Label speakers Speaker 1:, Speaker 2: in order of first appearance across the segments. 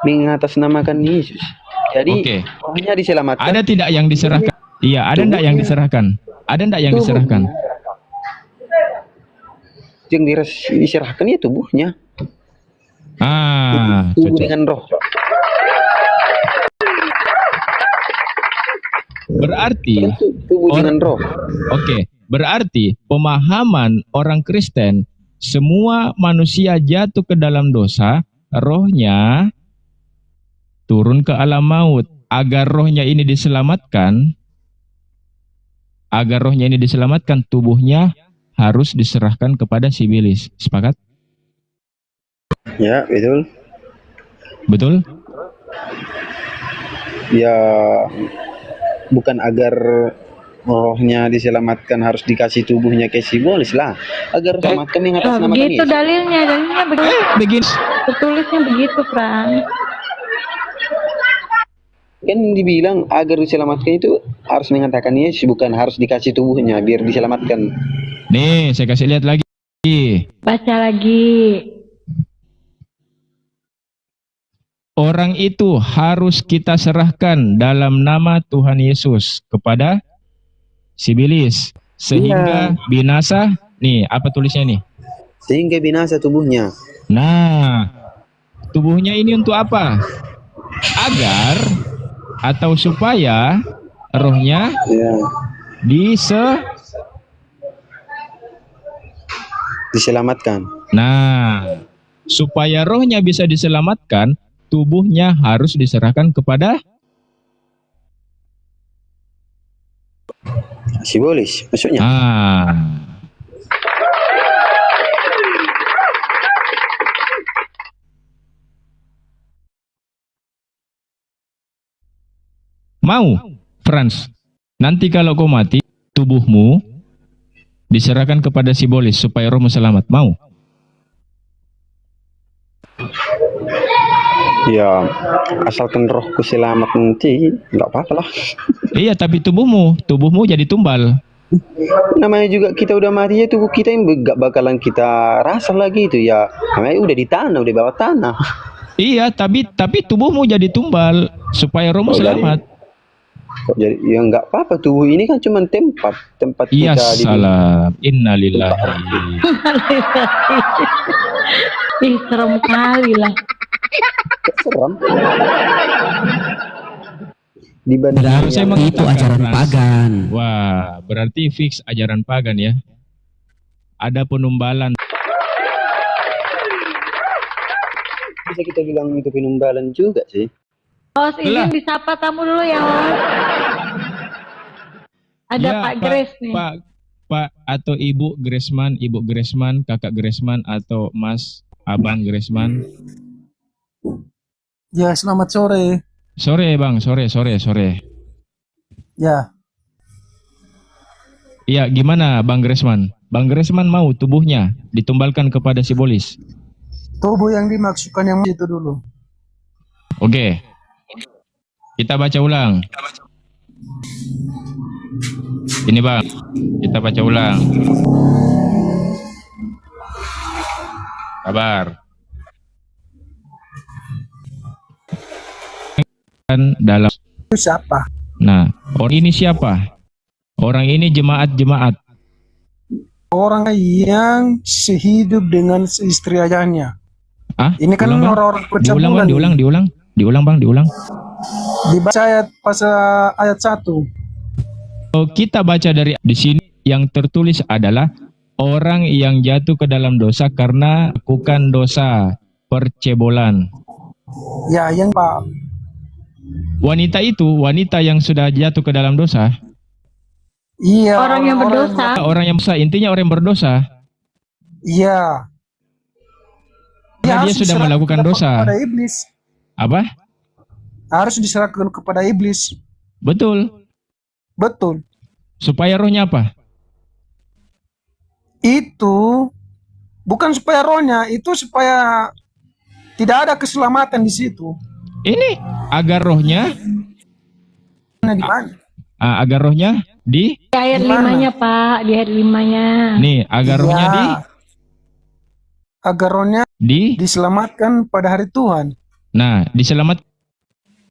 Speaker 1: mengatasnamakan Yesus. Jadi
Speaker 2: Oke.
Speaker 1: rohnya diselamatkan.
Speaker 2: Ada tidak yang diserahkan? Iya, ada enggak yang diserahkan? Ada enggak yang diserahkan?
Speaker 1: Yang diserahkan ya tubuhnya. Tubuh
Speaker 2: Cocok.
Speaker 1: dengan roh.
Speaker 2: Berarti
Speaker 1: Tubuh dengan roh.
Speaker 2: Oke, berarti pemahaman orang Kristen, semua manusia jatuh ke dalam dosa, rohnya turun ke alam maut. Agar rohnya ini diselamatkan, tubuhnya harus diserahkan kepada si iblis. Sepakat?
Speaker 1: Ya, betul.
Speaker 2: Betul?
Speaker 1: Ya, bukan agar rohnya diselamatkan harus dikasih tubuhnya ke Sibolis lah. Agar selamatkan yang atasnamakan
Speaker 3: begitu
Speaker 1: Yesus.
Speaker 3: dalilnya begitu.
Speaker 2: Begini.
Speaker 3: Tertulisnya begitu, Pran.
Speaker 1: Kan dibilang agar diselamatkan itu harus mengatakan Yesus, bukan harus dikasih tubuhnya biar diselamatkan.
Speaker 2: Nih, saya kasih lihat lagi.
Speaker 3: Baca lagi.
Speaker 2: Orang itu harus kita serahkan dalam nama Tuhan Yesus kepada si iblis sehingga binasa. Nih, apa tulisnya nih?
Speaker 1: Sehingga binasa tubuhnya.
Speaker 2: Nah, tubuhnya ini untuk apa? Agar atau supaya rohnya
Speaker 1: Ya, diselamatkan.
Speaker 2: Nah, supaya rohnya bisa diselamatkan, tubuhnya harus diserahkan kepada
Speaker 1: Sibolis maksudnya.
Speaker 2: Mau, Franz, nanti kalau kau mati, tubuhmu diserahkan kepada Sibolis supaya rohmu selamat. Mau?
Speaker 1: Ya, asalkan rohku selamat nanti, nggak apa-apa lah.
Speaker 2: Iya, tapi tubuhmu jadi tumbal.
Speaker 1: Namanya juga kita udah mati ya, tubuh kita yang gak bakalan kita rasa lagi itu ya. Namanya udah di tanah, udah bawa tanah.
Speaker 2: Iya, tapi tubuhmu jadi tumbal supaya rohmu selamat.
Speaker 1: Jadi ya nggak apa-apa, tubuh ini kan cuma tempat
Speaker 2: Iya,
Speaker 1: kita di
Speaker 2: salam. Innalillahi.
Speaker 3: Ih, serem kali lah.
Speaker 1: Serem.
Speaker 2: Harusnya emang
Speaker 4: itu ajaran pagan.
Speaker 2: Wah, berarti fix ajaran pagan ya. Ada penumbalan.
Speaker 1: Bisa kita bilang itu penumbalan juga sih.
Speaker 3: Os, izin disapa tamu dulu ya, Os. Ada
Speaker 2: Ya,
Speaker 3: Pak Grace nih.
Speaker 2: Pak atau Ibu Graceman, Kakak Graceman atau Mas Abang Graceman.
Speaker 5: Ya, selamat sore.
Speaker 2: Sore Bang, sore.
Speaker 5: Ya.
Speaker 2: Iya, gimana Bang Graceman? Bang Graceman mau tubuhnya ditumbalkan kepada Sibolis.
Speaker 5: Tubuh yang dimaksudkan yang itu dulu.
Speaker 2: Oke. Kita baca ulang. Ini Bang, kita baca ulang. Kabar. Dalam
Speaker 5: Itu siapa?
Speaker 2: Nah, orang ini siapa? Orang ini jemaat-jemaat.
Speaker 5: Orang yang sehidup dengan istri ayahnya. Ini kan orang-orang percabulan.
Speaker 2: Diulang Bang.
Speaker 5: Dibaca ayat 1.
Speaker 2: Kalau kita baca dari di sini yang tertulis adalah orang yang jatuh ke dalam dosa karena melakukan dosa percebolan.
Speaker 5: Ya, yang Pak.
Speaker 2: Wanita yang sudah jatuh ke dalam dosa.
Speaker 5: Iya.
Speaker 3: Orang yang berdosa.
Speaker 2: Orang yang berdosa, intinya orang yang berdosa.
Speaker 5: Iya.
Speaker 2: Dia sudah melakukan dosa.
Speaker 5: Kepada iblis.
Speaker 2: Apa?
Speaker 5: Harus diserahkan kepada iblis.
Speaker 2: Betul. Supaya rohnya apa?
Speaker 5: Itu bukan supaya rohnya, itu supaya tidak ada keselamatan di situ.
Speaker 2: Ini agar rohnya agar rohnya di
Speaker 3: ayat 5-nya, Pak, di ayat 5-nya.
Speaker 2: Nih, agar rohnya
Speaker 5: agar rohnya diselamatkan pada hari Tuhan.
Speaker 2: Nah, diselamat.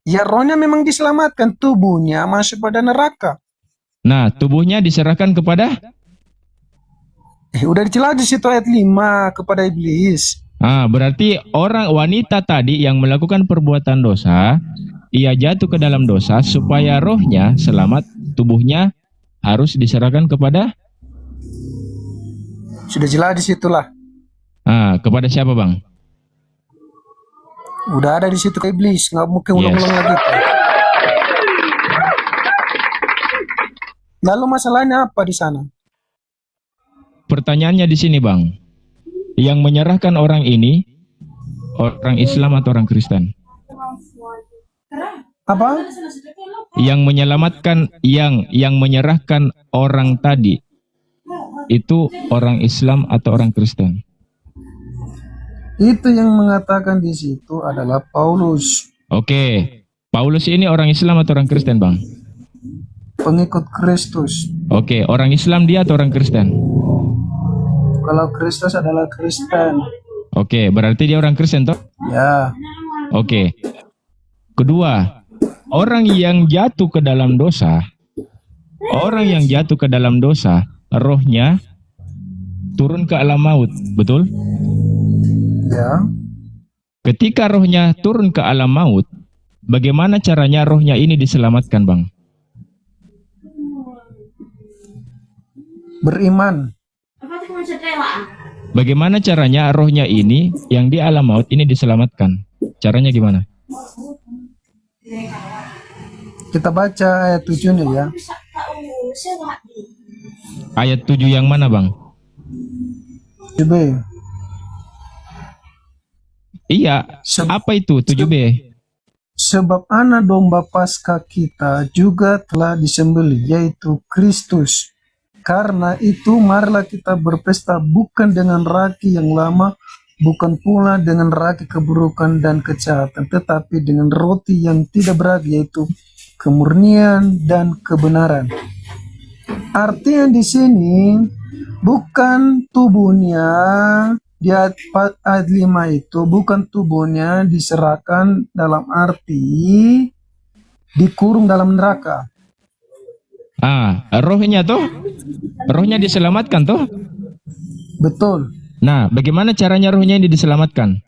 Speaker 5: Ya rohnya memang diselamatkan, tubuhnya masuk pada neraka.
Speaker 2: Nah, tubuhnya diserahkan kepada.
Speaker 5: Udah dijelas di situ ayat 5 kepada iblis.
Speaker 2: Berarti orang wanita tadi yang melakukan perbuatan dosa, ia jatuh ke dalam dosa supaya rohnya selamat, tubuhnya harus diserahkan kepada.
Speaker 5: Sudah jelas di situlah.
Speaker 2: Kepada siapa, Bang?
Speaker 5: Udah ada di situ ke iblis, nggak mungkin ulang-ulang lagi. Lalu masalahnya apa di sana?
Speaker 2: Pertanyaannya di sini, Bang. Yang menyerahkan orang ini orang Islam atau orang Kristen?
Speaker 5: Apa?
Speaker 2: Yang menyelamatkan, yang menyerahkan orang tadi itu orang Islam atau orang Kristen?
Speaker 5: Itu yang mengatakan di situ adalah Paulus.
Speaker 2: Oke. Paulus ini orang Islam atau orang Kristen, Bang?
Speaker 5: Pengikut Kristus.
Speaker 2: Oke, orang Islam dia atau orang Kristen?
Speaker 5: Kalau Kristus adalah Kristen.
Speaker 2: Oke, berarti dia orang Kristen toh?
Speaker 5: Ya.
Speaker 2: Oke. Kedua, orang yang jatuh ke dalam dosa, rohnya turun ke alam maut, betul?
Speaker 5: Ya.
Speaker 2: Ketika rohnya turun ke alam maut, bagaimana caranya rohnya ini diselamatkan, Bang?
Speaker 5: Beriman.
Speaker 2: Bagaimana caranya rohnya ini yang di alam maut ini diselamatkan? Caranya gimana?
Speaker 5: Kita baca ayat 7-nya ya.
Speaker 2: Ayat 7 yang mana, Bang?
Speaker 5: 7b.
Speaker 2: Iya, apa itu 7b?
Speaker 5: Sebab anak domba Paskah kita juga telah disembelih, yaitu Kristus. Karena itu marilah kita berpesta bukan dengan ragi yang lama, bukan pula dengan ragi keburukan dan kejahatan, tetapi dengan roti yang tidak beragi, yaitu kemurnian dan kebenaran. Artinya di sini bukan tubuhnya di ayat 5 itu, bukan tubuhnya diserahkan dalam arti dikurung dalam neraka.
Speaker 2: Rohnya toh? Rohnya diselamatkan toh?
Speaker 5: Betul.
Speaker 2: Nah, bagaimana caranya rohnya ini diselamatkan?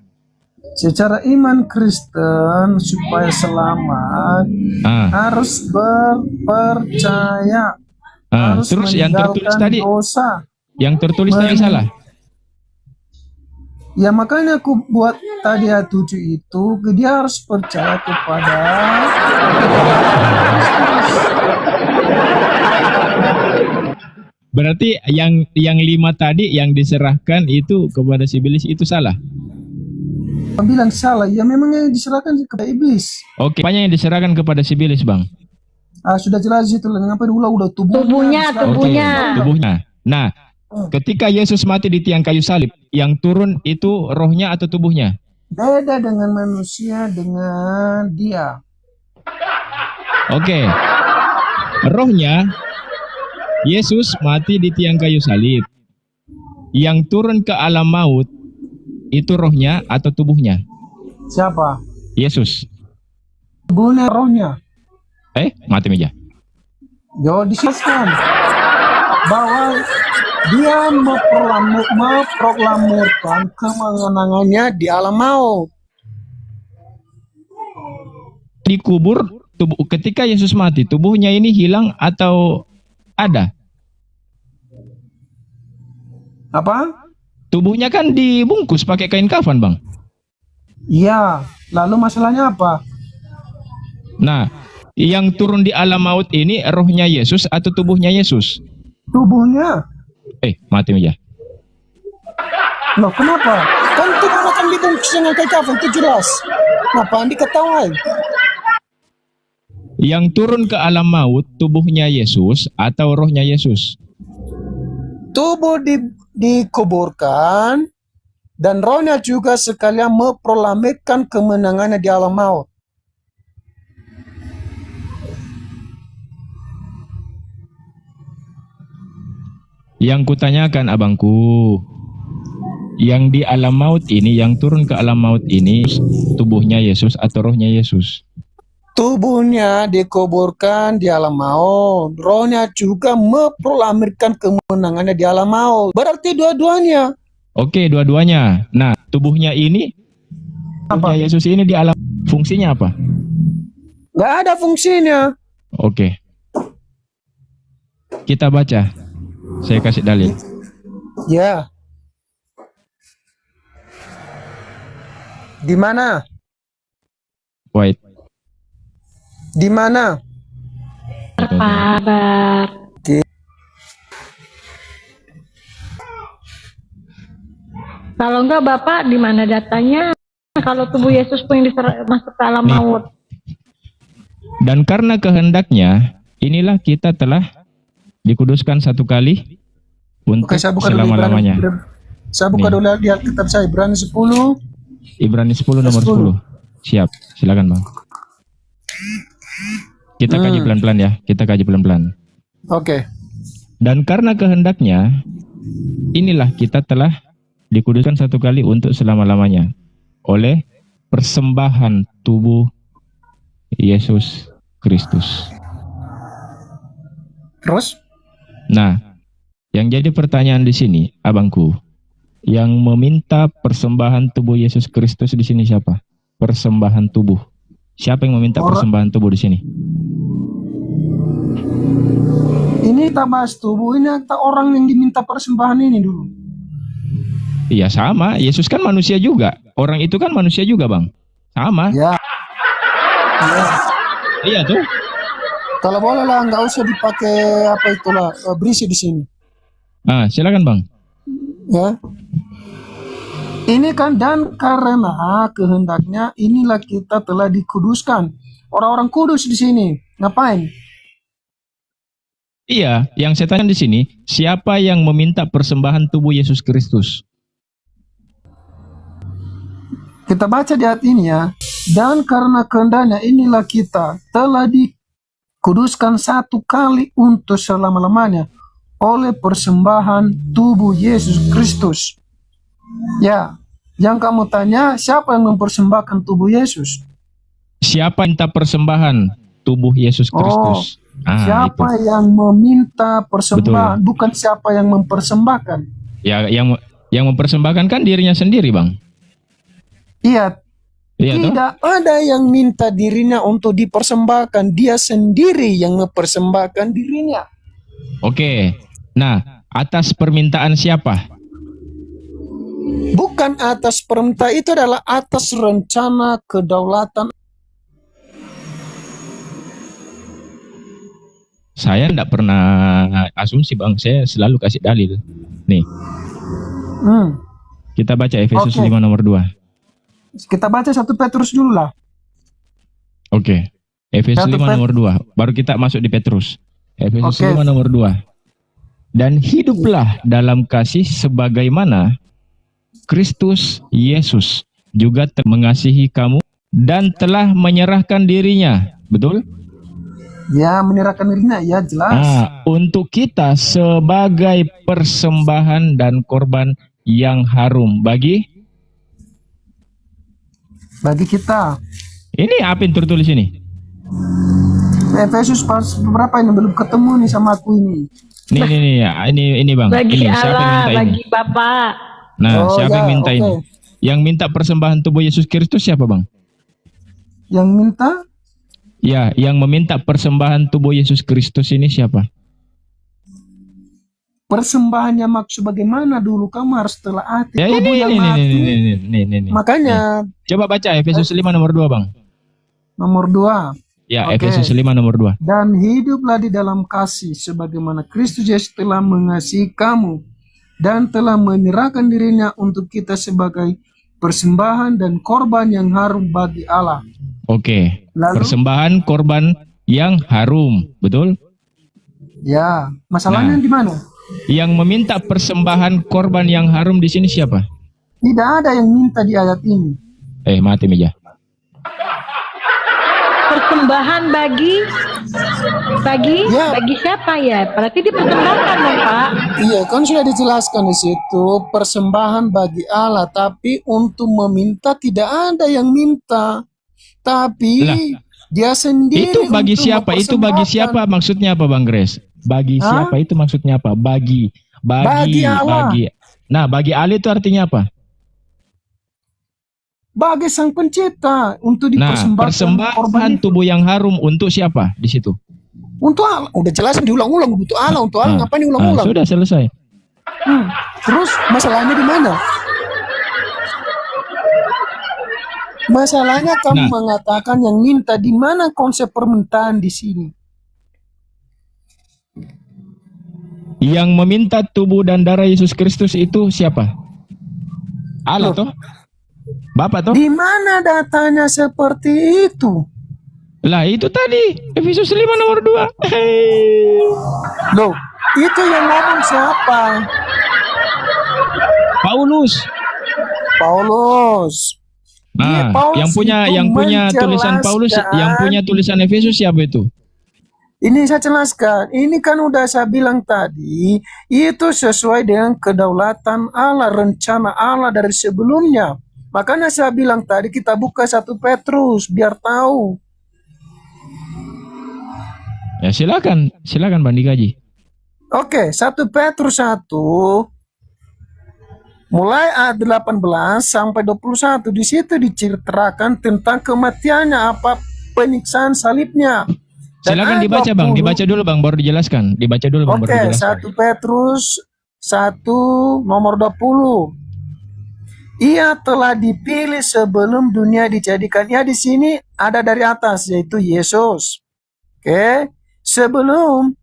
Speaker 5: Secara iman Kristen supaya selamat harus berpercaya, harus
Speaker 2: terus yang tertulis tadi,
Speaker 5: dosa.
Speaker 2: yang tertulis tadi salah.
Speaker 5: Ya makanya aku buat tadi ayat 7 itu, dia harus percaya kepada
Speaker 2: Berarti yang 5 tadi yang diserahkan itu kepada si iblis itu salah.
Speaker 5: bilang salah, ya memang yang diserahkan kepada iblis.
Speaker 2: Oke, apanya yang diserahkan kepada si iblis, Bang?
Speaker 5: Sudah jelas itu, ngapa udah
Speaker 3: Tubuhnya.
Speaker 2: Tubuhnya. Nah, ketika Yesus mati di tiang kayu salib, yang turun itu rohnya atau tubuhnya?
Speaker 5: Beda dengan manusia, dengan dia.
Speaker 2: Oke. Rohnya, Yesus mati di tiang kayu salib. Yang turun ke alam maut, itu rohnya atau tubuhnya?
Speaker 5: Siapa?
Speaker 2: Yesus.
Speaker 5: Tubuhnya, rohnya.
Speaker 2: Mati meja.
Speaker 5: Yo, dijelaskan bahwa dia memproklamirkan kemenangannya di alam maut.
Speaker 2: Dikubur, ketika Yesus mati, tubuhnya ini hilang atau ada?
Speaker 5: Apa?
Speaker 2: Tubuhnya kan dibungkus pakai kain kafan, Bang.
Speaker 5: Iya, lalu masalahnya apa?
Speaker 2: Nah, yang turun di alam maut ini rohnya Yesus atau tubuhnya Yesus?
Speaker 5: Tubuhnya.
Speaker 2: Mati meja.
Speaker 5: Loh, kenapa? Kan tubuhnya kan dibungkus dengan kain kafan, itu jelas. Ngapain diketawain?
Speaker 2: Yang turun ke alam maut, tubuhnya Yesus atau rohnya Yesus?
Speaker 5: Tubuh dikuburkan dan rohnya juga sekalian memproklamirkan kemenangannya di alam maut.
Speaker 2: Yang kutanyakan, abangku, Yang di alam maut ini, yang turun ke alam maut ini, tubuhnya Yesus atau rohnya Yesus?
Speaker 5: Tubuhnya dikuburkan di alam maut, rohnya juga memproklamirkan kemenangannya di alam maut. Berarti dua-duanya.
Speaker 2: Oke, dua-duanya. Nah, tubuhnya ini, tubuhnya Yesus ini di alam, fungsinya apa?
Speaker 5: Nggak ada fungsinya.
Speaker 2: Oke. Kita baca. Saya kasih dalil.
Speaker 5: Ya. Di mana?
Speaker 2: Wait.
Speaker 5: Di mana?
Speaker 3: Sabar. Kalau enggak Bapak di mana datanya? Kalau tubuh Yesus pun yang masuk ke alam
Speaker 2: Nih.
Speaker 3: maut.
Speaker 2: Dan karena kehendaknya, inilah kita telah dikuduskan satu kali untuk
Speaker 5: Oke, saya buka dulu
Speaker 2: selama-lamanya.
Speaker 5: Saya buka
Speaker 2: Nih.
Speaker 5: dulu di Alkitab saya, Ibrani 10.
Speaker 2: Ibrani 10 nomor 10. Siap, silakan Bang. Kita kaji pelan-pelan ya, kita kaji pelan-pelan.
Speaker 5: Oke.
Speaker 2: Dan karena kehendaknya, inilah kita telah dikuduskan satu kali untuk selama-lamanya oleh persembahan tubuh Yesus Kristus.
Speaker 5: Terus?
Speaker 2: Nah, yang jadi pertanyaan di sini, abangku, yang meminta persembahan tubuh Yesus Kristus di sini siapa? Persembahan tubuh. Siapa yang meminta persembahan tubuh di sini?
Speaker 5: Ini kita bahas tubuh, ini kita orang yang diminta persembahan ini dulu.
Speaker 2: Iya sama, Yesus kan manusia juga. Orang itu kan manusia juga, Bang. Sama.
Speaker 5: Ya. Ya.
Speaker 2: Iya tuh.
Speaker 5: Kalau boleh lah, nggak usah dipakai apa itulah berisi di sini.
Speaker 2: Ah, silakan Bang.
Speaker 5: Ya. Ini kan dan karena kehendaknya inilah kita telah dikuduskan. Orang-orang kudus di sini ngapain?
Speaker 2: Iya, yang saya tanya di sini, siapa yang meminta persembahan tubuh Yesus Kristus?
Speaker 5: Kita baca di ayat ini ya. Dan karena kehendaknya inilah kita telah dikuduskan satu kali untuk selama-lamanya oleh persembahan tubuh Yesus Kristus. Ya, yang kamu tanya siapa yang mempersembahkan tubuh Yesus?
Speaker 2: Siapa yang minta persembahan tubuh Yesus Kristus?
Speaker 5: Siapa
Speaker 2: itu.
Speaker 5: yang meminta persembahan, bukan siapa yang mempersembahkan.
Speaker 2: Ya, yang mempersembahkan kan dirinya sendiri, Bang.
Speaker 5: Iya,
Speaker 2: Iya
Speaker 5: tidak ada yang minta dirinya untuk dipersembahkan. Dia sendiri yang mempersembahkan dirinya.
Speaker 2: Oke. Nah, atas permintaan siapa?
Speaker 5: Bukan atas permintaan, itu adalah atas rencana kedaulatan.
Speaker 2: Saya tidak pernah asumsi, Bang. Saya selalu kasih dalil. Nih, kita baca Efesus 5 nomor 2.
Speaker 5: Kita baca 1 Petrus dulu lah.
Speaker 2: Oke. Efesus 5 nomor 2. Baru kita masuk di Petrus. Efesus 5 nomor 2. Dan hiduplah dalam kasih sebagaimana Kristus Yesus juga mengasihi kamu dan telah menyerahkan dirinya. Betul?
Speaker 5: Ya, menyerahkan dirinya, ya jelas.
Speaker 2: Untuk kita sebagai persembahan dan korban yang harum bagi
Speaker 5: kita.
Speaker 2: Ini apa yang tertulis ini?
Speaker 5: Efesus pas berapa ini belum ketemu nih sama aku ini.
Speaker 2: Ini Bang.
Speaker 3: Bagi
Speaker 2: ini siapa yang
Speaker 3: Allah,
Speaker 2: minta
Speaker 3: bagi
Speaker 2: ini?
Speaker 3: Bapak.
Speaker 2: Nah, siapa yang minta ini? Yang minta persembahan tubuh Yesus Kristus siapa, Bang?
Speaker 5: Yang minta?
Speaker 2: Ya, yang meminta persembahan tubuh Yesus Kristus ini siapa?
Speaker 5: Persembahannya maksud bagaimana dulu, kamu harus telaati.
Speaker 2: Ya, ini.
Speaker 5: Makanya
Speaker 2: coba baca Efesus 5 nomor 2, Bang.
Speaker 5: Nomor 2.
Speaker 2: Ya, Efesus 5 nomor 2.
Speaker 5: Dan hiduplah di dalam kasih sebagaimana Kristus Yesus telah mengasihi kamu dan telah menyerahkan dirinya untuk kita sebagai persembahan dan korban yang harum bagi Allah.
Speaker 2: Oke.
Speaker 5: Lalu,
Speaker 2: persembahan korban yang harum, betul?
Speaker 5: Ya, masalahnya di mana?
Speaker 2: Yang meminta persembahan korban yang harum di sini siapa?
Speaker 5: Tidak ada yang minta di ayat ini.
Speaker 2: Mati meja.
Speaker 3: persembahan bagi
Speaker 5: Ya.
Speaker 3: bagi siapa ya? Berarti dipersembahkan dong, Pak.
Speaker 5: Iya, kan sudah dijelaskan di situ persembahan bagi Allah, tapi untuk meminta tidak ada yang minta, tapi
Speaker 2: Lah,
Speaker 5: dia sendiri
Speaker 2: itu bagi
Speaker 5: untuk
Speaker 2: siapa? Itu bagi
Speaker 5: mempersembahkan.
Speaker 2: siapa maksudnya apa, Bang Grace? Bagi
Speaker 5: Hah?
Speaker 2: siapa itu maksudnya apa?
Speaker 5: Bagi Allah.
Speaker 2: Nah, bagi Allah itu artinya apa?
Speaker 5: Bagi Sang Pencipta untuk
Speaker 2: Nah,
Speaker 5: dipersembahkan korban
Speaker 2: persembahan
Speaker 5: itu.
Speaker 2: tubuh yang harum untuk siapa di situ?
Speaker 5: Untuk Allah, udah jelasin diulang-ulang untuk Allah,
Speaker 2: Nah,
Speaker 5: ngapain diulang-ulang?
Speaker 2: sudah selesai.
Speaker 5: Terus masalahnya di mana? Masalahnya kamu
Speaker 2: Nah.
Speaker 5: mengatakan yang minta, di mana konsep permintaan di sini?
Speaker 2: Yang meminta tubuh dan darah Yesus Kristus itu siapa? Allah toh? Bapak toh?
Speaker 5: Di mana datanya seperti itu?
Speaker 2: Lah itu tadi Efesus 5 nomor 2.
Speaker 5: Loh, itu yang ngomong siapa?
Speaker 2: Paulus.
Speaker 5: Dia
Speaker 2: Nah,
Speaker 5: Paulus
Speaker 2: yang
Speaker 5: itu
Speaker 2: punya tulisan Paulus,
Speaker 5: menjelaskan.
Speaker 2: yang punya tulisan Efesus siapa itu?
Speaker 5: Ini saya jelaskan. Ini kan udah saya bilang tadi, itu sesuai dengan kedaulatan Allah, rencana Allah dari sebelumnya. Makanya saya bilang tadi kita buka 1 Petrus biar tahu.
Speaker 2: Ya silakan Bang dikaji.
Speaker 5: Oke, 1 Petrus 1 mulai ayat 18 sampai 21, di situ diceritakan tentang kematiannya, apa penyiksaan salibnya. Dan
Speaker 2: Silakan
Speaker 5: ayat
Speaker 2: dibaca Bang,
Speaker 5: 20.
Speaker 2: dibaca dulu Bang baru dijelaskan. Dibaca dulu Bang baru
Speaker 5: Oke,
Speaker 2: dijelaskan.
Speaker 5: 1 Petrus 1 nomor 20. Ia telah dipilih sebelum dunia dijadikan. Ya, di sini ada dari atas, yaitu Yesus. Oke, sebelum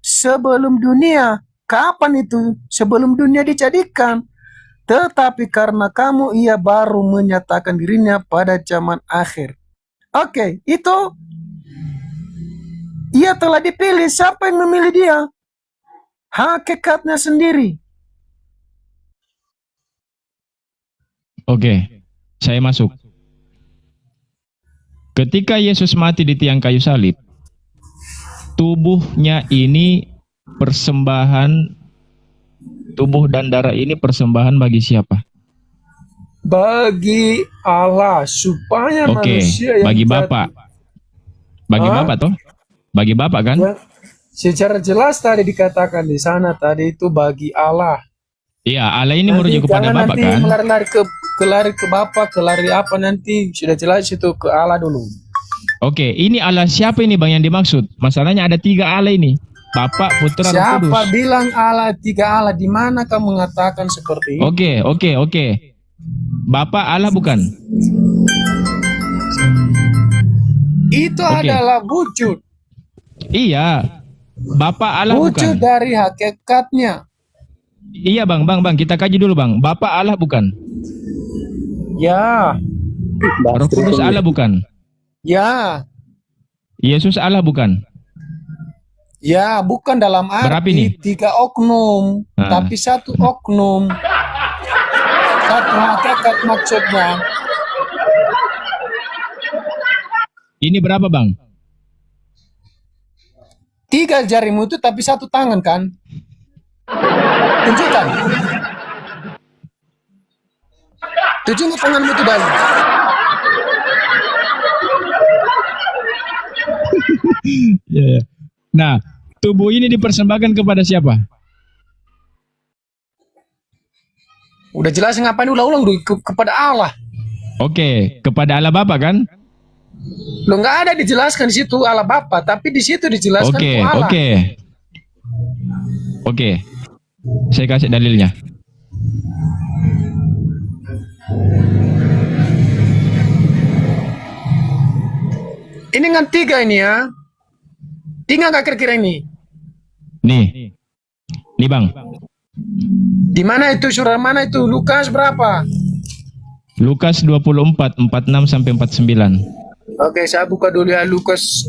Speaker 5: dunia. Kapan itu? Sebelum dunia dijadikan. Tetapi karena kamu, ia baru menyatakan dirinya pada zaman akhir. Oke, itu ia telah dipilih. Siapa yang memilih dia? Hakikatnya sendiri.
Speaker 2: Oke, saya masuk. Ketika Yesus mati di tiang kayu salib, tubuhnya ini persembahan, tubuh dan darah ini persembahan bagi siapa?
Speaker 5: Bagi Allah, supaya
Speaker 2: Oke,
Speaker 5: manusia yang
Speaker 2: bagi
Speaker 5: jatuh-
Speaker 2: Bapak. Bagi
Speaker 5: Hah?
Speaker 2: Bapak toh? Bagi Bapak kan?
Speaker 5: Ya, secara jelas tadi dikatakan di sana tadi itu bagi Allah.
Speaker 2: Iya, Allah ini
Speaker 5: Nanti
Speaker 2: merujuk kepada
Speaker 5: jangan
Speaker 2: Bapak
Speaker 5: nanti
Speaker 2: kan?
Speaker 5: lari ke Bapak, lari apa nanti, sudah jelas itu ke Allah dulu.
Speaker 2: Oke, ini Allah siapa ini Bang yang dimaksud? Masalahnya ada 3 Allah ini. Bapak, Putra, Roh
Speaker 5: Siapa
Speaker 2: Kudus.
Speaker 5: bilang Allah 3 Allah? Di mana kamu mengatakan seperti itu?
Speaker 2: Oke. Bapak Allah bukan?
Speaker 5: Itu
Speaker 2: Oke.
Speaker 5: adalah wujud.
Speaker 2: Iya. Bapak Allah
Speaker 5: Wujud
Speaker 2: bukan?
Speaker 5: dari hakikatnya.
Speaker 2: Iya Bang, kita kaji dulu Bang. Bapak Allah bukan?
Speaker 5: Ya,
Speaker 2: Roh Kudus Allah bukan?
Speaker 5: ya,
Speaker 2: Yesus Allah bukan?
Speaker 5: ya, bukan dalam
Speaker 2: Berapa
Speaker 5: arti
Speaker 2: ini?
Speaker 5: 3 oknum,
Speaker 2: Nah.
Speaker 5: tapi 1 oknum. Satu hakikat maksudnya.
Speaker 2: Ini berapa Bang?
Speaker 5: 3 jarimu itu tapi 1 tangan kan? Tunjukkan. Tunjukkan tanganmu itu dulu.
Speaker 2: Iya. Nah, tubuh ini dipersembahkan kepada siapa?
Speaker 5: Udah jelas ngapain ulang-ulang dulu kepada Allah.
Speaker 2: Oke, kepada Allah Bapa kan?
Speaker 5: Lo nggak ada dijelaskan di situ Allah Bapa, tapi di situ dijelaskan
Speaker 2: Oke.
Speaker 5: Allah.
Speaker 2: Oke. Saya kasih dalilnya.
Speaker 5: Ini kan 3 ini ya. 3 nggak kira-kira ini?
Speaker 2: Nih. Nih Bang.
Speaker 5: Di mana itu surah mana itu? Lukas berapa?
Speaker 2: Lukas 24, 46 sampai 49.
Speaker 5: Oke, saya buka dulu ya Lukas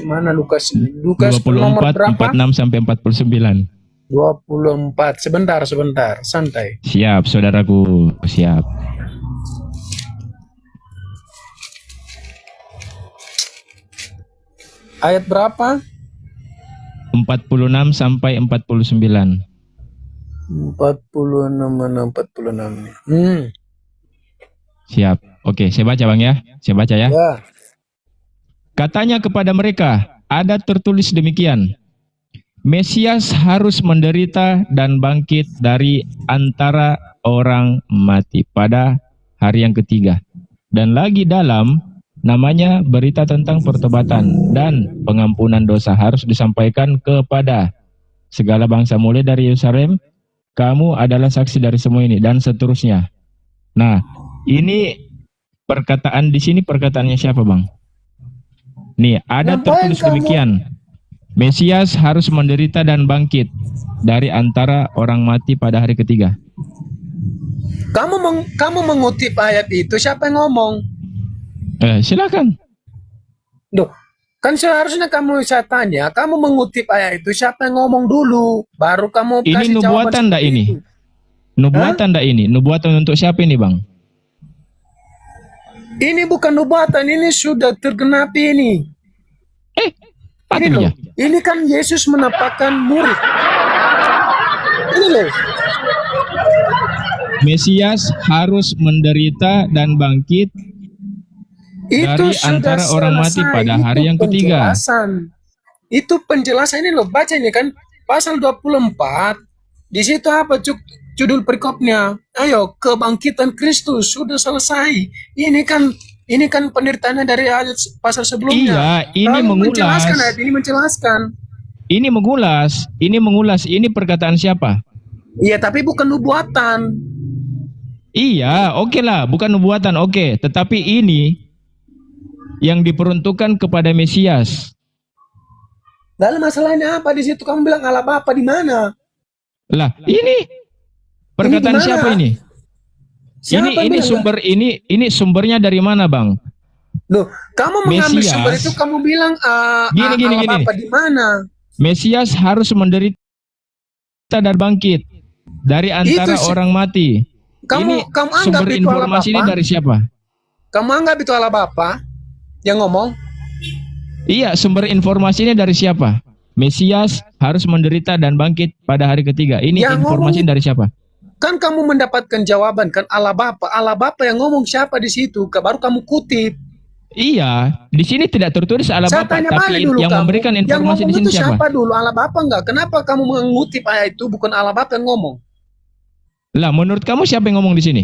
Speaker 5: mana Lukas? Lukas nomor
Speaker 2: 24,
Speaker 5: berapa?
Speaker 2: 46 sampai 49.
Speaker 5: 24. Sebentar, santai.
Speaker 2: Siap, saudaraku. Siap.
Speaker 5: Ayat berapa?
Speaker 2: 46 sampai 49.
Speaker 5: 46 mana 46 nih.
Speaker 2: Siap. Oke, saya baca Bang ya. Saya baca ya.
Speaker 5: Ya.
Speaker 2: Katanya kepada mereka, ada tertulis demikian. Mesias harus menderita dan bangkit dari antara orang mati pada hari yang ketiga. Dan lagi dalam namanya berita tentang pertobatan dan pengampunan dosa harus disampaikan kepada segala bangsa mulai dari Yerusalem. Kamu adalah saksi dari semua ini dan seterusnya. Nah, ini perkataan di sini perkataannya siapa, Bang? Nih, ada
Speaker 5: Ngapain
Speaker 2: tertulis
Speaker 5: kamu?
Speaker 2: demikian. Mesias harus menderita dan bangkit dari antara orang mati pada hari ketiga.
Speaker 5: Kamu mengutip ayat itu, siapa yang ngomong?
Speaker 2: Silakan.
Speaker 5: Loh, kan seharusnya saya tanya, kamu mengutip ayat itu, siapa yang ngomong dulu? Baru kamu
Speaker 2: Ini
Speaker 5: kasih jawaban
Speaker 2: nubuatan enggak
Speaker 5: seperti
Speaker 2: ini?
Speaker 5: itu.
Speaker 2: Nubuatan enggak ini? Nubuatan untuk siapa ini, Bang?
Speaker 5: Ini bukan nubuatan, ini sudah tergenapi ini. Ini loh,
Speaker 2: ya?
Speaker 5: ini kan Yesus menampakkan murid. Ini loh.
Speaker 2: Mesias harus menderita dan bangkit
Speaker 5: Itu
Speaker 2: dari antara
Speaker 5: sudah
Speaker 2: orang mati
Speaker 5: selesai.
Speaker 2: pada
Speaker 5: Itu
Speaker 2: hari yang ketiga.
Speaker 5: penjelasan. Itu penjelasan ini loh, baca ini kan pasal 24. Di situ apa judul perikopnya? Ayo, kebangkitan Kristus sudah selesai. Ini kan penderitaannya dari ayat pasal sebelumnya.
Speaker 2: Iya, ini
Speaker 5: Lalu
Speaker 2: mengulas.
Speaker 5: menjelaskan ayat ini menjelaskan.
Speaker 2: Ini mengulas. Ini perkataan siapa?
Speaker 5: Iya, tapi bukan nubuatan.
Speaker 2: Iya, oke lah, bukan nubuatan, oke. Tetapi ini yang diperuntukkan kepada Mesias.
Speaker 5: Lalu masalahnya apa di situ? Kamu bilang Allah Bapa di mana?
Speaker 2: Lah, ini perkataan
Speaker 5: Ini di mana?
Speaker 2: siapa ini?
Speaker 5: Siapa yang
Speaker 2: Ini
Speaker 5: bilang?
Speaker 2: sumber ini sumbernya dari mana, Bang?
Speaker 5: Loh, kamu mengambil
Speaker 2: Mesias.
Speaker 5: sumber itu, kamu bilang
Speaker 2: Gini.
Speaker 5: Allah Bapa di mana?
Speaker 2: Mesias harus menderita dan bangkit dari antara
Speaker 5: Itu
Speaker 2: orang mati.
Speaker 5: Kamu anggap
Speaker 2: Sumber
Speaker 5: itu Allah
Speaker 2: informasi ini
Speaker 5: Bapa?
Speaker 2: dari siapa?
Speaker 5: Kamu anggap itu Allah Bapa yang ngomong?
Speaker 2: Iya, sumber informasi ini dari siapa? Mesias harus menderita dan bangkit pada hari ketiga. Ini
Speaker 5: Yang
Speaker 2: informasi
Speaker 5: ngomong-
Speaker 2: dari siapa?
Speaker 5: Kan kamu mendapatkan jawaban kan Allah Bapa. Allah Bapa yang ngomong siapa di situ? Baru kamu kutip.
Speaker 2: Iya, di sini tidak tertulis Allah
Speaker 5: Saya
Speaker 2: Bapa,
Speaker 5: tanya
Speaker 2: tapi
Speaker 5: balik dulu
Speaker 2: yang
Speaker 5: kamu.
Speaker 2: memberikan
Speaker 5: Yang
Speaker 2: informasi di
Speaker 5: ngomong
Speaker 2: sini
Speaker 5: itu
Speaker 2: siapa?
Speaker 5: siapa dulu? Allah Bapa enggak? Kenapa kamu mengutip ayat itu bukan Allah Bapa yang ngomong?
Speaker 2: Lah, menurut kamu siapa yang ngomong di sini?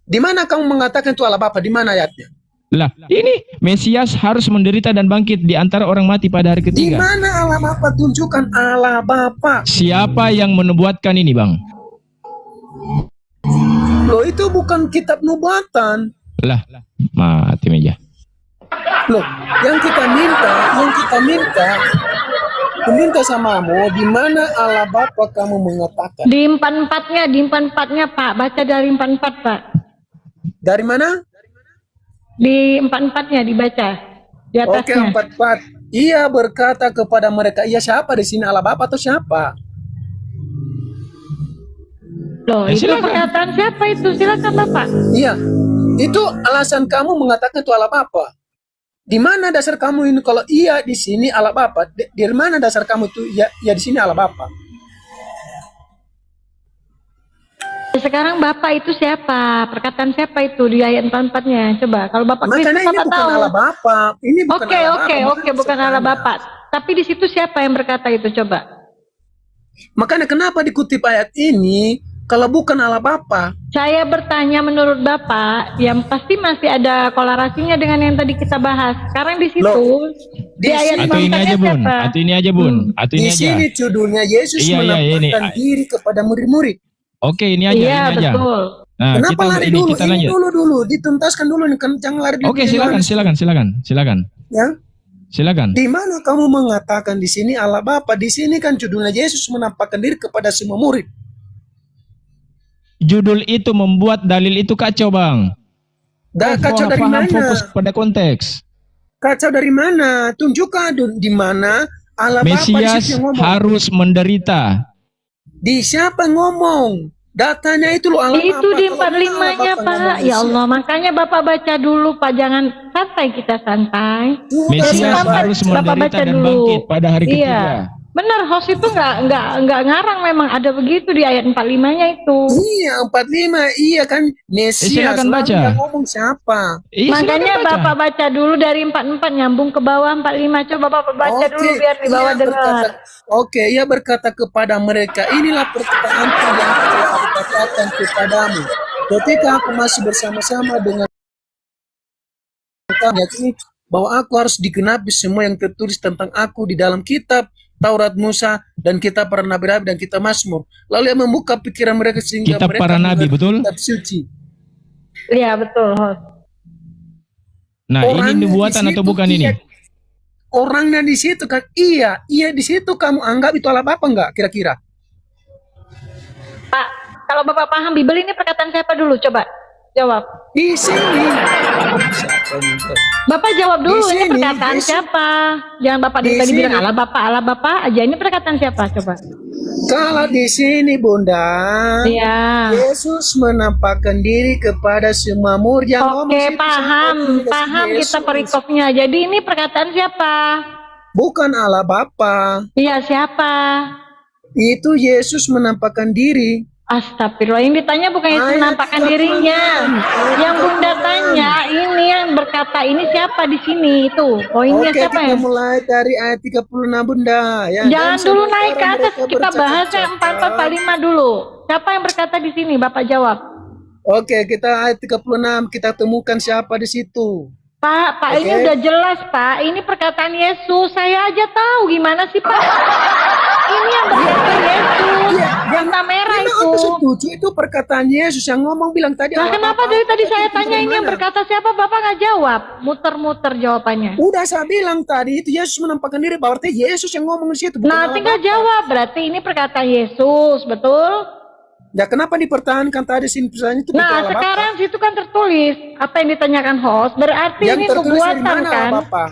Speaker 5: Di mana kamu mengatakan itu Allah Bapa? Di mana ayatnya?
Speaker 2: Lah, ini Mesias harus menderita dan bangkit di antara orang mati pada hari
Speaker 5: Di
Speaker 2: ketiga.
Speaker 5: mana Allah Bapa? Tunjukkan Allah Bapa.
Speaker 2: Siapa yang menubuatkan ini, Bang?
Speaker 5: Loh, itu bukan kitab nubuatan.
Speaker 2: Lah, mati meja.
Speaker 5: Loh, yang kita minta samamu, di mana Allah Bapa kamu mengatakan?
Speaker 3: Di 44-nya Pak, baca dari 44 Pak.
Speaker 5: Dari mana?
Speaker 3: Di 44-nya dibaca. Di
Speaker 5: Oke,
Speaker 3: atasnya.
Speaker 5: 44. Ia berkata kepada mereka, iya siapa di sini, Allah Bapa atau siapa?
Speaker 3: Loh, itu
Speaker 2: Silakan.
Speaker 3: perkataan siapa itu? Silakan Bapak.
Speaker 5: Iya, itu alasan kamu mengatakan itu Allah Bapa. Di mana dasar kamu ini kalau iya di sini Allah Bapa? Dari mana dasar kamu itu ya di sini Allah Bapa?
Speaker 3: Sekarang Bapak itu siapa? Perkataan siapa itu di ayat 44-nya? Coba, kalau Bapak Kristus
Speaker 5: Makanya ini
Speaker 3: Bapak
Speaker 5: bukan
Speaker 3: tahu.
Speaker 5: Allah Bapa. Ini bukan
Speaker 3: Oke,
Speaker 5: Allah
Speaker 3: oke,
Speaker 5: Bapa.
Speaker 3: oke, bukan Allah Bapak. Tapi di situ siapa yang berkata itu coba?
Speaker 5: Makanya kenapa dikutip ayat ini kalau bukan Allah Bapa?
Speaker 3: Saya bertanya menurut Bapak, yang pasti masih ada kolerasinya dengan yang tadi kita bahas. Sekarang di situ,
Speaker 5: Loh,
Speaker 3: di
Speaker 5: di
Speaker 3: ayat
Speaker 5: sini-
Speaker 2: Atau ini
Speaker 3: 44-nya
Speaker 2: aja, Bun.
Speaker 3: siapa?
Speaker 2: Atau ini aja, Bun. Atau ini
Speaker 5: Di
Speaker 2: aja.
Speaker 5: sini judulnya Yesus
Speaker 2: Iya, ini.
Speaker 5: menampakkan diri kepada murid-murid.
Speaker 2: Oke, ini aja,
Speaker 3: Iya,
Speaker 2: ini aja.
Speaker 3: betul.
Speaker 2: Nah,
Speaker 5: Kenapa lari dulu?
Speaker 2: kita
Speaker 5: Ini
Speaker 2: lanjut.
Speaker 5: dulu, dituntaskan dulu nih, kan jangan lari dulu.
Speaker 2: Oke, silakan.
Speaker 5: Ya.
Speaker 2: Silakan.
Speaker 5: Di mana kamu mengatakan di sini Allah Bapa? Di sini kan judulnya Yesus menampakkan diri kepada semua murid.
Speaker 2: Judul itu membuat dalil itu kacau, Bang.
Speaker 5: Kacau dari
Speaker 2: Paham,
Speaker 5: mana?
Speaker 2: fokus pada konteks.
Speaker 5: Kacau dari mana? Tunjukkan di mana Allah Bapa di
Speaker 2: Mesias
Speaker 5: situ yang ngomong.
Speaker 2: harus menderita.
Speaker 5: Di siapa yang ngomong? Datanya itu loh alam
Speaker 3: Itu
Speaker 5: apa?
Speaker 3: di
Speaker 5: Kalau mana
Speaker 3: 45-nya
Speaker 5: Bapak
Speaker 3: Pak.
Speaker 5: ngomong
Speaker 3: Ya
Speaker 5: Mesias?
Speaker 3: Allah, makanya Bapak baca dulu Pak, jangan santai, kita santai.
Speaker 5: Sudah,
Speaker 2: Mesias
Speaker 3: Bapak-
Speaker 2: harus
Speaker 3: Bapak
Speaker 2: menderita
Speaker 3: baca
Speaker 2: dan
Speaker 3: dulu.
Speaker 2: bangkit pada hari
Speaker 3: Iya.
Speaker 2: ketiga.
Speaker 3: Benar, host itu nggak ngarang, memang ada begitu di ayat 45-nya itu.
Speaker 5: Iya, 45. Iya kan Mesias.
Speaker 2: silakan
Speaker 5: Lalu
Speaker 2: baca.
Speaker 5: yang ngomong siapa?
Speaker 2: Iya,
Speaker 3: Makanya
Speaker 2: silakan baca.
Speaker 3: Bapak baca dulu dari 44 nyambung ke bawah 45. Coba Bapak baca dulu biar di bawah
Speaker 5: ia
Speaker 3: dengar.
Speaker 5: ia berkata kepada mereka, inilah perkataanku yang telah aku katakan kepadamu. Ketika aku masih bersama-sama dengan kamu, yakni bahwa aku harus digenapi semua yang tertulis tentang aku di dalam kitab Taurat Musa dan kitab para nabi-nabi dan kitab Mazmur. Lalu ia membuka pikiran mereka sehingga
Speaker 2: Kitab
Speaker 5: mereka
Speaker 2: para nabi,
Speaker 5: mengerti
Speaker 2: betul?
Speaker 5: kitab suci.
Speaker 3: Iya, betul, host.
Speaker 2: Nah,
Speaker 5: Orangnya
Speaker 2: ini
Speaker 5: di
Speaker 2: nubuatan atau
Speaker 5: situ,
Speaker 2: bukan ini?
Speaker 5: Orangnya di situ kan, iya di situ kamu anggap itu Allah Bapa enggak kira-kira?
Speaker 3: Pak, kalau Bapak paham Bibel ini perkataan siapa dulu? Coba jawab.
Speaker 5: Di sini.
Speaker 3: Bapak jawab dulu,
Speaker 5: Di
Speaker 3: ini
Speaker 5: sini,
Speaker 3: perkataan
Speaker 5: di sini.
Speaker 3: siapa? Jangan Bapak
Speaker 5: Di
Speaker 3: tadi bilang
Speaker 5: sini.
Speaker 3: Allah Bapak aja. Ini perkataan siapa? Coba.
Speaker 5: Kalau di sini Bunda,
Speaker 3: Iya.
Speaker 5: Yesus menampakkan diri kepada semua murid yang ngomong
Speaker 3: Oke,
Speaker 5: situ
Speaker 3: paham
Speaker 5: sama
Speaker 3: kita
Speaker 5: Yesus.
Speaker 3: perikopnya. Jadi ini perkataan siapa?
Speaker 5: Bukan Allah Bapa.
Speaker 3: Iya, siapa?
Speaker 5: Itu Yesus menampakkan diri.
Speaker 3: Astagfirullah, yang ditanya bukan Yesus
Speaker 5: Ayat
Speaker 3: menampakkan
Speaker 5: 36.
Speaker 3: dirinya. Yang Bunda tanya, ini yang berkata ini siapa di sini itu? Poinnya
Speaker 5: Oke,
Speaker 3: siapa
Speaker 5: kita
Speaker 3: ya?
Speaker 5: mulai dari ayat 36 Bunda. Ya,
Speaker 3: Jangan
Speaker 5: dan
Speaker 3: dulu
Speaker 5: sampai
Speaker 3: naik ke
Speaker 5: sekarang
Speaker 3: atas,
Speaker 5: mereka
Speaker 3: kita bahas yang
Speaker 5: bercakap-cakap.
Speaker 3: 4445 dulu. Siapa yang berkata di sini? Bapak jawab.
Speaker 5: Oke, kita ayat 36 kita temukan siapa di situ.
Speaker 3: Pak,
Speaker 5: Oke.
Speaker 3: ini udah jelas Pak. Ini perkataan Yesus. Saya aja tahu gimana sih Pak. Ini yang berkata Yesus. Warna merah
Speaker 5: Karena
Speaker 3: itu.
Speaker 5: aku setuju itu perkataan Yesus yang ngomong bilang tadi.
Speaker 3: Nah,
Speaker 5: Allah
Speaker 3: kenapa
Speaker 5: Bapa.
Speaker 3: dari tadi saya tanya ini yang
Speaker 5: Mana?
Speaker 3: berkata siapa, Bapak nggak jawab? Muter-muter jawabannya.
Speaker 5: Udah saya bilang tadi itu Yesus menampakkan diri, berarti Yesus yang ngomong di situ. bukan
Speaker 3: Nah,
Speaker 5: Allah
Speaker 3: tinggal
Speaker 5: Bapa.
Speaker 3: jawab. Berarti ini perkataan Yesus, betul?
Speaker 5: Ya kenapa dipertahankan tadi sini pesannya itu? bukan
Speaker 3: Nah,
Speaker 5: Allah Bapa?
Speaker 3: sekarang situ kan tertulis apa yang ditanyakan host. Berarti
Speaker 5: yang
Speaker 3: ini
Speaker 5: tertulis di
Speaker 3: nubuatan
Speaker 5: mana
Speaker 3: kan?
Speaker 5: Allah Bapa?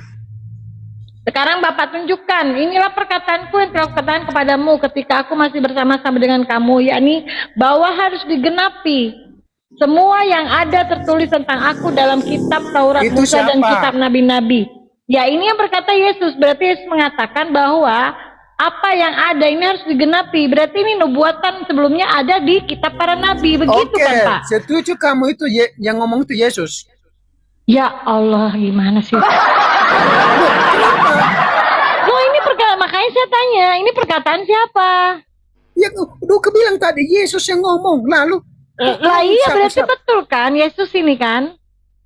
Speaker 3: Sekarang Bapak tunjukkan, inilah perkataanku yang telah kukatakan kepadamu ketika aku masih bersama-sama dengan kamu, yakni bahwa harus digenapi semua yang ada tertulis tentang aku dalam kitab Taurat
Speaker 5: Itu
Speaker 3: Musa dan
Speaker 5: siapa?
Speaker 3: kitab Nabi-Nabi. Ya, ini yang berkata Yesus, berarti Yesus mengatakan bahwa apa yang ada ini harus digenapi. Berarti ini nubuatan sebelumnya ada di kitab para nabi, begitu
Speaker 5: Oke,
Speaker 3: kan Pak?
Speaker 5: setuju kamu itu yang ngomong itu Yesus.
Speaker 3: Ya Allah, gimana sih? Loh, ini perkataan, makanya saya tanya, ini perkataan siapa?
Speaker 5: Ya, udah kebilang tadi Yesus yang ngomong. Lalu,
Speaker 3: Lah iya, berarti
Speaker 5: siapa?
Speaker 3: betul kan, Yesus ini kan?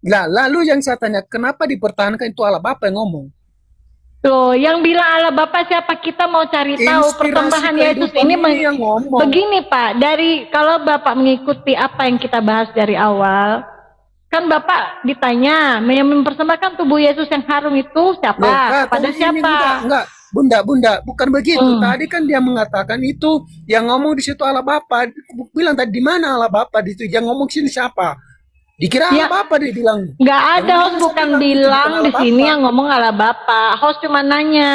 Speaker 5: Lalu yang saya tanya, kenapa dipertahankan itu Allah Bapa yang ngomong?
Speaker 3: Loh, yang bilang Allah Bapa siapa, kita mau cari tahu
Speaker 5: Inspirasi
Speaker 3: persembahan Yesus
Speaker 5: kehidupan
Speaker 3: ini
Speaker 5: yang ngomong.
Speaker 3: begini Pak, dari kalau Bapak mengikuti apa yang kita bahas dari awal, kan Bapak ditanya, yang mempersembahkan tubuh Yesus yang harum itu siapa?
Speaker 5: Nah,
Speaker 3: Kepada
Speaker 5: tadi ini
Speaker 3: siapa?
Speaker 5: enggak. Bunda, bukan begitu. Tadi kan dia mengatakan itu yang ngomong di situ Allah Bapa. Bilang tadi di mana Allah Bapa di situ? Yang ngomong sini siapa? Dikira
Speaker 3: Ya.
Speaker 5: Allah Bapa dia bilang.
Speaker 3: Nggak ada,
Speaker 5: Yang
Speaker 3: host
Speaker 5: mana
Speaker 3: bukan
Speaker 5: saya bilang itu
Speaker 3: bilang
Speaker 5: bukan
Speaker 3: di
Speaker 5: Allah
Speaker 3: sini
Speaker 5: Bapa.
Speaker 3: yang ngomong Allah Bapa. Host cuma nanya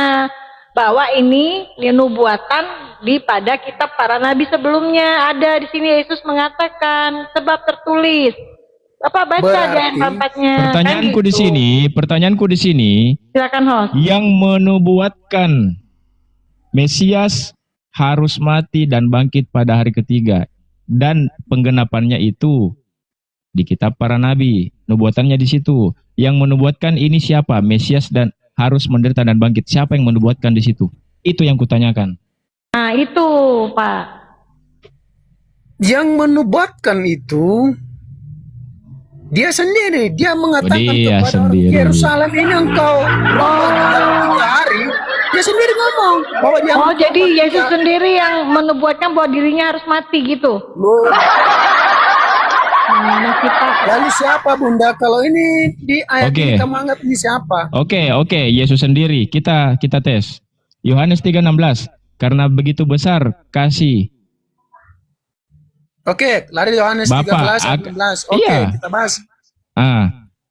Speaker 3: bahwa ini nubuatan di pada kitab para nabi sebelumnya ada di sini. Yesus mengatakan sebab tertulis. Bapak baca di ayat
Speaker 5: Berarti
Speaker 3: 4-nya.
Speaker 2: Pertanyaanku di sini,
Speaker 3: Silakan host.
Speaker 2: yang menubuatkan Mesias harus mati dan bangkit pada hari ketiga, dan penggenapannya itu di kitab para nabi, nubuatannya di situ. Yang menubuatkan ini siapa? Mesias dan harus menderita dan bangkit. Siapa yang menubuatkan di situ? Itu yang kutanyakan.
Speaker 3: Nah itu Pak.
Speaker 5: yang menubuatkan itu dia sendiri. Dia mengatakan
Speaker 2: Dia
Speaker 5: kepada orang
Speaker 2: sendiri.
Speaker 5: Yerusalem ini engkau dalam 3 hari. Dia sendiri ngomong bahwa dia
Speaker 3: Oh jadi Yesus sendiri yang menubuatkan bahwa dirinya harus mati gitu.
Speaker 5: Loh,
Speaker 3: Masih Pak.
Speaker 5: lalu siapa Bunda? Kalau ini di ayat
Speaker 2: Oke.
Speaker 5: ini kamu anggap ini siapa?
Speaker 2: Oke, Yesus sendiri. Kita tes. Yohanes 3:16. Karena begitu besar kasih.
Speaker 5: Oke, lari Yohanes
Speaker 2: Bapak,
Speaker 5: 13, 16. Oke,
Speaker 2: iya.
Speaker 5: kita bahas.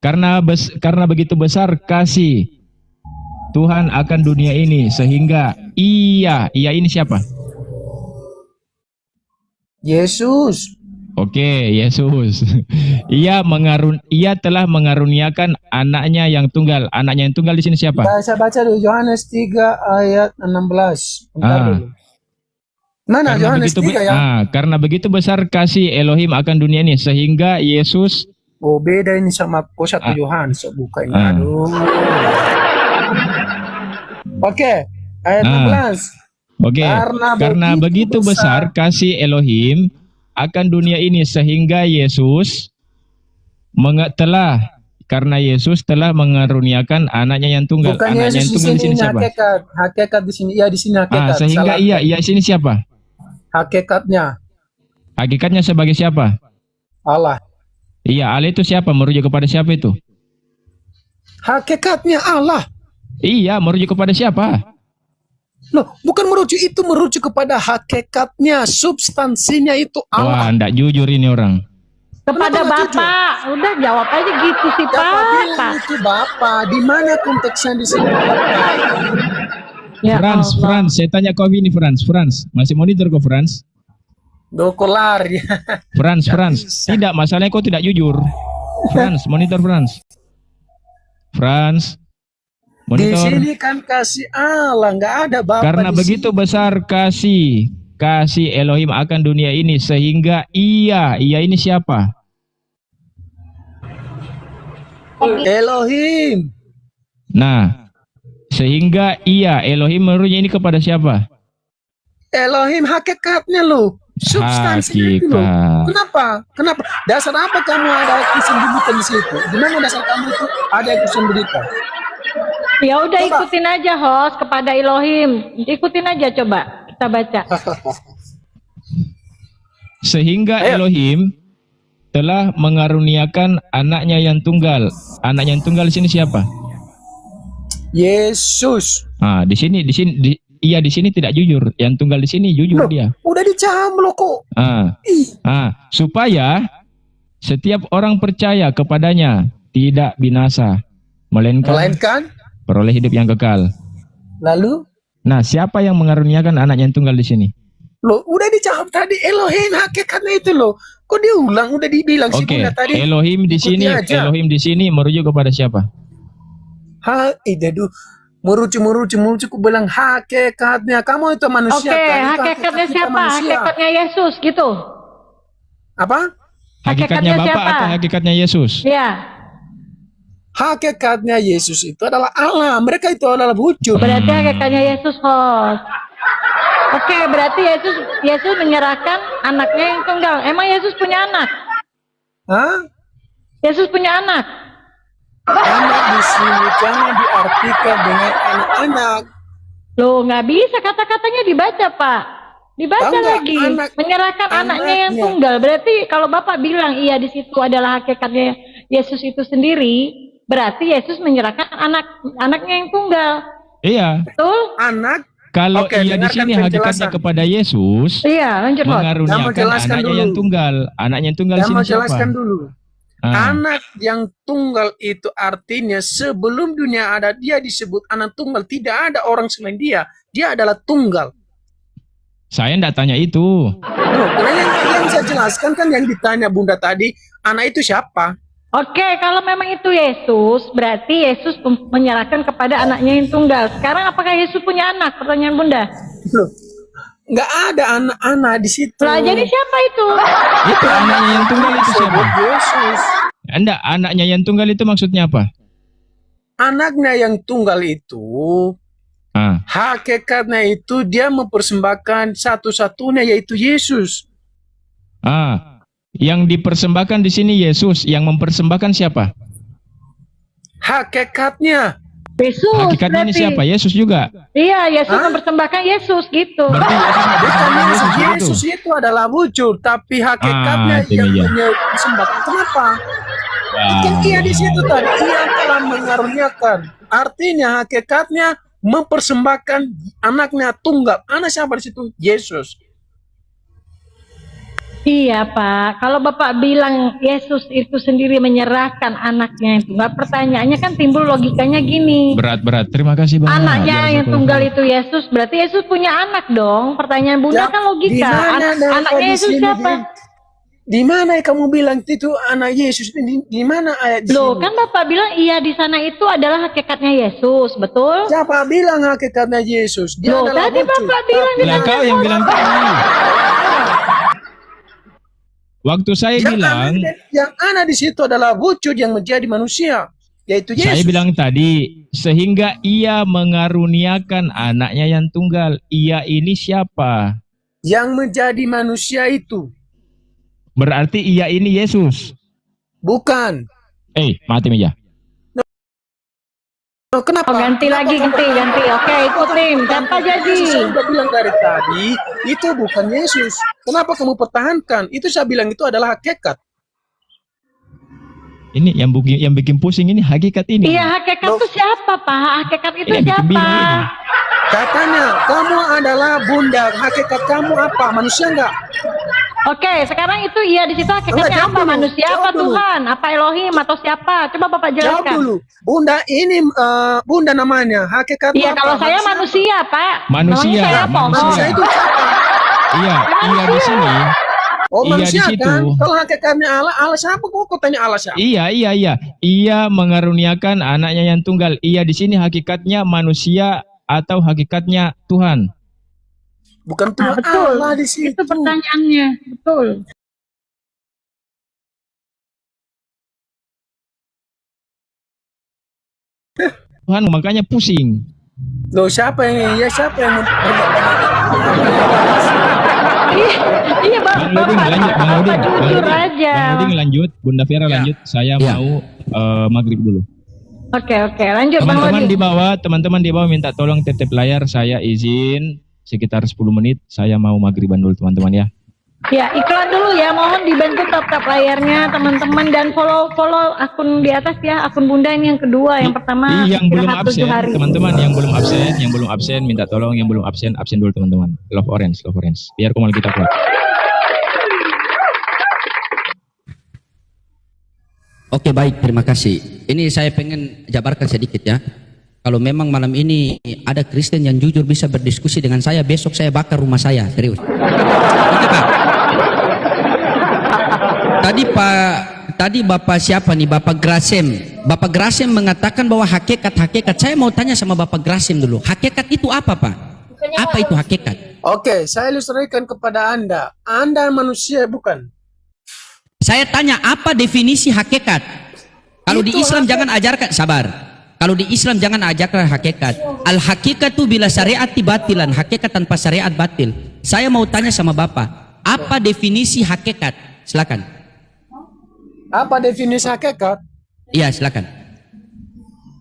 Speaker 2: Karena begitu besar kasih Tuhan akan dunia ini sehingga ia ini siapa?
Speaker 5: Yesus.
Speaker 2: Oke, Yesus. Ia telah mengaruniakan anaknya yang tunggal. Anaknya yang tunggal di sini siapa?
Speaker 5: Saya baca dulu Yohanes 3 ayat 16. Bentar
Speaker 2: Ah.
Speaker 5: dulu. Mana
Speaker 2: Karena
Speaker 5: Yohanes
Speaker 2: begitu
Speaker 5: 3 ya?
Speaker 2: karena begitu besar kasih Elohim akan dunia ini sehingga Yesus
Speaker 5: Oh, beda ini sama 1 Yohanes. Buka ini.
Speaker 2: Ah.
Speaker 5: Aduh. Oke, ayat 16.
Speaker 2: Oke, karena begitu besar kasih Elohim akan dunia ini sehingga Yesus karena Yesus telah mengaruniakan anaknya yang tunggal.
Speaker 5: Bukan
Speaker 2: Anaknya yang
Speaker 5: Yesus di
Speaker 2: tunggal di
Speaker 5: sini
Speaker 2: sini siapa?
Speaker 5: hakikat. Hakikat di sini. Ya di sini hakikat.
Speaker 2: Sehingga
Speaker 5: Salah.
Speaker 2: ia sini siapa?
Speaker 5: Hakikatnya
Speaker 2: Hakikatnya sebagai siapa?
Speaker 5: Allah.
Speaker 2: Iya, Allah itu siapa? Merujuk kepada siapa itu?
Speaker 5: Hakikatnya Allah.
Speaker 2: Iya, merujuk kepada siapa?
Speaker 5: Loh, bukan merujuk, itu merujuk kepada hakikatnya, substansinya itu
Speaker 2: Wah,
Speaker 5: Allah.
Speaker 2: ndak jujur ini orang.
Speaker 3: Kepada
Speaker 5: Kenapa nggak
Speaker 3: Bapak. Udah jawab aja gitu sih,
Speaker 5: Siapa
Speaker 3: Pak.
Speaker 5: bilang itu Bapak? Di mana konteksnya di sini Bapak?
Speaker 3: Ya Allah.
Speaker 2: Frans, saya tanya kau ini Frans, masih monitor kau Frans?
Speaker 5: Dokolar ya.
Speaker 2: Frans, tidak, masalahnya kau tidak jujur. Frans, monitor Frans. Frans,
Speaker 5: Di
Speaker 2: monitor.
Speaker 5: sini kan kasih Allah, nggak ada Bapak.
Speaker 2: Karena
Speaker 5: di
Speaker 2: begitu
Speaker 5: sini.
Speaker 2: besar kasih Elohim akan dunia ini sehingga ia ini siapa?
Speaker 5: Elohim.
Speaker 2: Nah, sehingga Elohim merujuk ini kepada siapa?
Speaker 5: Elohim hakikatnya loh. Substansinya itu loh.
Speaker 2: Hakikat.
Speaker 5: Kenapa? Dasar apa kamu ada kesembuhan di situ? Di mana dasar kamu itu ada kesembuhan?
Speaker 3: Ya udah
Speaker 5: Coba.
Speaker 3: ikutin aja host kepada Elohim. Ikutin aja coba. Kita baca.
Speaker 2: Sehingga
Speaker 5: Ayo.
Speaker 2: Elohim telah mengaruniakan anaknya yang tunggal. Anaknya yang tunggal di sini siapa?
Speaker 5: Yesus.
Speaker 2: Ah, di sini tidak jujur. Yang tunggal di sini jujur
Speaker 5: Loh,
Speaker 2: dia.
Speaker 5: udah dicam loh kok.
Speaker 2: Supaya setiap orang percaya kepadanya tidak binasa, melainkan peroleh hidup yang kekal.
Speaker 5: Lalu
Speaker 2: Nah, siapa yang mengaruniakan anaknya yang tunggal di sini?
Speaker 5: loh, udah dijawab tadi Elohim hakikatnya itu loh. Kok diulang? Udah dibilang sih
Speaker 2: Oke,
Speaker 5: Bunda tadi.
Speaker 2: Elohim di
Speaker 5: Ikuti
Speaker 2: sini,
Speaker 5: aja.
Speaker 2: Elohim di sini merujuk kepada siapa?
Speaker 5: Aduh, merujuk ku bilang hakikatnya. Kamu itu manusia
Speaker 3: Oke,
Speaker 5: kan? Itu
Speaker 3: hakikatnya
Speaker 5: hakikat kita
Speaker 3: siapa?
Speaker 5: manusia.
Speaker 3: Hakikatnya Yesus gitu.
Speaker 5: Apa?
Speaker 2: Hakikatnya Bapa
Speaker 3: siapa?
Speaker 2: atau hakikatnya Yesus?
Speaker 3: Ya.
Speaker 5: Hakikatnya Yesus itu adalah Allah. Mereka itu adalah wujud.
Speaker 3: Berarti hakikatnya Yesus host. Oke, berarti Yesus menyerahkan anaknya yang tunggal. Emang Yesus punya anak?
Speaker 5: Hah?
Speaker 3: Yesus punya anak.
Speaker 5: Anak di sini jangan diartikan dengan anak-anak.
Speaker 3: Loh, nggak bisa kata-katanya dibaca, Pak. Dibaca
Speaker 5: Tahu nggak,
Speaker 3: lagi.
Speaker 5: anak-
Speaker 3: Menyerahkan anaknya yang
Speaker 5: anaknya.
Speaker 3: tunggal. Berarti kalau Bapak bilang iya di situ adalah hakikatnya Yesus itu sendiri, berarti Yesus menyerahkan anaknya yang tunggal.
Speaker 2: Iya.
Speaker 3: Betul?
Speaker 5: Anak.
Speaker 2: Kalau
Speaker 5: Oke,
Speaker 2: ia di
Speaker 5: dengarkan
Speaker 2: sini hakikatnya
Speaker 5: penjelasan.
Speaker 2: kepada Yesus,
Speaker 3: Iya, lanjut host.
Speaker 5: Saya mau
Speaker 2: mengaruniakan
Speaker 5: jelaskan
Speaker 2: anaknya
Speaker 5: dulu.
Speaker 2: yang tunggal. Anaknya yang tunggal di
Speaker 5: Saya
Speaker 2: sini
Speaker 5: mau
Speaker 2: siapa?
Speaker 5: jelaskan dulu. Anak yang tunggal itu artinya sebelum dunia ada dia disebut anak tunggal. Tidak ada orang selain dia. Dia adalah tunggal.
Speaker 2: Saya tidak tanya itu.
Speaker 5: Loh, karena yang saya jelaskan kan yang ditanya Bunda tadi, anak itu siapa?
Speaker 3: Oke, kalau memang itu Yesus, berarti Yesus menyerahkan kepada anaknya yang tunggal. Sekarang apakah Yesus punya anak? Pertanyaan Bunda.
Speaker 5: Loh, nggak ada anak-anak di situ.
Speaker 3: Lah, jadi siapa itu?
Speaker 2: Itu anaknya yang tunggal itu siapa?
Speaker 5: Disebut Yesus.
Speaker 2: Enggak, anaknya yang tunggal itu maksudnya apa?
Speaker 5: Anaknya yang tunggal itu, hakikatnya itu dia mempersembahkan satu-satunya yaitu Yesus.
Speaker 2: Yang dipersembahkan di sini Yesus, yang mempersembahkan siapa?
Speaker 5: Hakikatnya.
Speaker 3: Yesus.
Speaker 2: Hakikatnya ini
Speaker 3: berarti.
Speaker 2: siapa? Yesus juga.
Speaker 3: Iya, Yesus mempersembahkan Yesus gitu.
Speaker 2: Berarti Yesus
Speaker 5: Bukan
Speaker 2: mempersembahkan
Speaker 5: Yesus,
Speaker 2: Yesus
Speaker 5: Yesus
Speaker 2: begitu.
Speaker 5: itu adalah wujud, tapi hakikatnya
Speaker 2: itu
Speaker 5: yang
Speaker 2: dia.
Speaker 5: menyembahkan. Kenapa? Kan ia di situ tadi, ia telah mengaruniakan. Artinya hakikatnya mempersembahkan anaknya tunggal. Anak siapa di situ? Yesus.
Speaker 3: Iya Pak, kalau Bapak bilang Yesus itu sendiri menyerahkan anaknya itu, nggak, pertanyaannya kan timbul logikanya gini.
Speaker 2: Berat. Terima kasih Bang.
Speaker 3: Anaknya yang tunggal itu Yesus, berarti Yesus punya anak dong. Pertanyaan Bunda kan logika. Anaknya Yesus siapa?
Speaker 5: Di mana kamu bilang itu anak Yesus? Di mana ayat di
Speaker 3: Loh,
Speaker 5: sini?
Speaker 3: kan Bapak bilang iya di sana itu adalah hakikatnya Yesus, betul?
Speaker 5: Siapa bilang hakikatnya Yesus? Dia
Speaker 3: Loh,
Speaker 5: adalah
Speaker 3: tadi
Speaker 5: wujud.
Speaker 3: Bapak bilang di
Speaker 2: Lah
Speaker 3: sana.
Speaker 2: kau yang bilang tadi. Waktu saya bilang,
Speaker 5: Yang ada di situ adalah wujud yang menjadi manusia, yaitu Yesus.
Speaker 2: saya bilang tadi, sehingga ia mengaruniakan anaknya yang tunggal. Ia ini siapa?
Speaker 5: Yang menjadi manusia itu
Speaker 2: Berarti ia ini Yesus.
Speaker 5: bukan.
Speaker 2: Mati meja.
Speaker 5: Oh, kenapa?
Speaker 3: Oh, ganti lagi, ganti. Oke, ikutin. Siapa jadi?
Speaker 5: Saya sudah bilang dari tadi, itu bukan Yesus. Kenapa kamu pertahankan? Itu saya bilang itu adalah hakikat.
Speaker 2: Ini yang bikin pusing ini hakikat ini.
Speaker 3: Iya, hakikat itu siapa, Pak? Hakikat itu
Speaker 2: Ini yang bikin
Speaker 3: siapa?
Speaker 2: bingung ini.
Speaker 5: Katanya, kamu adalah bunda. Hakikat kamu apa? Manusia enggak?
Speaker 3: Oke, sekarang itu iya di situ
Speaker 5: Enggak,
Speaker 3: hakikatnya
Speaker 5: jawab
Speaker 3: apa?
Speaker 5: dulu,
Speaker 3: Manusia
Speaker 5: jawab
Speaker 3: apa
Speaker 5: dulu.
Speaker 3: Tuhan? Apa Elohim atau siapa? Coba Bapak
Speaker 5: Jawab
Speaker 3: jelaskan.
Speaker 5: dulu. Bunda ini, bunda namanya. Hakikat
Speaker 3: Iya,
Speaker 5: apa?
Speaker 3: kalau saya manusia, Pak.
Speaker 2: Manusia,
Speaker 3: Namanya saya apa?
Speaker 5: Manusia itu siapa?
Speaker 2: Iya di sini.
Speaker 5: Oh,
Speaker 2: Iya,
Speaker 5: manusia
Speaker 2: di situ.
Speaker 5: kan? Kalau hakikatnya Allah, Allah siapa? Kok tanya Allah siapa?
Speaker 2: Iya. Ia mengaruniakan anaknya yang tunggal. Ia di sini hakikatnya manusia atau hakikatnya Tuhan.
Speaker 5: Bukan
Speaker 3: Nah,
Speaker 5: Tuhan
Speaker 3: betul.
Speaker 5: Allah di situ.
Speaker 3: Itu pertanyaannya, betul.
Speaker 2: Tuhan makanya pusing.
Speaker 5: Loh, siapa yang
Speaker 3: Iya,
Speaker 2: Bang Uding lanjut, Bang Uding.
Speaker 3: jujur aja.
Speaker 2: Bang Uding lanjut, Bunda Vera lanjut. Saya
Speaker 4: Ya.
Speaker 2: mau maghrib dulu.
Speaker 3: Oke, lanjut Bang
Speaker 2: Teman-teman
Speaker 3: Odi.
Speaker 2: di bawah minta tolong titip layar. Saya izin sekitar 10 menit. Saya mau maghriban dulu teman-teman ya.
Speaker 3: Ya, iklan dulu ya. Mohon dibantu tap layarnya teman-teman dan follow akun di atas ya. Akun Bunda ini yang kedua, yang pertama
Speaker 2: Yang belum
Speaker 3: istirahat 7
Speaker 2: absen,
Speaker 3: hari.
Speaker 2: teman-teman yang belum absen minta tolong yang belum absen dulu teman-teman. Love orange. Biar komal kita kuat.
Speaker 4: Oke, baik, terima kasih. Ini saya pengen jabarkan sedikit ya. Kalau memang malam ini ada Kristen yang jujur bisa berdiskusi dengan saya, besok saya bakar rumah saya, serius. Oke, Pak. Tadi Bapak siapa nih? Bapak Grasem. Bapak Grasem mengatakan bahwa hakikat. Saya mau tanya sama Bapak Grasem dulu. Hakikat itu apa, Pak? Apa itu hakikat?
Speaker 5: Oke, saya ilustrasikan kepada Anda. Anda manusia bukan?
Speaker 4: Saya tanya apa definisi hakikat? Kalau di Islam jangan ajarkan, sabar. Kalau di Islam jangan ajarkan hakikat. Al-hakikatu bila syariat batilan, hakikat tanpa syariat batil. Saya mau tanya sama Bapak, apa definisi hakikat? Silakan.
Speaker 5: Apa definisi hakikat?
Speaker 4: Iya, silakan.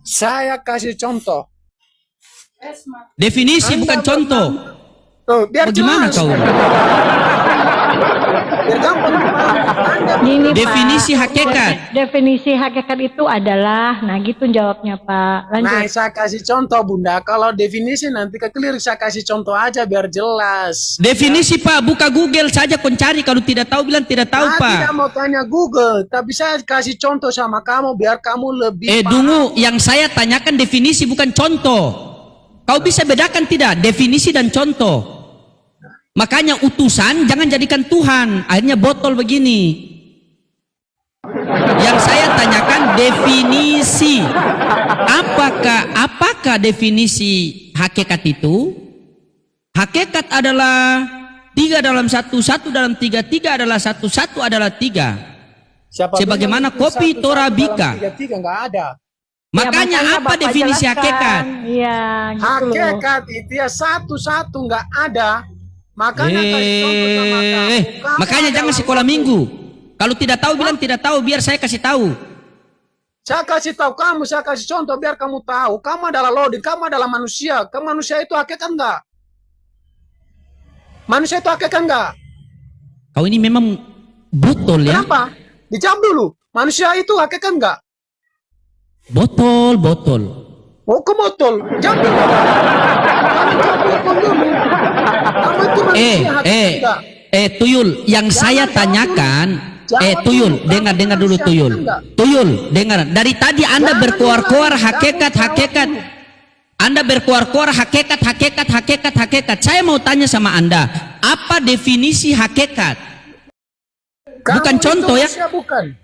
Speaker 5: Saya kasih contoh.
Speaker 4: Definisi bukan contoh.
Speaker 5: Tuh, biar
Speaker 4: Bagaimana
Speaker 5: jelas.
Speaker 4: kau?
Speaker 5: Biar gampang dipahami. Anda
Speaker 3: Gini,
Speaker 4: Definisi
Speaker 3: Pak.
Speaker 4: hakikat.
Speaker 3: Definisi hakikat itu adalah, nah gitu jawabnya Pak.
Speaker 5: Nah,
Speaker 3: Lanjut.
Speaker 5: saya kasih contoh Bunda. Kalau definisi nanti kekeliru, saya kasih contoh aja biar jelas.
Speaker 4: Definisi Pak, buka Google saja kon cari, kalau tidak tahu bilang tidak tahu
Speaker 5: Saya
Speaker 4: Pak.
Speaker 5: tidak mau tanya Google, tapi saya kasih contoh sama kamu biar kamu lebih paham.
Speaker 4: Dungu, yang saya tanyakan definisi bukan contoh. Kau bisa bedakan tidak definisi dan contoh? Makanya utusan jangan jadikan Tuhan, akhirnya botol begini. Yang saya tanyakan definisi. Apakah definisi hakikat itu? Hakikat adalah 3 dalam 1, 1 dalam 3, 3 adalah 1, 1 adalah 3.
Speaker 5: Siapa
Speaker 4: Sebagaimana
Speaker 5: bilang itu
Speaker 4: kopi
Speaker 5: satu-satu
Speaker 4: Torabika.
Speaker 5: dalam 3-3 nggak ada.
Speaker 4: Makanya
Speaker 3: Ya,
Speaker 4: apa
Speaker 3: Bapak
Speaker 4: definisi
Speaker 3: jelaskan.
Speaker 4: hakikat?
Speaker 3: Iya, gitu loh.
Speaker 5: Hakikat itu ya satu-satu nggak ada. Makanya kasih contoh sama kamu. Kamu
Speaker 4: Makanya
Speaker 5: adalah
Speaker 4: jangan sekolah
Speaker 5: wujud.
Speaker 4: minggu. Kalau tidak tahu bilang tidak tahu, biar saya kasih tahu.
Speaker 5: Saya kasih tahu kamu, saya kasih contoh biar kamu tahu. Kamu adalah loading, kamu adalah manusia. Kamu manusia itu hakikat enggak? Manusia itu hakikat enggak?
Speaker 4: Kau ini memang botol ya.
Speaker 5: Kenapa? Dijawab dulu. Manusia itu hakikat enggak?
Speaker 4: Botol.
Speaker 5: Oh, ke botol. Jawab dulu. Kamu jawab botol dulu. Kamu itu manusia hakikat enggak?
Speaker 4: Tuyul, yang saya tanyakan, Tuyul, dengar dulu Tuyul. Tuyul, dengar. Dari tadi Anda berkuar-kuar hakikat. Anda berkuar-kuar hakikat. Saya mau tanya sama Anda, apa definisi hakikat? Bukan contoh ya.
Speaker 5: Bukan.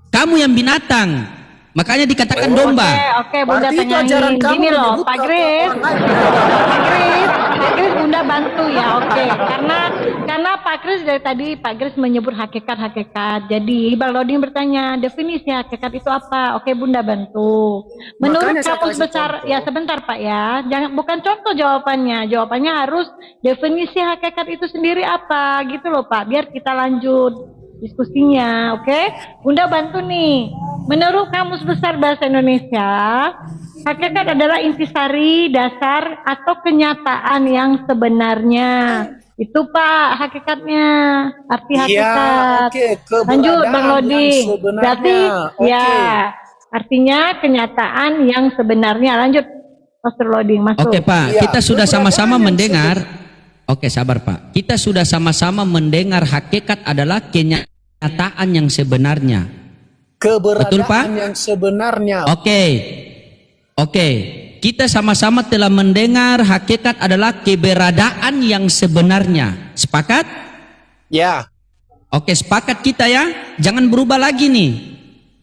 Speaker 4: Kamu yang binatang. Makanya dikatakan domba.
Speaker 3: Oke, Bunda
Speaker 5: Berarti itu
Speaker 3: tanyain.
Speaker 5: ajaran kamu
Speaker 3: Gini loh,
Speaker 5: menyebut
Speaker 3: Pak
Speaker 5: apa
Speaker 3: Gris.
Speaker 5: orang lain.
Speaker 3: Pak Gris, Bunda bantu ya, oke. Karena Pak Gris dari tadi Pak Gris menyebut hakikat. Jadi Bang Loding bertanya, definisi hakikat itu apa? Oke, Bunda bantu. Menurut
Speaker 5: Makanya saya
Speaker 3: kamus
Speaker 5: kasih
Speaker 3: besar,
Speaker 5: contoh.
Speaker 3: ya sebentar Pak ya. Bukan contoh jawabannya. Jawabannya harus definisi hakikat itu sendiri apa gitu loh Pak. Biar kita lanjut diskusinya, oke? Bunda bantu nih. Menurut Kamus Besar Bahasa Indonesia, hakikat adalah intisari, dasar, atau kenyataan yang sebenarnya. Itu Pak hakikatnya, arti hakikat.
Speaker 5: oke, keberadaan
Speaker 3: Lanjut Bang Loding.
Speaker 5: yang sebenarnya.
Speaker 3: Berarti
Speaker 5: Oke.
Speaker 3: ya, artinya kenyataan yang sebenarnya. Lanjut Pastor Loding, masuk.
Speaker 4: Oke Pak,
Speaker 5: Iya,
Speaker 4: kita sudah
Speaker 5: keberadaan
Speaker 4: sama-sama
Speaker 5: yang
Speaker 4: mendengar. Oke, sabar Pak. Kita sudah sama-sama mendengar hakikat adalah kenyataan yang sebenarnya.
Speaker 5: Keberadaan
Speaker 4: Betul, Pak?
Speaker 5: yang sebenarnya.
Speaker 4: Oke. Kita sama-sama telah mendengar hakikat adalah keberadaan yang sebenarnya. Sepakat?
Speaker 5: Ya.
Speaker 4: Oke, sepakat kita ya. Jangan berubah lagi nih.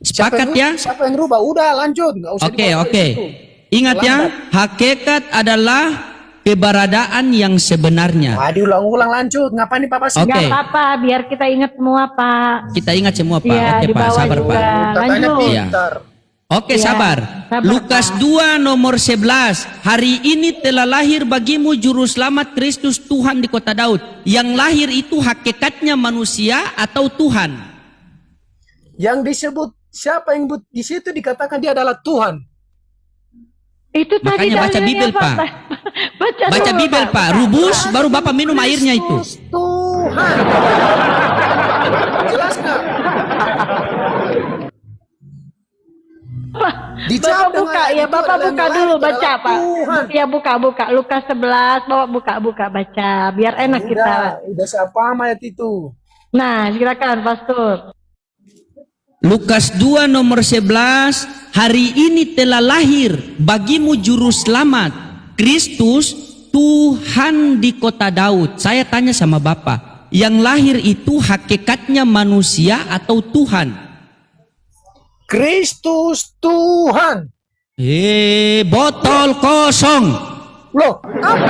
Speaker 4: Sepakat ya?
Speaker 5: Siapa yang rubah? Udah lanjut, nggak usah dibawa ke
Speaker 4: Oke.
Speaker 5: situ.
Speaker 4: Ingat ya, hakikat adalah keberadaan yang sebenarnya.
Speaker 5: Diulang-ulang lanjut. Ngapain nih Papa sih?
Speaker 4: Oke.
Speaker 3: Nggak apa-apa, biar kita ingat semua Pak.
Speaker 4: Kita ingat semua Pak.
Speaker 3: Iya,
Speaker 4: Oke
Speaker 3: di
Speaker 4: Pak,
Speaker 3: bawah
Speaker 4: sabar
Speaker 3: juga.
Speaker 4: Pak.
Speaker 5: Katanya
Speaker 3: Lanjut.
Speaker 5: pintar.
Speaker 4: Oke,
Speaker 3: Iya,
Speaker 4: sabar.
Speaker 3: sabar,
Speaker 4: Lukas
Speaker 3: Pak.
Speaker 4: 2 nomor 11. Hari ini telah lahir bagimu juru selamat Kristus Tuhan di kota Daud. Yang lahir itu hakikatnya manusia atau Tuhan?
Speaker 5: Yang disebut siapa yang di situ dikatakan dia adalah Tuhan.
Speaker 3: Itu tadi
Speaker 4: Makanya baca
Speaker 3: dalilnya,
Speaker 4: Bibel, Pak. Baca
Speaker 3: dulu,
Speaker 4: Bibel Pak. Rubus baru Bapak minum airnya itu.
Speaker 5: Kristus Tuhan. Jelas nggak?
Speaker 3: Bapak buka ya, Bapak buka dulu baca Pak.
Speaker 5: Tuhan.
Speaker 3: Ya buka. Lukas 11, Bapak buka baca. Biar enak kita.
Speaker 5: Udah saya paham ayat itu.
Speaker 3: Nah, silakan Pastor.
Speaker 4: Lukas 2 nomor 11. Hari ini telah lahir bagimu juru selamat Kristus Tuhan di kota Daud. Saya tanya sama Bapak, yang lahir itu hakikatnya manusia atau Tuhan?
Speaker 5: Kristus Tuhan.
Speaker 4: Botol kosong.
Speaker 5: Loh, apa?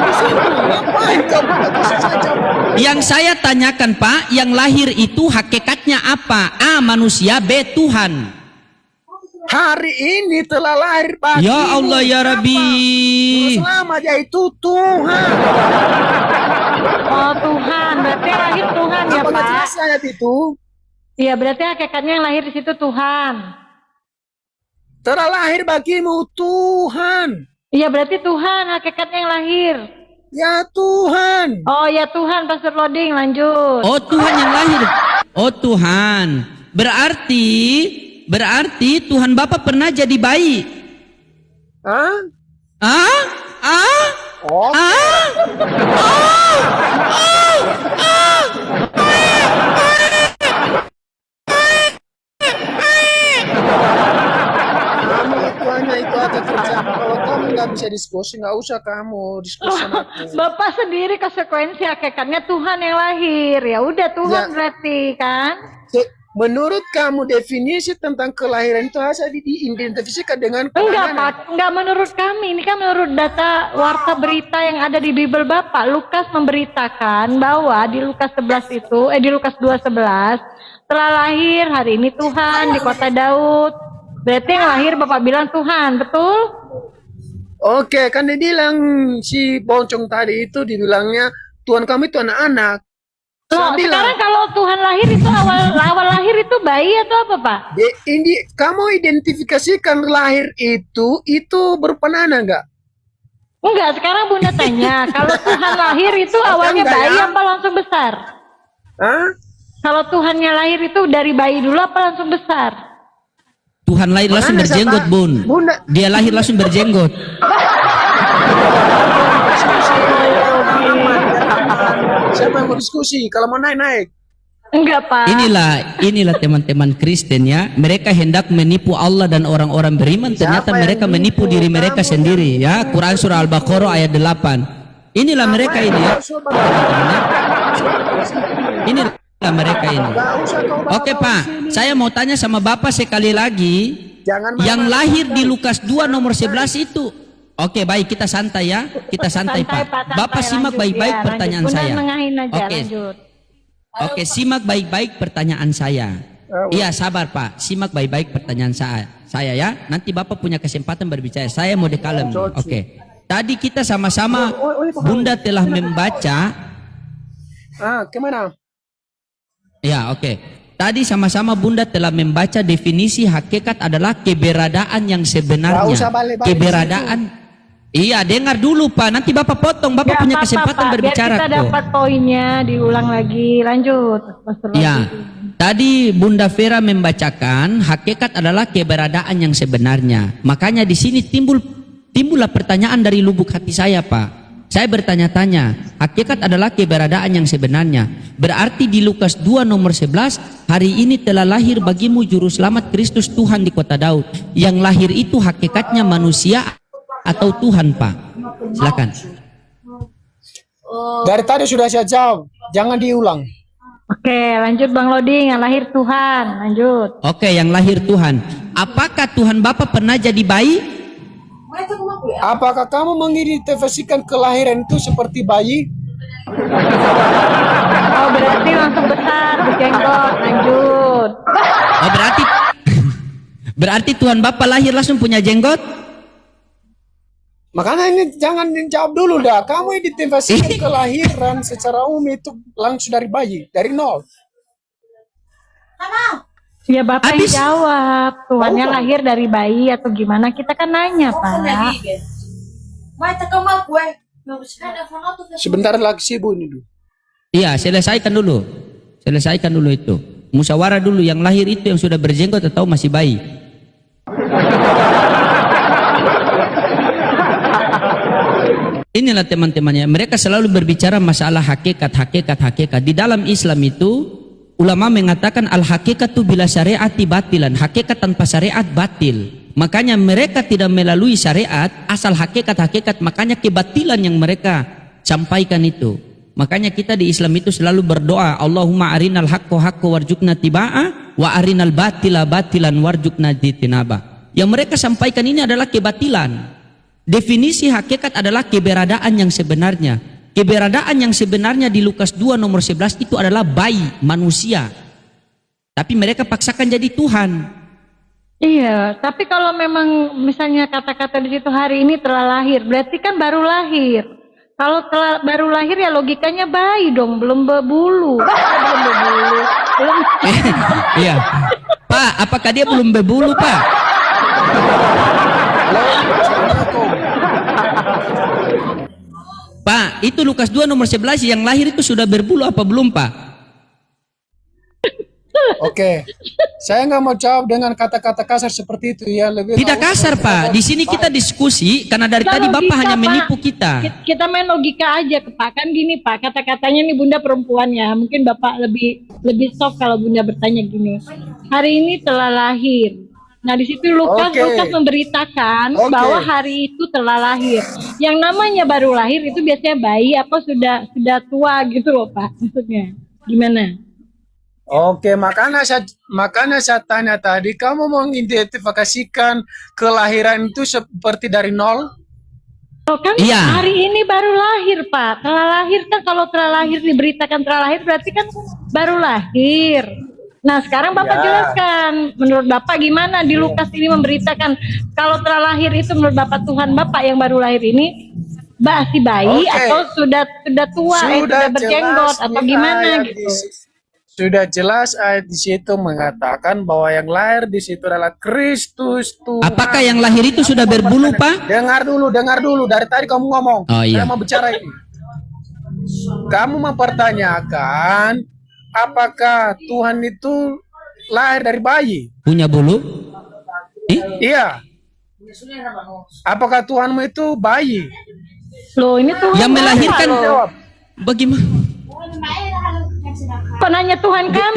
Speaker 5: Di situ, ngapain kamu kasih saja?
Speaker 4: Yang saya tanyakan Pak, yang lahir itu hakikatnya apa? A. Manusia, B. Tuhan.
Speaker 5: Hari ini telah lahir bagimu.
Speaker 4: Ya Allah ya Rabbi.
Speaker 5: Selamat yaitu Tuhan.
Speaker 3: Oh Tuhan, berarti yang lahir Tuhan ya
Speaker 5: Apa nggak
Speaker 3: Pak?
Speaker 5: jelas ayat itu?
Speaker 3: Iya, berarti hakikatnya yang lahir di situ Tuhan.
Speaker 5: Telah lahir bagimu Tuhan.
Speaker 3: Iya, berarti Tuhan hakikatnya yang lahir.
Speaker 5: Ya Tuhan.
Speaker 3: Oh ya Tuhan, Pastor Loding lanjut.
Speaker 4: Oh Tuhan yang lahir. Oh Tuhan. Berarti Tuhan Bapak pernah jadi bayi.
Speaker 5: Hah? Oh, kamu itu hanya itu aja kerja. Kalau kamu nggak bisa diskusi, nggak usah kamu diskusi sama aku.
Speaker 3: Bapak sendiri konsekuensi hakikatnya Tuhan yang lahir. Ya udah Tuhan
Speaker 5: Ya.
Speaker 3: berarti kan?
Speaker 5: Menurut kamu definisi tentang kelahiran itu harus diidentifikasikan dengan
Speaker 3: Enggak
Speaker 5: kelahiran.
Speaker 3: Pak, enggak menurut kami. Ini kan menurut data warta berita yang ada di Bibel Bapak. Lukas memberitakan bahwa di Lukas 11 itu, di Lukas 2:11 telah lahir hari ini Tuhan di kota Daud. Berarti yang lahir Bapak bilang Tuhan, betul?
Speaker 5: Oke, kan dia bilang si Boncong tadi itu dibilangnya Tuhan kami itu anak-anak.
Speaker 3: Loh,
Speaker 5: Saya bilang,
Speaker 3: sekarang kalau Tuhan lahir itu awal lahir itu bayi atau apa Pak?
Speaker 5: Ini kamu identifikasikan lahir itu berupa anak enggak?
Speaker 3: Enggak, sekarang Bunda tanya, kalau Tuhan lahir itu awalnya
Speaker 5: enggak
Speaker 3: bayi
Speaker 5: ya?
Speaker 3: apa langsung besar?
Speaker 5: Hah?
Speaker 3: Kalau Tuhannya lahir itu dari bayi dulu apa langsung besar?
Speaker 4: Tuhan lahir langsung
Speaker 5: Mana,
Speaker 4: berjenggot
Speaker 5: Pak?
Speaker 4: Bun.
Speaker 5: Bunda.
Speaker 4: Dia lahir langsung berjenggot.
Speaker 5: Siapa yang mau diskusi? Kalau mau naik.
Speaker 3: Enggak, Pak.
Speaker 4: Inilah teman-teman Kristen ya. Mereka hendak menipu Allah dan orang-orang beriman. Ternyata
Speaker 5: Siapa yang
Speaker 4: mereka menipu
Speaker 5: nipu?
Speaker 4: diri mereka
Speaker 5: Kamu
Speaker 4: sendiri ya. Quran surah Al-Baqarah ayat 8. Inilah mereka ini ya. Inilah mereka ini. Oke Pak, saya mau tanya sama Bapak sekali lagi. Yang lahir di Lukas 2 nomor 11 itu. Oke, baik, kita santai ya. Kita santai Pak. Bapak simak baik-baik pertanyaan saya. Oke. Oke, simak baik-baik pertanyaan saya. Iya, sabar Pak. Simak baik-baik pertanyaan saya ya. Nanti Bapak punya kesempatan berbicara. Saya mau dekalem. Oke. Tadi kita sama-sama Bunda telah membaca.
Speaker 5: Kemana?
Speaker 4: Ya, oke. Tadi sama-sama Bunda telah membaca definisi hakikat adalah keberadaan yang sebenarnya.
Speaker 5: Nggak usah balik-balik
Speaker 4: Keberadaan. Iya, dengar dulu Pak. Nanti Bapak potong. Bapak punya kesempatan berbicara
Speaker 3: Biar kita
Speaker 4: kok.
Speaker 3: dapat poinnya, diulang lagi. Lanjut.
Speaker 4: Ya, tadi Bunda Vera membacakan hakikat adalah keberadaan yang sebenarnya. Makanya di sini timbullah pertanyaan dari lubuk hati saya, Pak. Saya bertanya-tanya, hakikat adalah keberadaan yang sebenarnya. Berarti di Lukas 2 nomor 11, hari ini telah lahir bagimu juru selamat Kristus Tuhan di kota Daud. Yang lahir itu hakikatnya manusia atau Tuhan, Pak? Silakan.
Speaker 5: Dari tadi sudah saya jawab, jangan diulang.
Speaker 3: Oke, lanjut Bang Lodi, yang lahir Tuhan. Lanjut.
Speaker 4: Oke, yang lahir Tuhan. Apakah Tuhan Bapak pernah jadi bayi?
Speaker 5: Apakah kamu mengidentifikasikan kelahiran itu seperti bayi?
Speaker 3: Oh, berarti langsung besar, berjenggot. Lanjut.
Speaker 4: Oh, berarti Tuhan Bapak lahir langsung punya jenggot?
Speaker 5: Makanya ini jangan jawab dulu dah. Kamu identifikasikan kelahiran secara umum itu langsung dari bayi, dari nol.
Speaker 3: Ya Bapak
Speaker 4: Habis.
Speaker 3: yang jawab. Tuhannya lahir dari bayi atau gimana? Kita kan nanya, Pak.
Speaker 5: Sebentar lagi sibuk ini dulu.
Speaker 4: Iya, selesaikan dulu. Selesaikan dulu itu. Musyawarah dulu, yang lahir itu yang sudah berjenggot atau masih bayi? Inilah teman-temannya, mereka selalu berbicara masalah hakikat. Di dalam Islam itu, ulama mengatakan al-hakikatu bila syariati batilan. Hakikat tanpa syariat batil. Makanya mereka tidak melalui syariat, asal hakikat. Makanya kebatilan yang mereka sampaikan itu. Makanya kita di Islam itu selalu berdoa, Allahumma arinal haqqo warjukna tiba'a, wa arinal batila batilan warjukna ditinaba. Yang mereka sampaikan ini adalah kebatilan. Definisi hakikat adalah keberadaan yang sebenarnya. Keberadaan yang sebenarnya di Lukas 2 nomor 11 itu adalah bayi, manusia. Tapi mereka paksakan jadi Tuhan.
Speaker 3: Iya, tapi kalau memang misalnya kata-kata di situ hari ini telah lahir, berarti kan baru lahir. Kalau baru lahir ya logikanya bayi dong, belum berbulu. Belum berbulu. Belum.
Speaker 4: Iya. Pak, apakah dia belum berbulu, Pak? Pak, itu Lukas 2 nomor 11 yang lahir itu sudah berbulu apa belum, Pak?
Speaker 5: Oke, saya nggak mau jawab dengan kata-kata kasar seperti itu ya.
Speaker 4: Tidak kasar, Pak. Di sini kita diskusi karena dari
Speaker 3: Kita
Speaker 4: tadi Bapak
Speaker 3: logika,
Speaker 4: hanya
Speaker 3: Pak.
Speaker 4: menipu kita.
Speaker 3: Kita main logika aja, Pak. Kan gini, Pak. Kata-katanya nih Bunda perempuan ya. Mungkin Bapak lebih soft kalau Bunda bertanya gini. Hari ini telah lahir. Nah, di situ Lukas memberitakan bahwa hari itu telah lahir. Yang namanya baru lahir itu biasanya bayi apa sudah tua gitu loh, Pak. Maksudnya gimana?
Speaker 5: Oke, makanya saya tanya tadi, kamu mengidentifikasikan kelahiran itu seperti dari nol?
Speaker 3: Oh kan
Speaker 4: Iya.
Speaker 3: hari ini baru lahir, Pak. Telah lahir kan, kalau telah lahir diberitakan telah lahir berarti kan baru lahir. Nah sekarang Bapak jelaskan, menurut Bapak gimana di Lukas ini memberitakan kalau telah lahir itu menurut Bapak Tuhan Bapak yang baru lahir ini masih bayi atau sudah tua, sudah berjenggot atau gimana gitu?
Speaker 5: Sudah jelas ayat di situ mengatakan bahwa yang lahir di situ adalah Kristus Tuhan.
Speaker 4: Apakah yang lahir itu sudah berbulu, Pak?
Speaker 5: Dengar dulu. Dari tadi kamu ngomong.
Speaker 4: Oh, iya.
Speaker 5: Saya mau bicara ini. Kamu mempertanyakan apakah Tuhan itu lahir dari bayi?
Speaker 4: Punya bulu?
Speaker 5: Iya. Apakah Tuhanmu itu bayi?
Speaker 3: Loh ini Tuhan
Speaker 4: Yang melahirkan
Speaker 3: loh.
Speaker 4: bagaimana?
Speaker 3: Kok nanya Tuhan kami?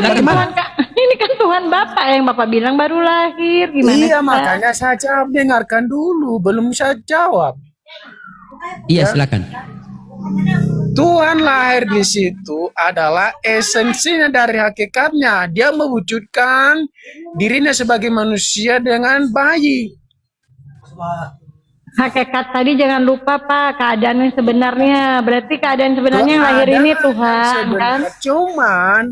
Speaker 3: Ini kan Tuhan Bapak yang Bapak bilang baru lahir. Gimana?
Speaker 5: Iya,
Speaker 3: Pak?
Speaker 5: makanya saya jawab, dengarkan dulu, belum saya jawab.
Speaker 4: Iya, silakan.
Speaker 5: Tuhan lahir di situ adalah esensinya dari hakikatnya. Dia mewujudkan dirinya sebagai manusia dengan bayi.
Speaker 3: Hakikat tadi jangan lupa Pak, keadaan yang sebenarnya. Berarti keadaan sebenarnya yang lahir ini Tuhan kan?
Speaker 5: Cuman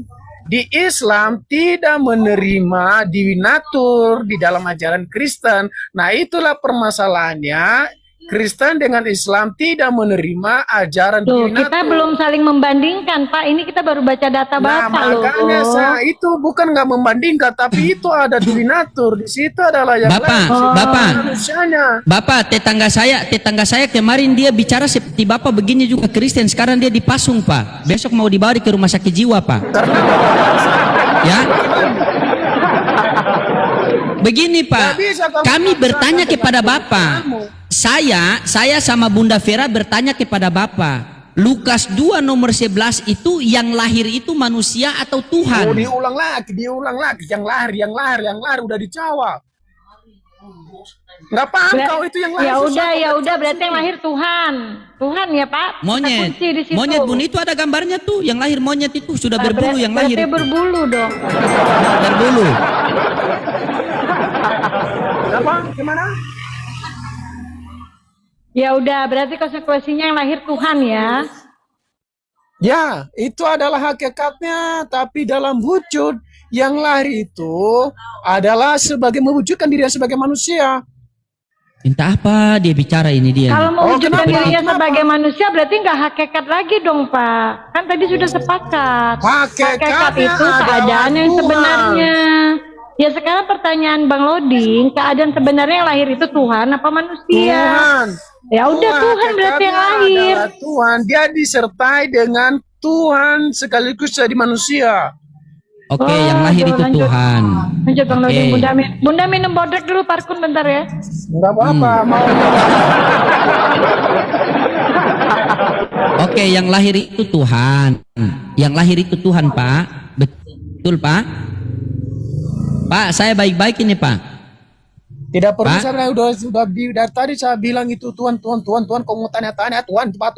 Speaker 5: di Islam tidak menerima divinatur di dalam ajaran Kristen. Nah, itulah permasalahannya. Kristen dengan Islam tidak menerima ajaran
Speaker 3: Loh,
Speaker 5: divinatur.
Speaker 3: kita belum saling membandingkan Pak. Ini kita baru baca data
Speaker 5: Nah,
Speaker 3: Bapak loh.
Speaker 5: makanya saya itu bukan nggak membandingkan, tapi itu ada divinatur. Di situ adalah yang
Speaker 4: Bapak,
Speaker 5: lain.
Speaker 4: Bapak,
Speaker 5: Manusianya.
Speaker 4: Bapak, tetangga saya kemarin dia bicara seperti Bapak begini juga Kristen. Sekarang dia dipasung, Pak. Besok mau dibawa ke rumah sakit jiwa, Pak. Ya. Begini, Pak. Kami bertanya kepada Bapak. Saya sama Bunda Vera bertanya kepada Bapak. Lukas 2 nomor 11 itu yang lahir itu manusia atau Tuhan?
Speaker 5: Oh, diulang lagi. Yang lahir udah dijawab. Nggak paham kau itu yang lahir.
Speaker 3: Ya udah berarti yang lahir Tuhan. Tuhan ya Pak. Kita
Speaker 4: Monyet.
Speaker 3: kunci di situ.
Speaker 4: Monyet Bun itu ada gambarnya tuh, yang lahir monyet itu sudah
Speaker 3: Nah,
Speaker 4: berbulu yang lahir.
Speaker 3: berarti
Speaker 4: Itu.
Speaker 3: berbulu dong.
Speaker 4: Berbulu.
Speaker 5: Apa? Gimana?
Speaker 3: Ya udah berarti konsekuensinya yang lahir Tuhan ya.
Speaker 5: Ya, itu adalah hakikatnya, tapi dalam wujud yang lahir itu adalah sebagai mewujudkan dirinya sebagai manusia.
Speaker 4: Entah apa dia bicara ini dia.
Speaker 3: Kalau mewujudkan
Speaker 5: kenapa?
Speaker 3: dirinya
Speaker 5: Kenapa?
Speaker 3: sebagai manusia berarti nggak hakikat lagi dong Pak. Kan tadi sudah sepakat.
Speaker 5: Hakikatnya
Speaker 3: Hakikat itu
Speaker 5: adalah
Speaker 3: keadaan yang
Speaker 5: Tuhan.
Speaker 3: sebenarnya. Ya sekarang pertanyaan Bang Loding, keadaan sebenarnya yang lahir itu Tuhan apa manusia?
Speaker 5: Tuhan.
Speaker 3: Ya udah Tuhan berarti yang
Speaker 5: Hakikatnya
Speaker 3: lahir.
Speaker 5: adalah Tuhan, dia disertai dengan Tuhan sekaligus jadi manusia.
Speaker 4: Oke, yang lahir itu
Speaker 3: lanjut.
Speaker 4: Tuhan.
Speaker 3: Lanjut Bang
Speaker 4: Oke.
Speaker 3: Loding, Bunda minum bodrek dulu Parkun bentar ya.
Speaker 5: Enggak apa-apa, mau
Speaker 4: Oke, yang lahir itu Tuhan. Yang lahir itu Tuhan, Pak. Betul, Pak? Pak, saya baik-baik ini, Pak.
Speaker 5: tidak perlu
Speaker 4: Pak?
Speaker 5: saya bilang, dari tadi saya bilang itu Tuhan, kau mau tanya-tanya Tuhan, Pak.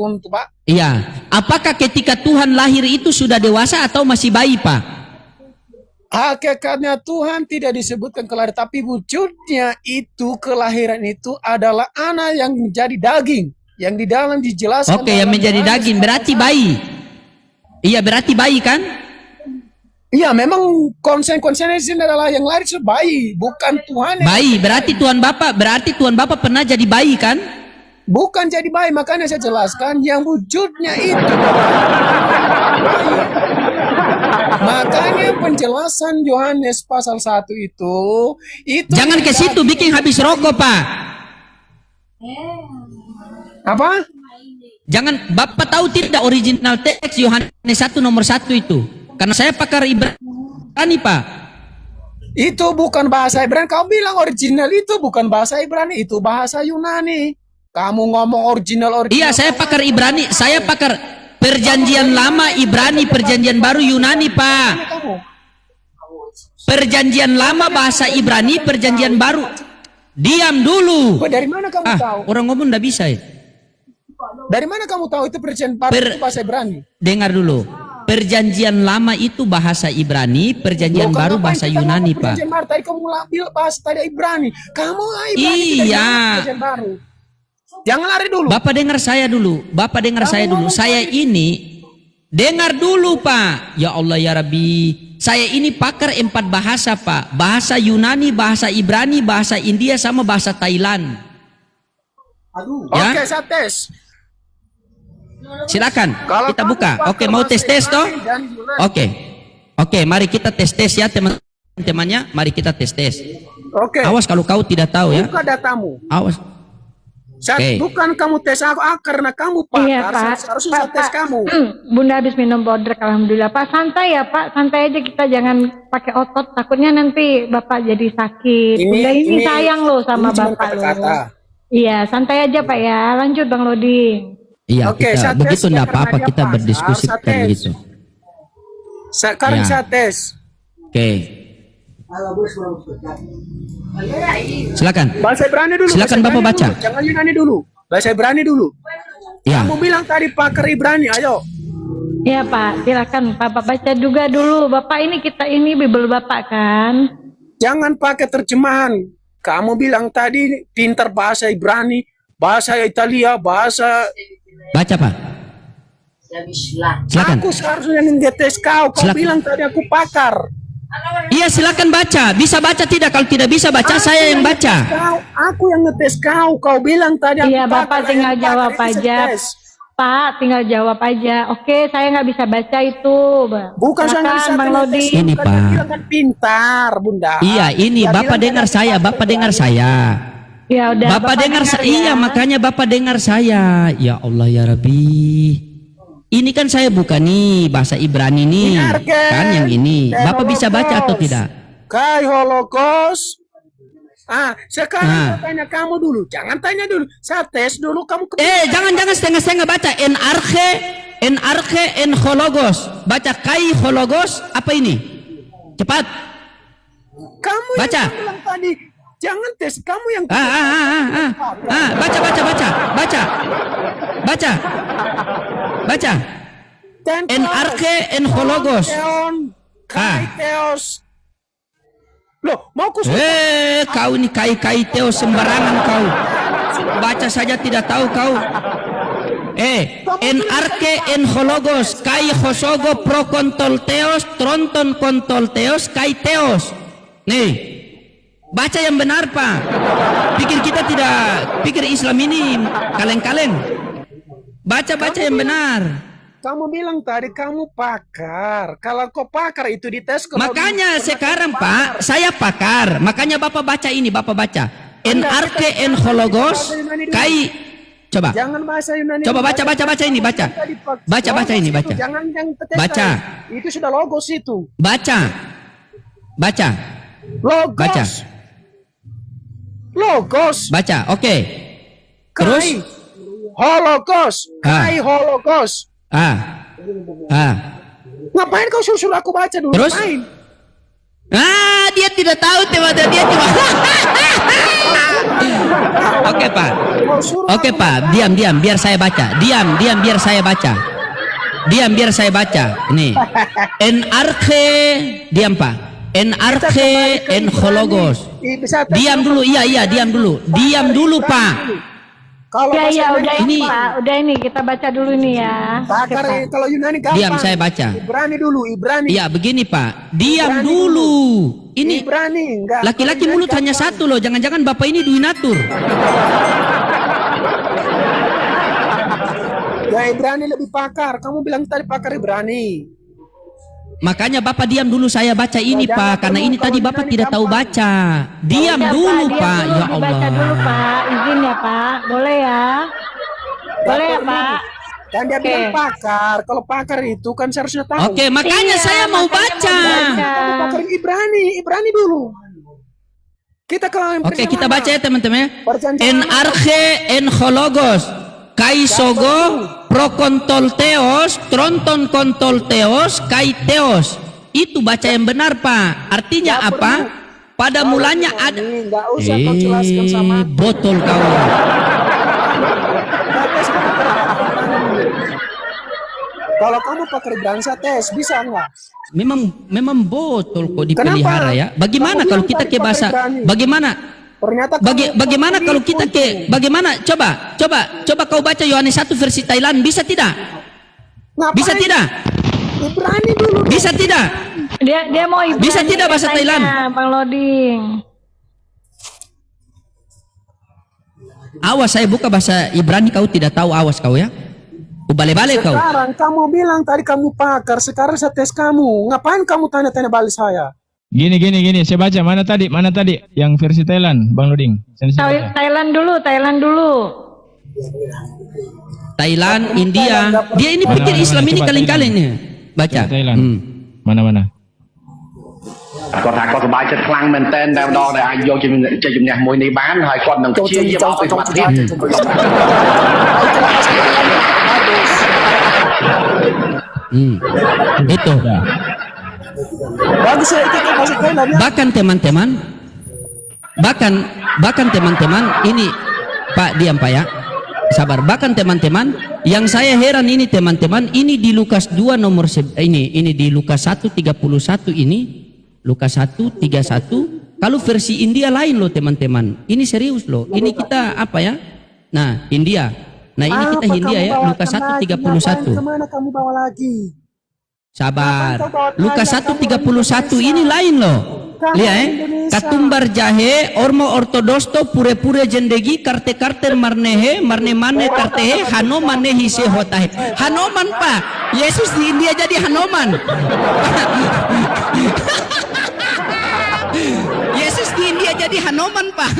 Speaker 4: Iya. Apakah ketika Tuhan lahir itu sudah dewasa atau masih bayi, Pak?
Speaker 5: Hakikatnya Tuhan tidak disebutkan kelahiran, tapi wujudnya itu kelahiran itu adalah anak yang menjadi daging, yang di dalam dijelaskan.
Speaker 4: Oke, yang
Speaker 5: dalam
Speaker 4: menjadi
Speaker 5: Yohanes
Speaker 4: daging berarti bayi. Iya, berarti bayi kan?
Speaker 5: Iya, memang konsen-konsennya di sini adalah yang lahir itu bayi, bukan Tuhan.
Speaker 4: Bayi, berarti Tuhan Bapak pernah jadi bayi kan?
Speaker 5: Bukan jadi bayi, makanya saya jelaskan yang wujudnya itu. Makanya penjelasan Yohanes pasal 1 itu
Speaker 4: Jangan ke situ bikin habis rokok, Pak.
Speaker 5: apa?
Speaker 4: Jangan, Bapak tahu tidak original teks Yohanes 1 nomor 1 itu? Karena saya pakar Ibrani, Pak.
Speaker 5: Itu bukan bahasa Ibrani. Kau bilang original itu bukan bahasa Ibrani, itu bahasa Yunani. Kamu ngomong original.
Speaker 4: Iya, saya pakar Ibrani. Saya pakar Perjanjian Lama Ibrani, Perjanjian Baru Yunani, Pak. Perjanjian Lama bahasa Ibrani, Perjanjian Baru. Diam dulu.
Speaker 5: Dari mana kamu tahu?
Speaker 4: Orang ngomong nggak bisa ya.
Speaker 5: Dari mana kamu tahu itu perjanjian baru itu bahasa Ibrani?
Speaker 4: Dengar dulu. Perjanjian Lama itu bahasa Ibrani, Perjanjian Baru bahasa Yunani, Pak.
Speaker 5: Perjanjian baru tadi kamu ambil bahasa tadi Ibrani. Kamu Ibrani
Speaker 4: Iya.
Speaker 5: perjanjian baru. Jangan lari dulu.
Speaker 4: Bapak dengar saya dulu. Bapak dengar saya dulu. Saya ini dengar dulu, Pak. Ya Allah ya Rabbi. Saya ini pakar 4 bahasa, Pak. Bahasa Yunani, bahasa Ibrani, bahasa India sama bahasa Thailand. Ya?
Speaker 5: Oke, saya tes.
Speaker 4: Silakan.
Speaker 5: Kalau
Speaker 4: Kita
Speaker 5: kamu
Speaker 4: buka.
Speaker 5: pakar
Speaker 4: Oke, mau
Speaker 5: bahasa
Speaker 4: tes toh?
Speaker 5: Ibrani dan Yunani.
Speaker 4: Oke. Oke, mari kita tes ya teman-temannya. Mari kita tes.
Speaker 5: Oke.
Speaker 4: Awas kalau kau tidak tahu ya.
Speaker 5: Buka datamu.
Speaker 4: Awas. Oke.
Speaker 5: Bukan kamu tes aku, karena kamu pakar.
Speaker 3: Iya Pak.
Speaker 5: Harusnya saya tes kamu.
Speaker 3: Bunda habis minum bodrek alhamdulillah Pak. Santai ya Pak, santai aja kita jangan pakai otot. Takutnya nanti Bapak jadi sakit. Bunda ini sayang loh sama
Speaker 5: ini cuma
Speaker 3: Bapak
Speaker 5: kata-kata.
Speaker 3: loh. Iya, santai aja Pak ya. Lanjut Bang Loding.
Speaker 4: Iya,
Speaker 5: Oke,
Speaker 4: kita
Speaker 5: saya tes
Speaker 4: begitu
Speaker 5: ya,
Speaker 4: enggak
Speaker 5: karena
Speaker 4: apa-apa
Speaker 5: dia
Speaker 4: kita
Speaker 5: pas.
Speaker 4: berdiskusi
Speaker 5: Saya
Speaker 4: kan
Speaker 5: tes.
Speaker 4: begitu.
Speaker 5: Sekarang
Speaker 4: Ya.
Speaker 5: saya tes.
Speaker 4: Oke. Silakan.
Speaker 5: Bahasa Ibrani dulu.
Speaker 4: Silakan
Speaker 5: bahasa
Speaker 4: Bapak
Speaker 5: Ibrani
Speaker 4: baca.
Speaker 5: dulu. Jangan Yunani dulu. Bahasa Ibrani dulu.
Speaker 4: Ya.
Speaker 5: Kamu bilang tadi pakar Ibrani, ayo.
Speaker 3: Ya Pak, silakan Bapak baca juga dulu. Bapak ini Bible Bapak kan?
Speaker 5: Jangan pakai terjemahan. Kamu bilang tadi pintar bahasa Ibrani, bahasa Italia, bahasa...
Speaker 4: Baca, Pak. Silakan.
Speaker 5: Aku seharusnya ngetes kau. Kau
Speaker 4: Silakan.
Speaker 5: bilang tadi aku pakar.
Speaker 4: Iya, silakan baca. Bisa baca tidak? Kalau tidak bisa baca, saya yang baca.
Speaker 5: Aku yang ngetes kau. Kau bilang tadi aku
Speaker 3: Iya
Speaker 5: pakar.
Speaker 3: Bapak tinggal
Speaker 5: Yang
Speaker 3: jawab
Speaker 5: pakar itu
Speaker 3: aja.
Speaker 5: saya tes.
Speaker 3: Pak, tinggal jawab aja. Oke, saya nggak bisa baca itu.
Speaker 5: Bukan saya nggak bisa
Speaker 3: Silakan, Bang
Speaker 5: ngetes.
Speaker 3: Lodi.
Speaker 4: Ini,
Speaker 5: Bukan
Speaker 4: Pak.
Speaker 5: dia bilang kan pintar, Bunda.
Speaker 4: Iya, ini
Speaker 5: Dia
Speaker 4: Bapak
Speaker 5: bilang
Speaker 4: dengar
Speaker 5: tadi
Speaker 4: saya,
Speaker 5: aku
Speaker 4: Bapak
Speaker 5: pakar
Speaker 4: dengar
Speaker 5: Ibrani.
Speaker 4: saya.
Speaker 3: Ya udah.
Speaker 4: Bapak dengar saya.
Speaker 3: ya.
Speaker 4: Iya, makanya Bapak dengar saya. Ya Allah ya Rabbi. Ini kan saya bukan nih bahasa Ibrani nih.
Speaker 5: Dengarkan.
Speaker 4: Kan yang ini. Bapak bisa baca atau tidak?
Speaker 5: Kai Holocaust. Sekarang
Speaker 4: Ah.
Speaker 5: saya tanya kamu dulu. Jangan tanya dulu. Saya tes dulu kamu.
Speaker 4: Jangan setengah-setengah baca. En hologos. Baca kai hologos. Apa ini? Cepat.
Speaker 5: Kamu
Speaker 4: Baca.
Speaker 5: yang bilang tadi. Jangan tes. Kamu yang
Speaker 4: Baca. En arche en hologos.
Speaker 5: Kai Theos. Loh, mau ku
Speaker 4: Kau ini kai teos sembarangan kau. Baca saja tidak tahu kau. En arche en hologos kai hosogo pro kontol teos tronton kontol teos kai teos. Nih, baca yang benar Pak. Pikir Islam ini kaleng-kaleng. Baca yang benar.
Speaker 5: Kamu bilang tadi kamu pakar. Kalau kau pakar itu dites.
Speaker 4: Makanya sekarang Pak, saya pakar. Makanya Bapak baca ini, Bapak baca. En arche en hologos kai. Coba.
Speaker 5: Jangan bahasa Yunani.
Speaker 4: Coba baca ini, baca. Baca ini, baca.
Speaker 5: Jangan yang tetes
Speaker 4: Baca.
Speaker 5: tadi. Itu sudah logos itu.
Speaker 4: Baca.
Speaker 5: Logos.
Speaker 4: Baca.
Speaker 5: Logos.
Speaker 4: Baca. Oke. Terus?
Speaker 5: Kai. Holocaust. Kai Holocaust. Ngapain kau suruh aku baca dulu?
Speaker 4: Terus?
Speaker 5: Ngapain?
Speaker 4: Dia tidak tahu teman-teman, dia cuma. Oke Pak.
Speaker 5: Kau suruh
Speaker 4: Oke
Speaker 5: aku
Speaker 4: Pak, diam biar saya baca. Diam biar saya baca. Diam biar saya baca. Nih. En arche, diam Pak. En arche en hologos.
Speaker 5: Bisa tes.
Speaker 4: Diam dulu, iya, diam dulu. Diam dulu Pak.
Speaker 5: Kalau
Speaker 3: Ya,
Speaker 5: bahasa
Speaker 3: ya,
Speaker 5: Yunani
Speaker 3: udah
Speaker 4: Ini-
Speaker 3: ini Pak, udah ini kita baca dulu nih ya.
Speaker 5: pakar.
Speaker 3: Oke, Pak.
Speaker 5: Kalau Yunani gampang.
Speaker 4: Diam, saya baca.
Speaker 5: Ibrani dulu, Ibrani.
Speaker 4: Iya begini Pak. Diam dulu. Ini
Speaker 5: Ibrani enggak.
Speaker 4: laki-laki
Speaker 5: Kalau
Speaker 4: mulut
Speaker 5: Yunani
Speaker 4: hanya
Speaker 5: gampang.
Speaker 4: satu loh. Jangan-jangan Bapak ini duinatur.
Speaker 5: Ya Ibrani lebih pakar. Kamu bilang tadi pakar Ibrani.
Speaker 4: Makanya Bapak diam dulu, saya baca ini Pak, karena ini tadi Bapak tidak tahu baca. Diam
Speaker 3: Ya,
Speaker 4: dulu
Speaker 3: diam
Speaker 4: Pak,
Speaker 3: dulu,
Speaker 4: ya
Speaker 3: dibaca dulu
Speaker 4: Allah.
Speaker 3: Pak, izin ya Pak, boleh ya? Boleh ya Pak?
Speaker 5: Dan dia
Speaker 3: Oke.
Speaker 5: bilang pakar. Kalau pakar itu kan seharusnya tahu.
Speaker 4: Oke, makanya
Speaker 3: Iya,
Speaker 4: saya mau
Speaker 3: makanya
Speaker 4: baca.
Speaker 3: mau
Speaker 5: Kamu pakar Ibrani dulu. Kita ke yang
Speaker 4: Oke, kita baca ya teman-teman.
Speaker 5: Perjanjian
Speaker 4: En
Speaker 5: lama.
Speaker 4: arche en hologos kai sogo pro kontol teos tronton kontol teos kai teos. Itu baca yang benar Pak. Artinya
Speaker 5: Nggak
Speaker 4: apa?
Speaker 5: perlu.
Speaker 4: Pada
Speaker 5: Kalau
Speaker 4: mulanya
Speaker 5: Yunani,
Speaker 4: ada.
Speaker 5: nggak usah kau jelaskan sama aku.
Speaker 4: Botol kau.
Speaker 5: Tes pakar. Kalau kamu pakar Ibrani saya tes, bisa enggak?
Speaker 4: Memang botol kok
Speaker 5: Kenapa?
Speaker 4: dipelihara ya. Bagaimana
Speaker 5: Kamu
Speaker 4: kalau
Speaker 5: bilang
Speaker 4: kita
Speaker 5: tadi
Speaker 4: ke bahasa?
Speaker 5: pakai Ibrani.
Speaker 4: Bagaimana?
Speaker 5: Ternyata
Speaker 4: Bagaimana
Speaker 5: kamu
Speaker 4: kalau kita ke? Bagaimana? Coba kau baca Yohanes 1 versi Thailand. Bisa tidak?
Speaker 5: Ngapain?
Speaker 4: Bisa tidak?
Speaker 5: Ibrani dulu.
Speaker 4: Bisa tidak?
Speaker 3: Dia mau Ibrani
Speaker 4: Bisa tidak bahasa
Speaker 3: katanya,
Speaker 4: Thailand?
Speaker 3: Bang Loding.
Speaker 4: Awas saya buka bahasa Ibrani kau tidak tahu, awas kau ya. Balik kau.
Speaker 5: Sekarang kamu bilang tadi kamu pakar, sekarang saya tes kamu. Ngapain kamu tanya-tanya balik saya?
Speaker 2: Gini, saya baca mana tadi yang versi Thailand, Bang Luding. Sini saya baca.
Speaker 3: Thailand dulu.
Speaker 4: Thailand, India. Dia ini pikir
Speaker 2: Mana,
Speaker 4: Islam ini
Speaker 2: coba
Speaker 4: kaleng-kaleng nih. Baca.
Speaker 2: Thailand.
Speaker 4: Hmm.
Speaker 2: Mana?
Speaker 6: គាត់ថាគាត់សប្បាយចិត្តខ្លាំងមែនទែនតែម្ដងដែលអាចយកជំនះមួយនេះបានហើយគាត់នឹងព្យាយាមឲ្យសមត្ថភាព
Speaker 4: Itu.
Speaker 2: Ya.
Speaker 5: Bagus ya itu masuk Thailand ya.
Speaker 4: Bahkan teman-teman, bahkan teman-teman ini Pak, diam Pak ya, sabar. Bahkan teman-teman, yang saya heran ini teman-teman, ini di Lukas 2 nomor ini di Lukas 1:31 ini, Lukas 1:31. Kalau versi India lain loh teman-teman. Ini serius loh. Ini kita apa ya? Nah, India. Nah, ini kita India ya, Lukas 1:31.
Speaker 5: Kemana kamu bawa lagi?
Speaker 4: Sabar. Lukas 1:31 ini lain loh. Lihat katumbar jahe, ormo ortodosto, pure-pure jendegi, karte-karter marnehe, marne-mane kartehe, hanomane hise hotahe. Hanoman Pak. Yesus di India jadi Hanoman. Yesus di India jadi Hanoman Pak.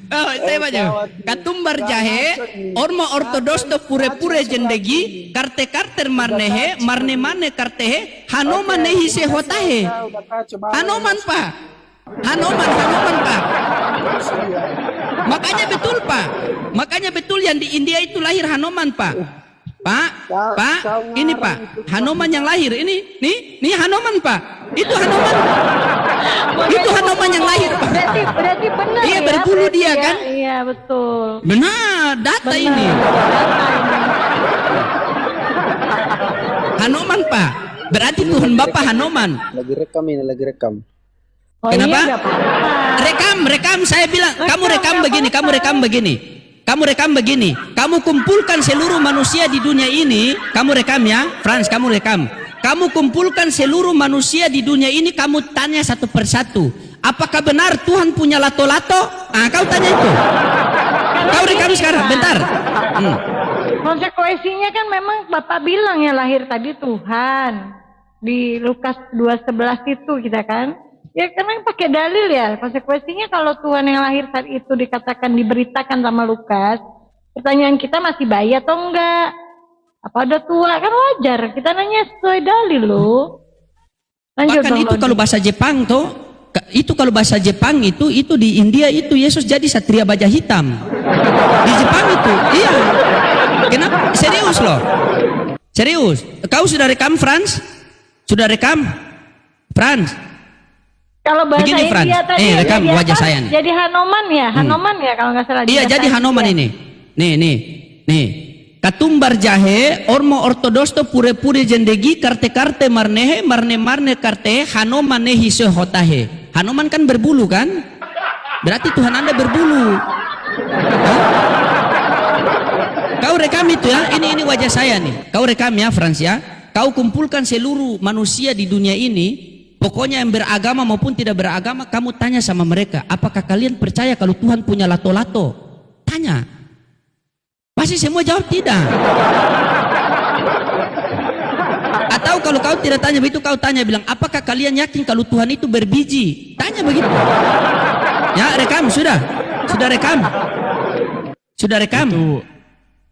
Speaker 4: Oh, saya baca. Katumbar jahe, ormo ortodosto pure-pure jendegi, karte-karter marnehe, marne-mane kartehe, hanomane hise hotahe. Hanoman Pak. Hanoman Pak. Makanya betul Pak. Makanya betul yang di India itu lahir Hanoman Pak. Pak, ini Pak, Hanoman yang lahir ini, nih Hanoman Pak, itu Hanoman, itu Hanoman yang lahir Pak.
Speaker 3: Berarti benar
Speaker 4: Iya,
Speaker 3: ya,
Speaker 4: berbulu
Speaker 3: berarti
Speaker 4: dia
Speaker 3: ya.
Speaker 4: kan?
Speaker 3: Iya betul.
Speaker 4: Benar, data
Speaker 3: Benar.
Speaker 4: ini. Hanoman Pak, berarti Tuhan Bapa Hanoman.
Speaker 1: Lagi rekam ini, lagi rekam.
Speaker 3: Oh,
Speaker 4: Kenapa?
Speaker 3: Iya, nggak apa-apa.
Speaker 4: Rekam, saya bilang, kamu rekam begini, kamu rekam begini. Kamu rekam begini, kamu kumpulkan seluruh manusia di dunia ini, kamu rekam ya, Frans, kamu rekam. Kamu kumpulkan seluruh manusia di dunia ini, kamu tanya satu persatu, apakah benar Tuhan punya lato-lato? Ah, kau tanya itu. Kau rekam sekarang, bentar.
Speaker 3: Konsekuensinya kan memang Bapak bilang ya lahir tadi Tuhan. Di Lukas 2:11 itu kita kan. Ya karena pakai dalil ya. Konsekuensinya kalau Tuhan yang lahir saat itu dikatakan diberitakan sama Lukas. Pertanyaan kita masih bayi atau enggak? Apa udah tua? Kan wajar. Kita nanya sesuai dalil loh. Lanjut
Speaker 4: Bahkan
Speaker 3: dong,
Speaker 4: itu
Speaker 3: Lodi.
Speaker 4: kalau bahasa Jepang tuh, itu kalau bahasa Jepang itu di India itu Yesus jadi satria baja hitam. Di Jepang itu, iya. Kenapa? Serius loh. Serius. Kau sudah rekam Frans? Sudah rekam? Frans?
Speaker 3: Kalau bahasa
Speaker 4: Begini, Frans.
Speaker 3: India tadi
Speaker 4: Rekam
Speaker 3: jadi
Speaker 4: wajah
Speaker 3: apa?
Speaker 4: saya nih.
Speaker 3: Jadi Hanoman ya, Hanoman ya kalau nggak salah. di
Speaker 4: Iya,
Speaker 3: bahasa
Speaker 4: jadi Hanoman
Speaker 3: India.
Speaker 4: ini. Nih. Katumbar jahe, ormo ortodosto pure-pure jendegi, karte-karte marnehe, marne-marne kartehe, Hanoman hise hotahe. Hanoman kan berbulu kan? Berarti Tuhan Anda berbulu. Hah? Kau rekam itu ya, ini wajah saya nih. Kau rekam ya Frans ya. Kau kumpulkan seluruh manusia di dunia ini. Pokoknya yang beragama maupun tidak beragama, kamu tanya sama mereka, apakah kalian percaya kalau Tuhan punya lato-lato? Tanya. Pasti semua jawab tidak. Atau kalau kau tidak tanya begitu, kau tanya bilang, apakah kalian yakin kalau Tuhan itu berbiji? Tanya begitu. Ya, rekam sudah rekam. Sudah rekam.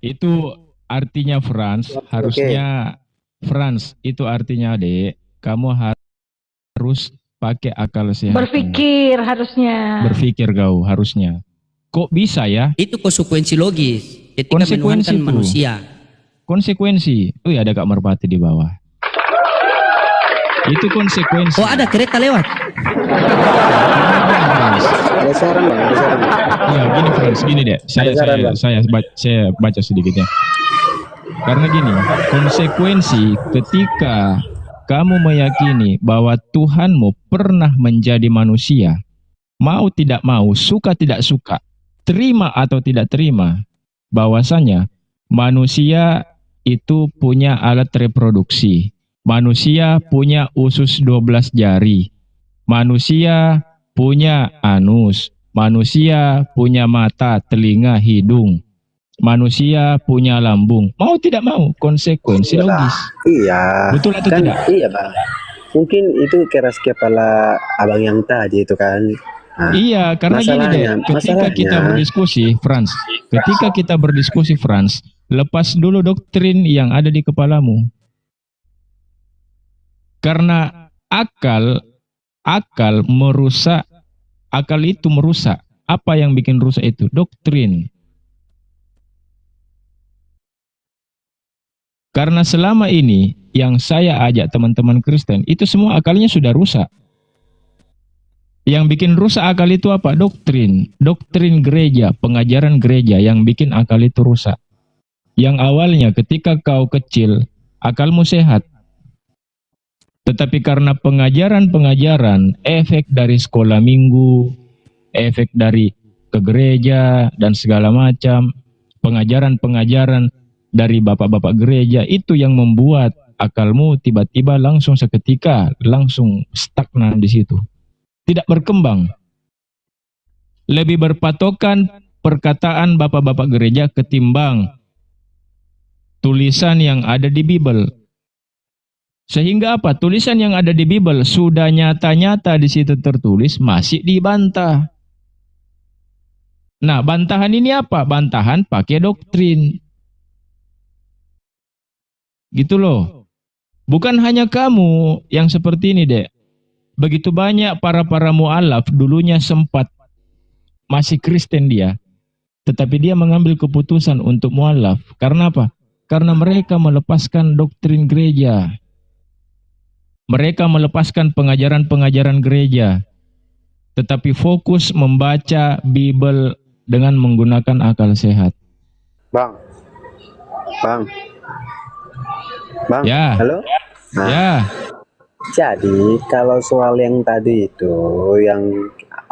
Speaker 2: Itu artinya Frans, harusnya Frans itu artinya Dek, kamu harus pakai akal sehat.
Speaker 3: Berpikir harusnya.
Speaker 2: Berpikir kau harusnya. Kok bisa ya?
Speaker 4: Itu konsekuensi logis ketika
Speaker 2: Konsekuensi
Speaker 4: menuhankan
Speaker 2: itu.
Speaker 4: manusia.
Speaker 2: Konsekuensi. Oh ya ada Kak Merpati di bawah. Itu konsekuensi.
Speaker 4: Oh, ada kereta lewat.
Speaker 2: Frans.
Speaker 1: Ada saran bang, ada saran.
Speaker 2: Iya, gini Frans, gini deh. Saya baca sedikit ya. Karena gini, konsekuensi ketika kamu meyakini bahwa Tuhanmu pernah menjadi manusia, mau tidak mau, suka tidak suka, terima atau tidak terima, bahwasanya manusia itu punya alat reproduksi, manusia punya usus 12 jari, manusia punya anus, manusia punya mata, telinga, hidung, manusia punya lambung. Mau tidak mau, konsekuensi logis.
Speaker 1: Iya.
Speaker 2: Betul atau
Speaker 1: kan,
Speaker 2: tidak?
Speaker 1: Iya bang. Mungkin itu keras kepala abang yang tadi itu kan. Nah,
Speaker 2: Iya, karena gini deh, ketika kita berdiskusi, Frans, lepas dulu doktrin yang ada di kepalamu. Karena akal merusak, akal itu merusak. Apa yang bikin rusak itu? Doktrin. Karena selama ini yang saya ajak teman-teman Kristen, itu semua akalnya sudah rusak. Yang bikin rusak akal itu apa? Doktrin. Doktrin gereja, pengajaran gereja yang bikin akal itu rusak. Yang awalnya ketika kau kecil, akalmu sehat. Tetapi karena pengajaran-pengajaran, efek dari sekolah minggu, efek dari ke gereja, dan segala macam, pengajaran-pengajaran dari bapak-bapak gereja, itu yang membuat akalmu tiba-tiba langsung seketika, langsung stagnan di situ. Tidak berkembang. Lebih berpatokan perkataan bapak-bapak gereja ketimbang tulisan yang ada di Bible. Sehingga apa? Tulisan yang ada di Bible sudah nyata-nyata di situ tertulis, masih dibantah. Nah, bantahan ini apa? Bantahan pakai doktrin. Gitu loh. Bukan hanya kamu yang seperti ini, Dek. Begitu banyak para mu'alaf dulunya sempat masih Kristen dia, tetapi dia mengambil keputusan untuk mu'alaf. Karena apa? Karena mereka melepaskan doktrin gereja. Mereka melepaskan pengajaran-pengajaran gereja, tetapi fokus membaca Bible dengan menggunakan akal sehat.
Speaker 1: Bang.
Speaker 2: Ya.
Speaker 1: Halo? Nah,
Speaker 2: Ya.
Speaker 1: jadi kalau soal yang tadi itu, yang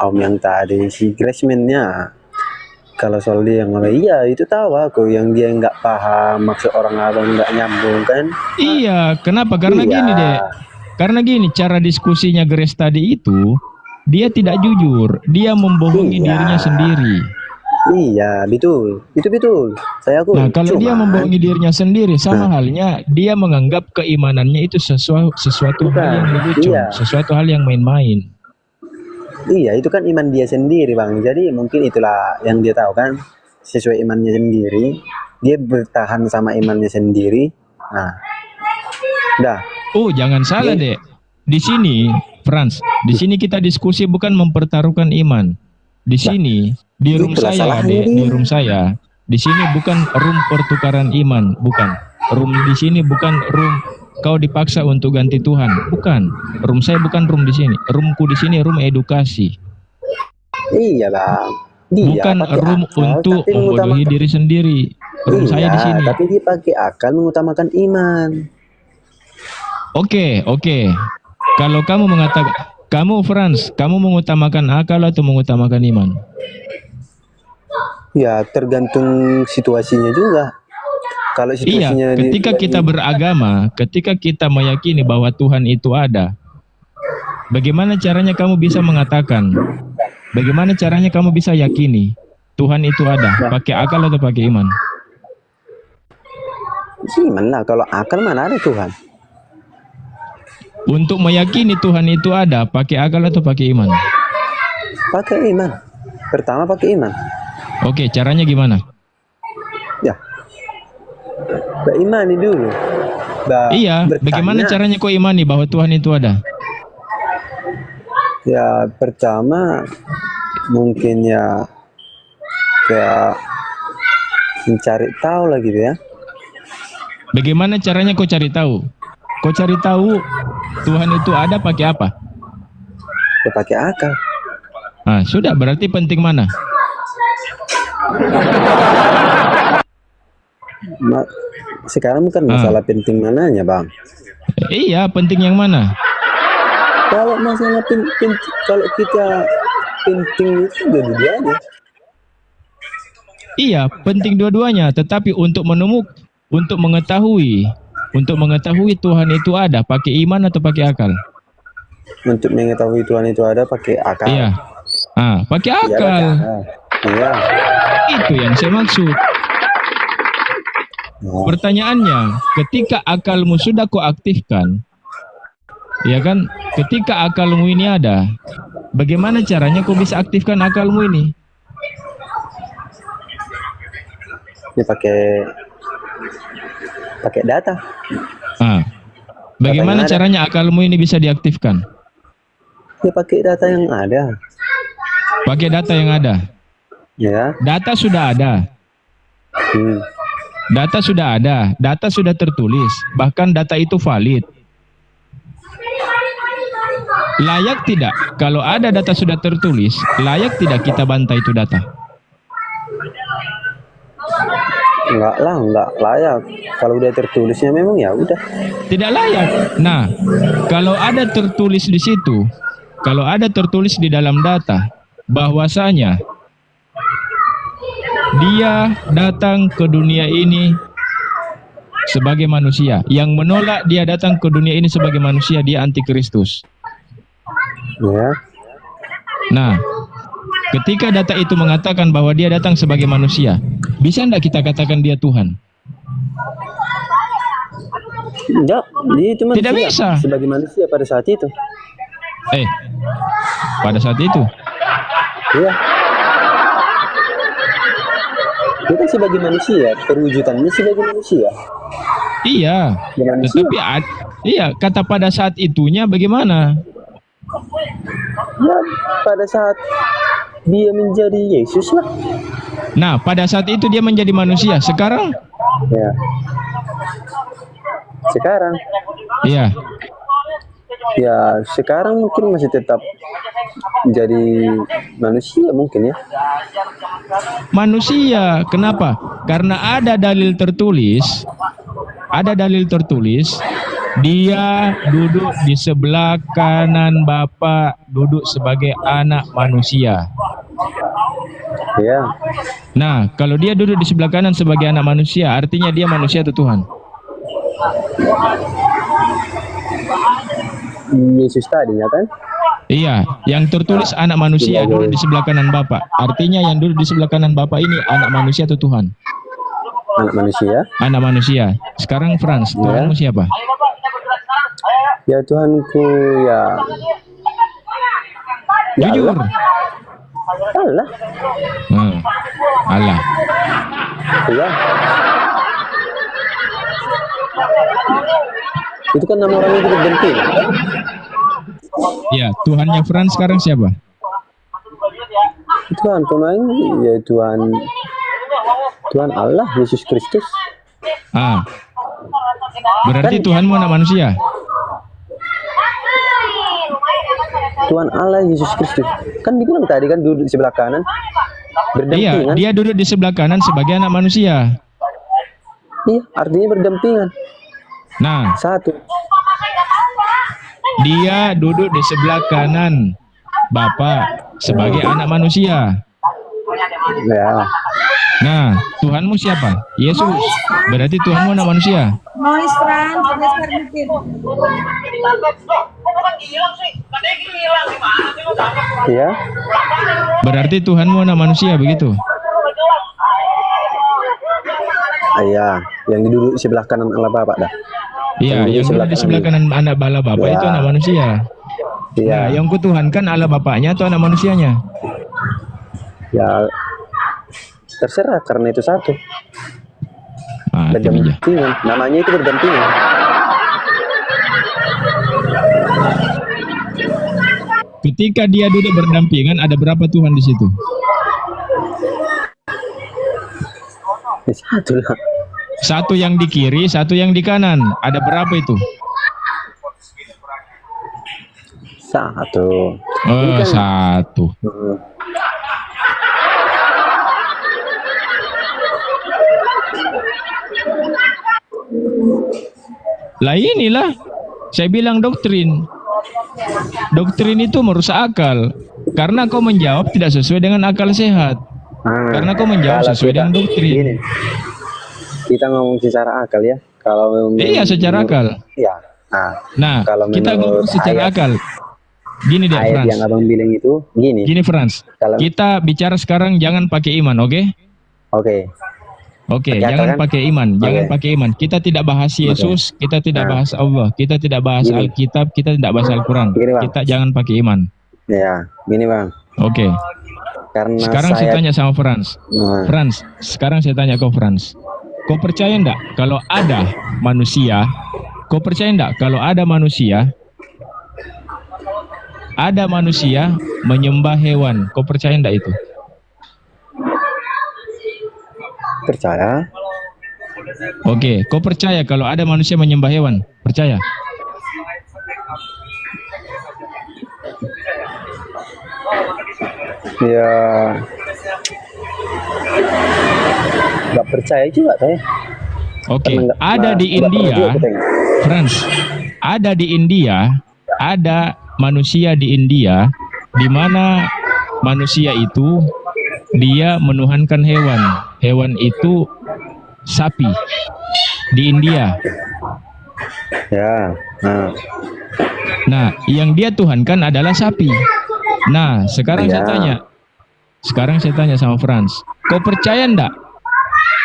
Speaker 1: Om yang tadi si Graceman-nya, kalau soal dia yang iya itu tahu aku, yang dia nggak paham maksud orang abang nggak nyambung kan?
Speaker 2: Iya, kenapa? Karena
Speaker 1: Iya.
Speaker 2: gini, Dek. Karena gini, cara diskusinya Grace tadi itu, dia tidak jujur, dia membohongi
Speaker 1: Iya.
Speaker 2: dirinya sendiri.
Speaker 1: Iya, betul. Itu betul. Saya aku.
Speaker 2: Nah, kalau dia membohongi dirinya sendiri, sama halnya dia menganggap keimanannya itu sesuatu hal yang lelucon,
Speaker 1: Iya.
Speaker 2: sesuatu hal yang main-main.
Speaker 1: Iya, itu kan iman dia sendiri, Bang. Jadi mungkin itulah yang dia tahu kan, sesuai imannya sendiri. Dia bertahan sama imannya sendiri. Nah, dah.
Speaker 2: Oh, jangan salah, Dek. Di sini, Franz, di sini kita diskusi bukan mempertaruhkan iman. Di sini, di room
Speaker 1: itulah
Speaker 2: saya,
Speaker 1: salahnya
Speaker 2: Dek,
Speaker 1: dia.
Speaker 2: di room saya, di sini bukan room pertukaran iman, bukan. Room di sini bukan room kau dipaksa untuk ganti Tuhan, bukan. Room saya bukan room di sini. Roomku di sini room edukasi.
Speaker 1: Iya, Bang. Dia
Speaker 2: Bukan
Speaker 1: pakai
Speaker 2: room
Speaker 1: akal,
Speaker 2: untuk
Speaker 1: tapi
Speaker 2: membodohi
Speaker 1: mengutamakan-
Speaker 2: diri sendiri. Room saya di sini.
Speaker 1: Tapi dia pakai akal mengutamakan iman.
Speaker 2: Oke. Kalau kamu mengatakan, kamu Franz, kamu mengutamakan akal atau mengutamakan iman?
Speaker 1: Ya, tergantung situasinya juga. Kalau
Speaker 2: Iya,
Speaker 1: situasinya
Speaker 2: ketika kita beragama, ketika kita meyakini bahwa Tuhan itu ada, bagaimana caranya kamu bisa mengatakan? Bagaimana caranya kamu bisa yakini Tuhan itu ada? Pakai akal atau pakai iman?
Speaker 1: iman lah. Kalau akal mana ada Tuhan?
Speaker 2: Untuk meyakini Tuhan itu ada, pakai akal atau pakai iman?
Speaker 1: Pakai iman. Pertama pakai iman.
Speaker 2: Oke, caranya gimana?
Speaker 1: Ya. Berimani dulu.
Speaker 2: Iya, bagaimana caranya kau imani bahwa Tuhan itu ada?
Speaker 1: Ya, pertama mungkin ya kayak mencari tahu lah gitu ya.
Speaker 2: Bagaimana caranya kau cari tahu? Kau cari tahu Tuhan itu ada pakai apa?
Speaker 1: Ya pakai akal.
Speaker 2: Nah, sudah, berarti penting mana?
Speaker 1: Sekarang bukan masalah penting mananya, Bang.
Speaker 2: Iya, penting yang mana?
Speaker 1: Kalau masalah kalau kita penting itu dua-duanya.
Speaker 2: Iya, penting dua-duanya, tetapi untuk mengetahui Tuhan itu ada, pakai iman atau pakai akal?
Speaker 1: Untuk mengetahui Tuhan itu ada pakai akal.
Speaker 2: Iya. Ah, pakai
Speaker 1: Iya,
Speaker 2: akal.
Speaker 1: pakai akal. Iya.
Speaker 2: Itu yang saya maksud.
Speaker 1: Oh.
Speaker 2: Pertanyaannya, ketika akalmu sudah kau aktifkan, ya kan? Ketika akalmu ini ada, bagaimana caranya kau bisa aktifkan akalmu ini?
Speaker 1: Ini pakai data.
Speaker 2: Ah, bagaimana
Speaker 1: Datanya ada.
Speaker 2: caranya akalmu ini bisa diaktifkan?
Speaker 1: Ya pakai data yang ada.
Speaker 2: Pakai data yang ada.
Speaker 1: Ya.
Speaker 2: Data sudah ada. Data sudah ada, data sudah tertulis, bahkan data itu valid. Layak tidak? Kalau ada data sudah tertulis, layak tidak kita bantah itu data?
Speaker 1: Enggak lah, enggak layak. Kalau udah tertulisnya memang ya udah.
Speaker 2: Tidak layak. Nah, kalau ada tertulis di situ, kalau ada tertulis di dalam data, bahwasanya dia datang ke dunia ini sebagai manusia. Yang menolak dia datang ke dunia ini sebagai manusia, dia antikristus.
Speaker 1: Ya.
Speaker 2: Nah, ketika data itu mengatakan bahwa dia datang sebagai manusia, bisa enggak kita katakan dia Tuhan?
Speaker 1: Enggak, dia itu manusia.
Speaker 2: Tidak bisa.
Speaker 1: Sebagai manusia pada saat itu.
Speaker 2: Pada saat itu.
Speaker 1: Iya. Dia kan sebagai manusia, perwujudannya sebagai manusia.
Speaker 2: Iya.
Speaker 1: Ya, manusia.
Speaker 2: Tetapi iya, kata pada saat itunya bagaimana?
Speaker 1: Ya, pada saat dia menjadi Yesus lah.
Speaker 2: Nah, pada saat itu dia menjadi manusia. Sekarang?
Speaker 1: Ya. Sekarang.
Speaker 2: Iya.
Speaker 1: Ya, sekarang mungkin masih tetap menjadi manusia mungkin ya.
Speaker 2: Manusia. Kenapa? Karena ada dalil tertulis. Ada dalil tertulis. Dia duduk di sebelah kanan Bapa, duduk sebagai anak manusia.
Speaker 1: Ya.
Speaker 2: Nah, kalau dia duduk di sebelah kanan sebagai anak manusia, artinya dia manusia atau Tuhan?
Speaker 1: Yesus tadinya kan?
Speaker 2: Iya, yang tertulis anak manusia duduk di sebelah kanan Bapa. Artinya yang duduk di sebelah kanan Bapa ini anak manusia atau Tuhan?
Speaker 1: Anak manusia.
Speaker 2: Anak manusia. Sekarang Frans, Tuhanmu siapa?
Speaker 1: Ya Tuhanku ya. Ya
Speaker 2: Jujur.
Speaker 1: Allah.
Speaker 2: Allah.
Speaker 1: Ya. Itu kan nama orang yang berbentuk.
Speaker 2: Ya, Tuhannya Frans sekarang siapa?
Speaker 1: Tuhan pemain ya Tuhan Allah Yesus Kristus.
Speaker 2: Berarti Tuhanmu anak manusia.
Speaker 1: Tuhan Allah Yesus Kristus. Kan dibilang tadi kan duduk di sebelah kanan.
Speaker 2: Iya,
Speaker 1: Berdampingan.
Speaker 2: dia duduk di sebelah kanan sebagai anak manusia.
Speaker 1: Iya, artinya berdampingan.
Speaker 2: Nah,
Speaker 1: Satu.
Speaker 2: dia duduk di sebelah kanan Bapa sebagai anak manusia.
Speaker 1: Ya.
Speaker 2: Nah, Tuhanmu siapa? Yesus. Berarti Tuhanmu anak manusia.
Speaker 3: Noise Fran, geser dikit.
Speaker 1: Iya.
Speaker 2: Berarti Tuhanmu anak manusia, begitu?
Speaker 1: Iya, yang duduk di sebelah kanan Allah Bapa dah.
Speaker 2: Iya, yang duduk di sebelah kanan anak bala Bapa
Speaker 1: Ya.
Speaker 2: itu anak manusia.
Speaker 1: Iya.
Speaker 2: Nah, yang kutuhankan Allah Bapaknya atau anak manusianya?
Speaker 1: Ya terserah karena itu satu.
Speaker 2: Itu aja.
Speaker 1: Berdampingan. Namanya itu berdampingan.
Speaker 2: Ketika dia duduk berdampingan, ada berapa Tuhan di situ?
Speaker 1: Ya, satu lah.
Speaker 2: Satu yang di kiri, satu yang di kanan. Ada berapa itu?
Speaker 1: Satu.
Speaker 2: Oh, satu. Lah inilah saya bilang doktrin. Doktrin itu merusak akal. Karena kau menjawab tidak sesuai dengan akal sehat. Karena kau menjawab
Speaker 1: kalau
Speaker 2: sesuai dengan doktrin.
Speaker 1: Gini, kita ngomong secara akal ya. Kalau
Speaker 2: Iya, secara akal.
Speaker 1: Ya.
Speaker 2: Nah,
Speaker 1: kalau
Speaker 2: kita ngomong secara akal. Gini deh,
Speaker 1: ayat
Speaker 2: Frans.
Speaker 1: yang abang bilang itu gini.
Speaker 2: Gini, Frans.
Speaker 1: Kalau-
Speaker 2: Kita bicara sekarang jangan pakai iman, oke?
Speaker 1: Oke.
Speaker 2: Oke,
Speaker 1: Pakai akal
Speaker 2: jangan
Speaker 1: kan?
Speaker 2: pakai iman, jangan
Speaker 1: Oke.
Speaker 2: pakai iman. Kita tidak bahas Yesus, kita tidak bahas Allah, kita tidak bahas
Speaker 1: Gini.
Speaker 2: Alkitab, kita tidak bahas Al-Quran.
Speaker 1: Gini, Bang.
Speaker 2: Kita jangan pakai iman.
Speaker 1: Ya, gini Bang.
Speaker 2: Oke.
Speaker 1: Karena
Speaker 2: Sekarang saya tanya sama Frans.
Speaker 1: Nah,
Speaker 2: Frans, sekarang saya tanya ke Frans. Kau percaya enggak kalau ada manusia? Kau percaya enggak kalau ada manusia? Ada manusia menyembah hewan. Kau percaya enggak itu?
Speaker 1: percaya.
Speaker 2: Oke, kau percaya kalau ada manusia menyembah hewan? Percaya?
Speaker 1: Ya, nggak percaya juga saya.
Speaker 2: Oke,
Speaker 1: Karena
Speaker 2: ada di
Speaker 1: nggak pernah
Speaker 2: India,
Speaker 1: juga aku tengok.
Speaker 2: Frans, ada di India, ada manusia di India, di mana manusia itu dia menuhankan hewan. Hewan itu sapi di India.
Speaker 1: Ya, nah,
Speaker 2: Nah, yang dia tuhankan adalah sapi. Nah, sekarang
Speaker 1: Ya.
Speaker 2: saya tanya sama Frans, kau percaya ndak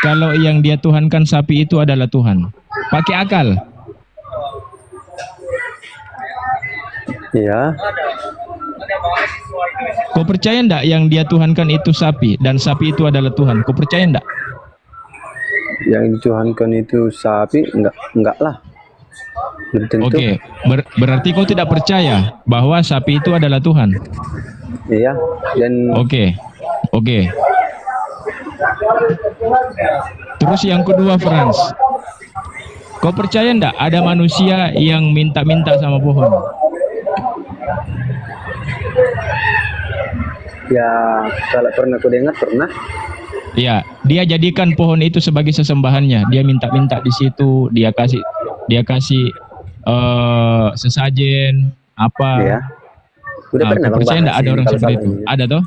Speaker 2: kalau yang dia tuhankan sapi itu adalah Tuhan? Pakai akal.
Speaker 1: ya,
Speaker 2: Kau percaya ndak yang dia tuhankan itu sapi dan sapi itu adalah Tuhan? Kau percaya ndak?
Speaker 1: yang dituhankan itu sapi, enggak lah. Belum tentu.
Speaker 2: Oke, berarti kau tidak percaya bahwa sapi itu adalah Tuhan?
Speaker 1: Iya, dan
Speaker 2: Oke. Terus yang kedua, Frans, kau percaya ndak ada manusia yang minta-minta sama pohon?
Speaker 1: ya kalau pernah aku dengar pernah.
Speaker 2: Ya, dia jadikan pohon itu sebagai sesembahannya. Dia minta-minta di situ, dia kasih sesajen apa?
Speaker 1: Ya. Udah
Speaker 2: Nah,
Speaker 1: pernah
Speaker 2: kau
Speaker 1: Bang
Speaker 2: percaya
Speaker 1: bahas
Speaker 2: ndak ada
Speaker 1: ini
Speaker 2: orang
Speaker 1: kalau
Speaker 2: seperti
Speaker 1: sama
Speaker 2: itu?
Speaker 1: ini.
Speaker 2: Ada toh?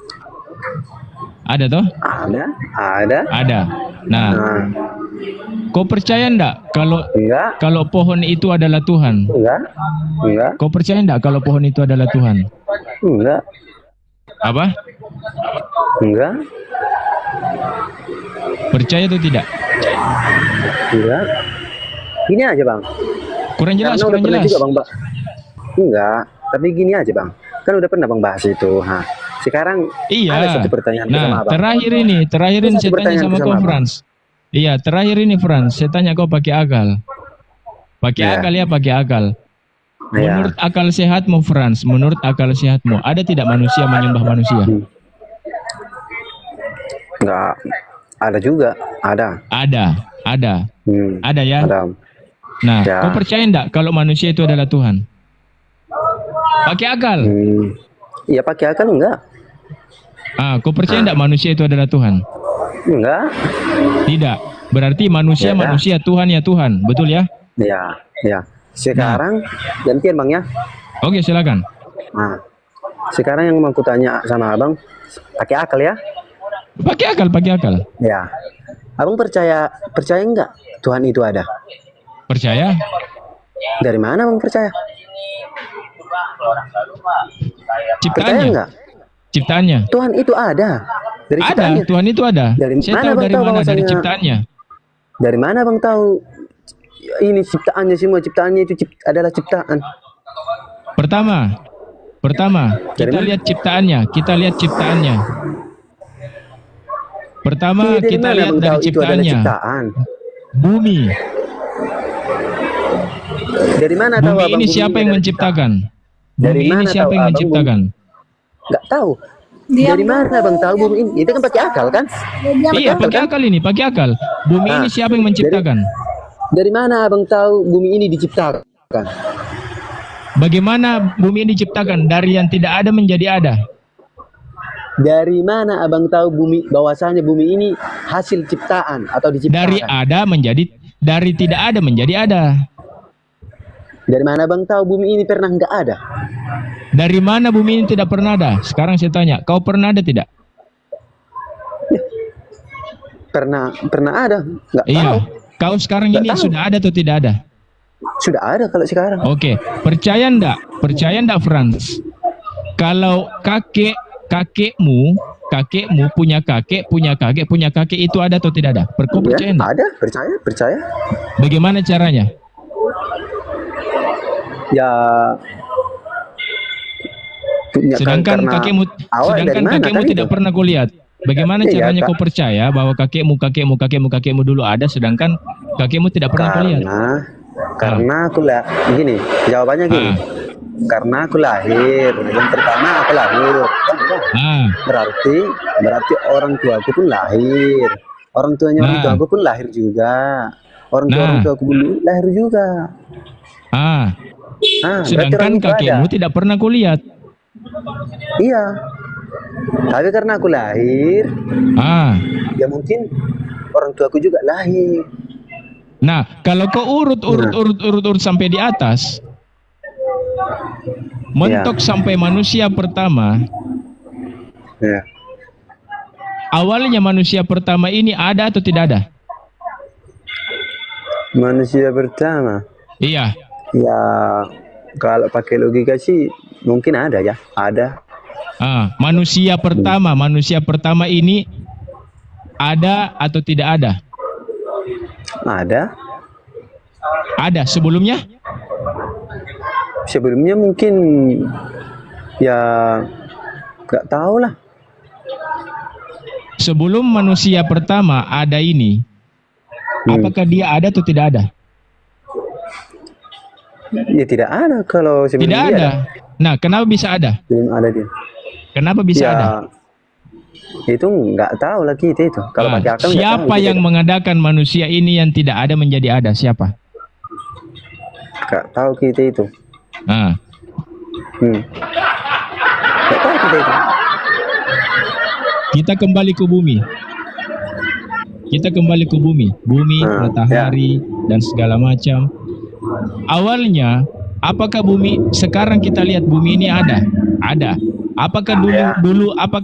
Speaker 2: Ada toh?
Speaker 1: Ada.
Speaker 2: Ada. Nah,
Speaker 1: Nah,
Speaker 2: kau percaya ndak
Speaker 1: enggak,
Speaker 2: kalau pohon itu adalah Tuhan?
Speaker 1: enggak,
Speaker 2: Kau percaya ndak kalau pohon itu adalah Tuhan?
Speaker 1: enggak,
Speaker 2: Apa?
Speaker 1: enggak,
Speaker 2: Percaya atau tidak?
Speaker 1: enggak. Gini aja Bang.
Speaker 2: Kurang jelas,
Speaker 1: Karena udah
Speaker 2: kurang
Speaker 1: pernah
Speaker 2: jelas.
Speaker 1: juga Bang. Enggak, tapi gini aja Bang. Kan udah pernah Bang bahas itu. Ha. Sekarang ada
Speaker 2: Iya.
Speaker 1: satu pertanyaan sama
Speaker 2: Nah,
Speaker 1: Abang.
Speaker 2: terakhir ini
Speaker 1: Ada satu
Speaker 2: saya tanya
Speaker 1: pertanyaan
Speaker 2: sama
Speaker 1: sama
Speaker 2: kau,
Speaker 1: Abang.
Speaker 2: Frans. Iya, terakhir ini Frans, saya tanya kau pakai akal. Pakai
Speaker 1: Iya.
Speaker 2: akal ya, pakai akal.
Speaker 1: Ya.
Speaker 2: Menurut akal sehatmu, Frans, menurut akal sehatmu, ada tidak manusia menyembah manusia?
Speaker 1: Enggak, ada juga, ada.
Speaker 2: Ada
Speaker 1: Ada
Speaker 2: ya.
Speaker 1: Ada.
Speaker 2: Nah,
Speaker 1: Ya.
Speaker 2: kau percaya enggak kalau manusia itu adalah Tuhan? Pakai akal.
Speaker 1: Iya pakai akal enggak?
Speaker 2: Kau percaya enggak manusia itu adalah Tuhan?
Speaker 1: Enggak.
Speaker 2: Tidak. Berarti manusia
Speaker 1: Ya.
Speaker 2: manusia, Tuhan ya Tuhan, betul ya?
Speaker 1: Ya, ya. Sekarang gantian Bang ya.
Speaker 2: Oke, silakan.
Speaker 1: Nah, sekarang yang mau aku tanya sama Abang, pakai akal ya?
Speaker 2: Pakai akal.
Speaker 1: Ya. Abang percaya enggak Tuhan itu ada?
Speaker 2: Percaya?
Speaker 1: Dari mana Bang percaya? Percaya
Speaker 2: Ciptaannya.
Speaker 1: enggak?
Speaker 2: Ciptaannya.
Speaker 1: Tuhan itu ada. Dari
Speaker 2: Ada,
Speaker 1: ciptaannya.
Speaker 2: Tuhan itu ada.
Speaker 1: Dari
Speaker 2: Saya
Speaker 1: mana
Speaker 2: tahu
Speaker 1: Bang
Speaker 2: dari
Speaker 1: tahu
Speaker 2: mana, dari
Speaker 1: bahwasanya-
Speaker 2: ciptaannya.
Speaker 1: Dari mana Bang tahu ini ciptaannya semua, ciptaannya itu adalah ciptaan?
Speaker 2: Pertama,
Speaker 1: Dari
Speaker 2: kita
Speaker 1: mana?
Speaker 2: lihat ciptaannya. Pertama,
Speaker 1: Iya, dari
Speaker 2: kita
Speaker 1: mana
Speaker 2: lihat
Speaker 1: Bang
Speaker 2: dari
Speaker 1: tahu itu adalah
Speaker 2: ciptaannya.
Speaker 1: ciptaan?
Speaker 2: Bumi.
Speaker 1: Dari mana tahu
Speaker 2: Bumi
Speaker 1: Abang
Speaker 2: ini
Speaker 1: bumi
Speaker 2: siapa yang
Speaker 1: adalah
Speaker 2: menciptakan?
Speaker 1: Dari
Speaker 2: Bumi ini
Speaker 1: mana
Speaker 2: siapa
Speaker 1: tahu
Speaker 2: yang
Speaker 1: Abang
Speaker 2: menciptakan?
Speaker 1: ciptaan? Enggak tahu.
Speaker 3: Diam
Speaker 1: Dari mana Bang tahu bumi ini? Itu kan pakai akal kan?
Speaker 2: Iya, pakai akal ini, pakai akal. Bumi
Speaker 1: Nah,
Speaker 2: ini siapa yang menciptakan?
Speaker 1: Dari mana Abang tahu bumi ini diciptakan?
Speaker 2: Bagaimana bumi ini diciptakan? Dari yang tidak ada menjadi ada.
Speaker 1: Dari mana Abang tahu bahwasanya bumi ini hasil ciptaan atau diciptakan?
Speaker 2: Dari tidak ada menjadi ada.
Speaker 1: Dari mana Abang tahu bumi ini pernah enggak ada?
Speaker 2: Dari mana bumi ini tidak pernah ada? Sekarang saya tanya, kau pernah ada tidak?
Speaker 1: Pernah ada, enggak tahu.
Speaker 2: Iya. Kau sekarang
Speaker 1: Nggak
Speaker 2: ini
Speaker 1: tahu.
Speaker 2: sudah ada atau tidak ada?
Speaker 1: Sudah ada kalau sekarang.
Speaker 2: Oke, percaya ndak? Percaya ndak, Frans? Kalau kakekmu punya kakek itu ada atau tidak ada? Kau percaya
Speaker 1: Ya,
Speaker 2: ndak?
Speaker 1: ada, percaya.
Speaker 2: Bagaimana caranya?
Speaker 1: Ya punya
Speaker 2: Sedangkan
Speaker 1: karena
Speaker 2: kakekmu
Speaker 1: awal dari mana
Speaker 2: kakekmu
Speaker 1: kan
Speaker 2: tidak
Speaker 1: itu?
Speaker 2: pernah kulihat. Bagaimana
Speaker 1: Iya,
Speaker 2: caranya
Speaker 1: Kak.
Speaker 2: kau percaya bahwa kakekmu dulu ada, sedangkan kakekmu tidak pernah kulihat?
Speaker 1: Karena aku gini, jawabannya gini.
Speaker 2: Ah.
Speaker 1: Karena aku lahir, yang pertama aku lahir.
Speaker 2: Ah,
Speaker 1: Berarti orang tuaku pun lahir. Orang tuanya orang
Speaker 2: Nah.
Speaker 1: tua aku pun lahir juga. Orang tua aku dulu lahir juga.
Speaker 2: Ah,
Speaker 1: Berarti
Speaker 2: sedangkan
Speaker 1: orang itu ada.
Speaker 2: kakekmu tidak pernah kulihat.
Speaker 1: Iya. Tapi karena aku lahir,
Speaker 2: Ah,
Speaker 1: ya mungkin orang tua aku juga lahir.
Speaker 2: nah kalau kau urut sampai di atas, mentok sampai manusia pertama.
Speaker 1: Ya.
Speaker 2: Awalnya manusia pertama ini ada atau tidak ada?
Speaker 1: Manusia pertama.
Speaker 2: Iya.
Speaker 1: Ya, kalau pakai logika sih mungkin ada ya, ada.
Speaker 2: Manusia pertama ini ada atau tidak ada?
Speaker 1: Ada.
Speaker 2: Ada sebelumnya?
Speaker 1: Sebelumnya mungkin ya nggak tahu lah.
Speaker 2: Sebelum manusia pertama ada ini, apakah dia ada atau tidak ada?
Speaker 1: Ya tidak ada kalau sebelum
Speaker 2: Tidak
Speaker 1: dia
Speaker 2: ada. Nah, kenapa bisa ada?
Speaker 1: Belum ada dia.
Speaker 2: Kenapa bisa
Speaker 1: Ya,
Speaker 2: ada?
Speaker 1: itu nggak tahu lah kita itu. Kalau pakai akal nggak tahu
Speaker 2: Siapa
Speaker 1: kita
Speaker 2: yang
Speaker 1: itu.
Speaker 2: mengadakan manusia ini yang tidak ada menjadi ada? Siapa?
Speaker 1: Nggak tahu kita itu.
Speaker 2: Nah,
Speaker 1: Nggak tahu kita itu.
Speaker 2: kita kembali ke bumi. Bumi, matahari, dan segala macam. Awalnya, apakah bumi sekarang kita lihat bumi ini ada? Ada. Apakah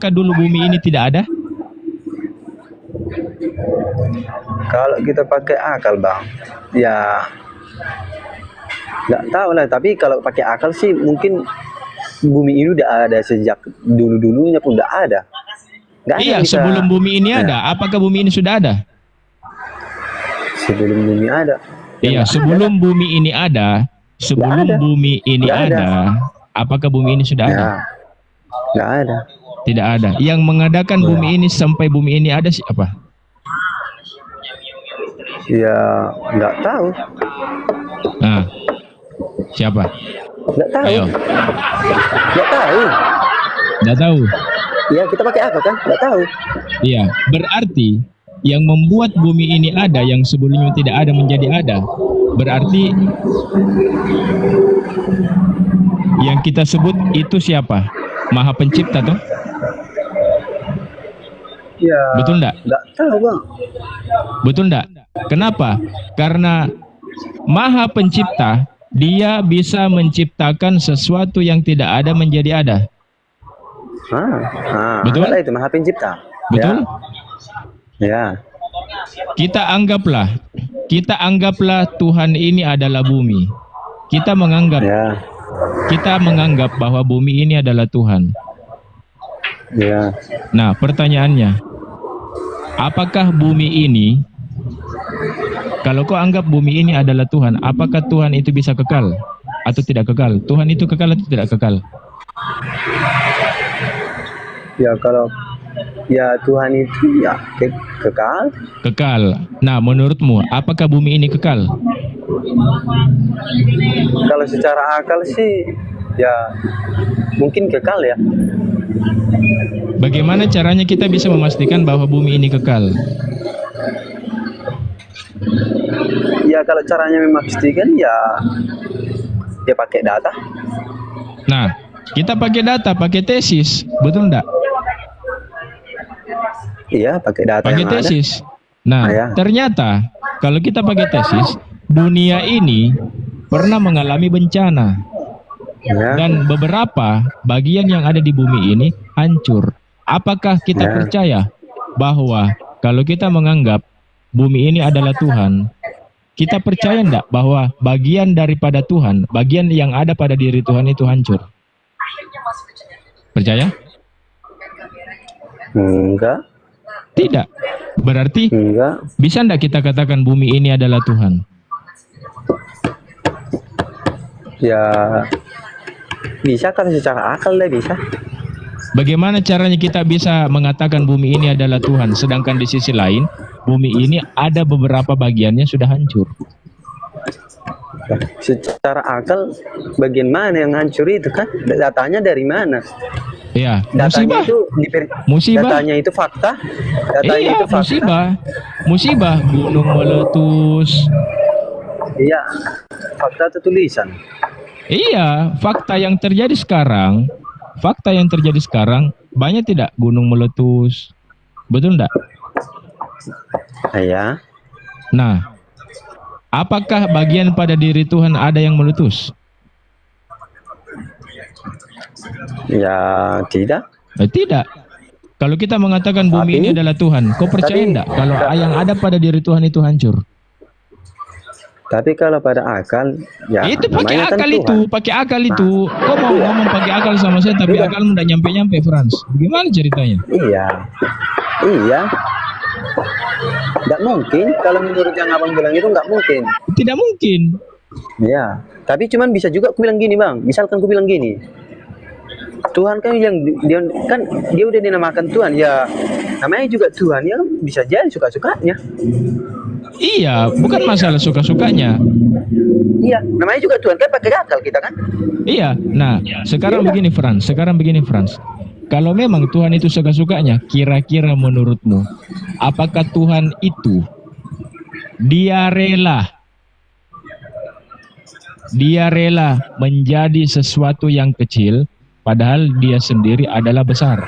Speaker 2: dulu bumi ini tidak ada?
Speaker 1: Kalau kita pakai akal bang, ya nggak tahu lah. Tapi kalau pakai akal sih mungkin bumi ini udah ada sejak dulunya pun udah ada. Nggak ada
Speaker 2: Iya,
Speaker 1: kita-
Speaker 2: sebelum bumi ini ada. Apakah bumi ini sudah ada?
Speaker 1: Sebelum bumi ada.
Speaker 2: Iya, sebelum bumi ini ada. Sebelum
Speaker 1: ada.
Speaker 2: bumi ini
Speaker 1: Nggak ada.
Speaker 2: apakah bumi ini sudah ada?
Speaker 1: Ya, nggak ada.
Speaker 2: Tidak ada. Yang mengadakan bumi ini sampai bumi ini ada siapa?
Speaker 1: Ya nggak tahu.
Speaker 2: Nah, siapa?
Speaker 1: Nggak tahu.
Speaker 2: Ayo,
Speaker 1: Nggak tahu.
Speaker 2: tidak tahu.
Speaker 1: Ya kita pakai akal kan? Nggak tahu.
Speaker 2: Iya, berarti yang membuat bumi ini ada yang sebelumnya tidak ada menjadi ada. Berarti yang kita sebut itu siapa? Maha Pencipta toh?
Speaker 1: Ya.
Speaker 2: Betul enggak?
Speaker 1: Nggak tahu bang.
Speaker 2: Betul enggak? Kenapa? Karena Maha Pencipta, dia bisa menciptakan sesuatu yang tidak ada menjadi ada. Betul?
Speaker 1: Adalah itu Maha Pencipta.
Speaker 2: Betul?
Speaker 1: Ya.
Speaker 2: Kita anggaplah Tuhan ini adalah bumi. Kita menganggap bahwa bumi ini adalah Tuhan.
Speaker 1: Ya.
Speaker 2: Nah, pertanyaannya, apakah bumi ini, kalau kau anggap bumi ini adalah Tuhan, apakah Tuhan itu bisa kekal atau tidak kekal? Tuhan itu kekal atau tidak kekal?
Speaker 1: Ya kalau ya Tuhan itu ya kekal.
Speaker 2: Kekal. Nah, menurutmu, apakah bumi ini kekal?
Speaker 1: Kalau secara akal sih ya mungkin kekal ya.
Speaker 2: Bagaimana caranya kita bisa memastikan bahwa bumi ini kekal?
Speaker 1: Ya kalau caranya memastikan ya pakai data.
Speaker 2: Nah, kita pakai data, pakai tesis, betul enggak?
Speaker 1: Iya pakai data
Speaker 2: Pakai
Speaker 1: yang ada.
Speaker 2: tesis. Nah,
Speaker 1: Ya.
Speaker 2: ternyata kalau kita pakai tesis, dunia ini pernah mengalami bencana
Speaker 1: Ya.
Speaker 2: dan beberapa bagian yang ada di bumi ini hancur. Apakah kita
Speaker 1: Ya.
Speaker 2: percaya bahwa kalau kita menganggap bumi ini adalah Tuhan, kita percaya enggak bahwa bagian daripada Tuhan, bagian yang ada pada diri Tuhan itu hancur? Percaya?
Speaker 1: Enggak.
Speaker 2: Tidak. Berarti
Speaker 1: Enggak.
Speaker 2: bisa enggak kita katakan bumi ini adalah Tuhan?
Speaker 1: Ya bisa kalau secara akal lah bisa.
Speaker 2: Bagaimana caranya kita bisa mengatakan bumi ini adalah Tuhan, sedangkan di sisi lain bumi ini ada beberapa bagiannya sudah hancur?
Speaker 1: Secara akal bagian mana yang hancur itu kan? Datanya dari mana?
Speaker 2: Ya,
Speaker 1: Datanya
Speaker 2: musibah.
Speaker 1: itu
Speaker 2: Musibah.
Speaker 1: datanya itu fakta. Datanya
Speaker 2: Iya,
Speaker 1: itu fakta.
Speaker 2: musibah. Musibah, gunung meletus.
Speaker 1: Iya, fakta itu tulisan.
Speaker 2: Iya, fakta yang terjadi sekarang, banyak tidak gunung meletus? Betul enggak?
Speaker 1: Iya.
Speaker 2: Nah, apakah bagian pada diri Tuhan ada yang meletus?
Speaker 1: Ya, tidak.
Speaker 2: Tidak. Kalau kita mengatakan bumi
Speaker 1: Tapi-
Speaker 2: ini adalah Tuhan, kau percaya
Speaker 1: tapi-
Speaker 2: enggak kalau yang ada pada diri Tuhan itu hancur?
Speaker 1: Tapi kalau pada akal, ya
Speaker 2: Itu pakai
Speaker 1: namanya kan
Speaker 2: akal
Speaker 1: Tuhan.
Speaker 2: itu, pakai akal itu. Kau mau ngomong pakai akal sama saya, tapi
Speaker 1: Iya.
Speaker 2: akalmu enggak nyampe-nyampe, Frans. Gimana ceritanya?
Speaker 1: Iya. Iya. Nggak mungkin. Kalau menurut yang abang bilang itu nggak mungkin.
Speaker 2: Tidak mungkin.
Speaker 1: Ya. Tapi cuman bisa juga aku bilang gini bang. Misalkan aku bilang gini. Tuhan kan yang dia udah dinamakan Tuhan ya. Namanya juga Tuhan ya bisa jadi suka-sukanya.
Speaker 2: Iya, bukan masalah suka-sukanya.
Speaker 1: Iya. Namanya juga Tuhan kan pakai akal kita kan.
Speaker 2: Iya. Nah, sekarang
Speaker 1: Iya.
Speaker 2: begini Frans. Kalau memang Tuhan itu suka-sukanya, kira-kira menurutmu, apakah Tuhan itu dia rela menjadi sesuatu yang kecil, padahal dia sendiri adalah besar?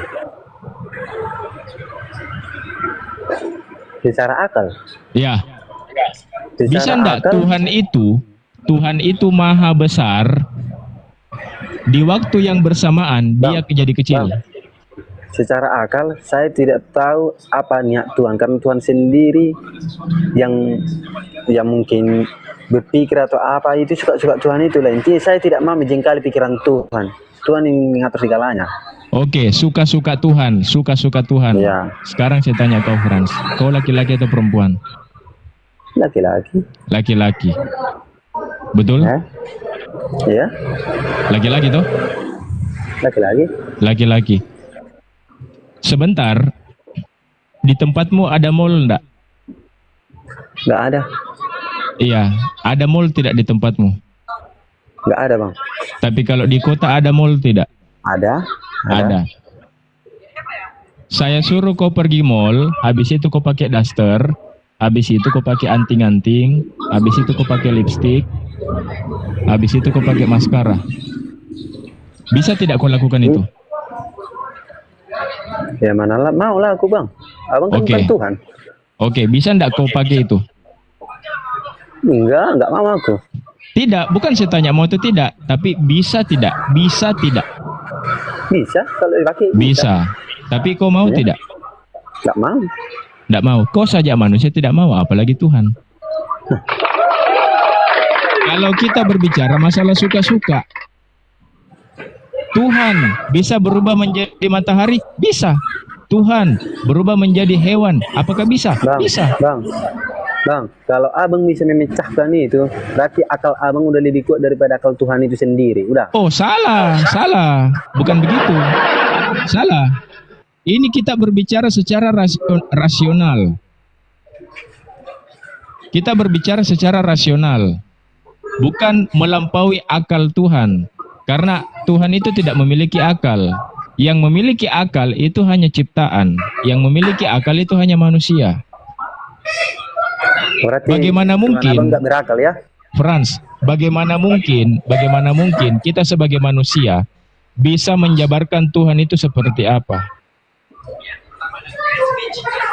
Speaker 1: Secara akal.
Speaker 2: Ya,
Speaker 1: Secara
Speaker 2: bisa enggak
Speaker 1: akal,
Speaker 2: Tuhan itu maha besar, di waktu yang bersamaan dia jadi kecil.
Speaker 1: Bang, secara akal saya tidak tahu apa niat Tuhan karena Tuhan sendiri yang mungkin berpikir atau apa itu suka-suka Tuhan itu lah. Intinya saya tidak mau menjengkali pikiran Tuhan. Tuhan yang mengatur segalanya.
Speaker 2: Oke, suka-suka Tuhan.
Speaker 1: Ya,
Speaker 2: Sekarang saya tanya kau, Frans, kau laki-laki atau perempuan?
Speaker 1: laki-laki.
Speaker 2: Laki-laki. Betul?
Speaker 1: Ya, ya,
Speaker 2: Laki-laki toh?
Speaker 1: laki-laki.
Speaker 2: Laki-laki. Sebentar, di tempatmu ada mall enggak?
Speaker 1: Nggak ada,
Speaker 2: Iya, ada mall tidak di tempatmu?
Speaker 1: nggak ada bang.
Speaker 2: Tapi kalau di kota ada mall tidak?
Speaker 1: Ada.
Speaker 2: Ada. Saya suruh kau pergi mall, habis itu kau pakai daster, habis itu kau pakai anting-anting, habis itu kau pakai lipstick, habis itu kau pakai maskara. Bisa tidak kau lakukan itu?
Speaker 1: Ya mana lah, mau lah aku bang. Abang kan
Speaker 2: Oke.
Speaker 1: bukan Tuhan.
Speaker 2: Oke, bisa enggak kau pakai itu?
Speaker 1: Nggak mau aku.
Speaker 2: Tidak, bukan saya tanya mau atau tidak, tapi bisa tidak? Bisa tidak?
Speaker 1: Bisa kalau dipakai.
Speaker 2: Bisa. Tapi kau mau
Speaker 1: Ya.
Speaker 2: tidak?
Speaker 1: Nggak mau.
Speaker 2: Tidak mau. Kau saja manusia tidak mau, apalagi Tuhan. Kalau kita berbicara masalah suka-suka, Tuhan bisa berubah menjadi matahari? Bisa. Tuhan berubah menjadi hewan? Apakah bisa?
Speaker 1: Bang,
Speaker 2: Bisa.
Speaker 1: Bang, kalau abang bisa memecahkan itu, berarti akal abang udah lebih kuat daripada akal Tuhan itu sendiri. Udah.
Speaker 2: Oh, salah. Bukan begitu. Salah. Ini kita berbicara secara rasional. Kita berbicara secara rasional. Bukan melampaui akal Tuhan. Karena Tuhan itu tidak memiliki akal. Yang memiliki akal itu hanya ciptaan. Yang memiliki akal itu hanya manusia.
Speaker 1: Berarti
Speaker 2: Bagaimana
Speaker 1: Tuhan
Speaker 2: mungkin?
Speaker 1: abang nggak berakal ya?
Speaker 2: Frans, bagaimana mungkin kita sebagai manusia bisa menjabarkan Tuhan itu seperti apa?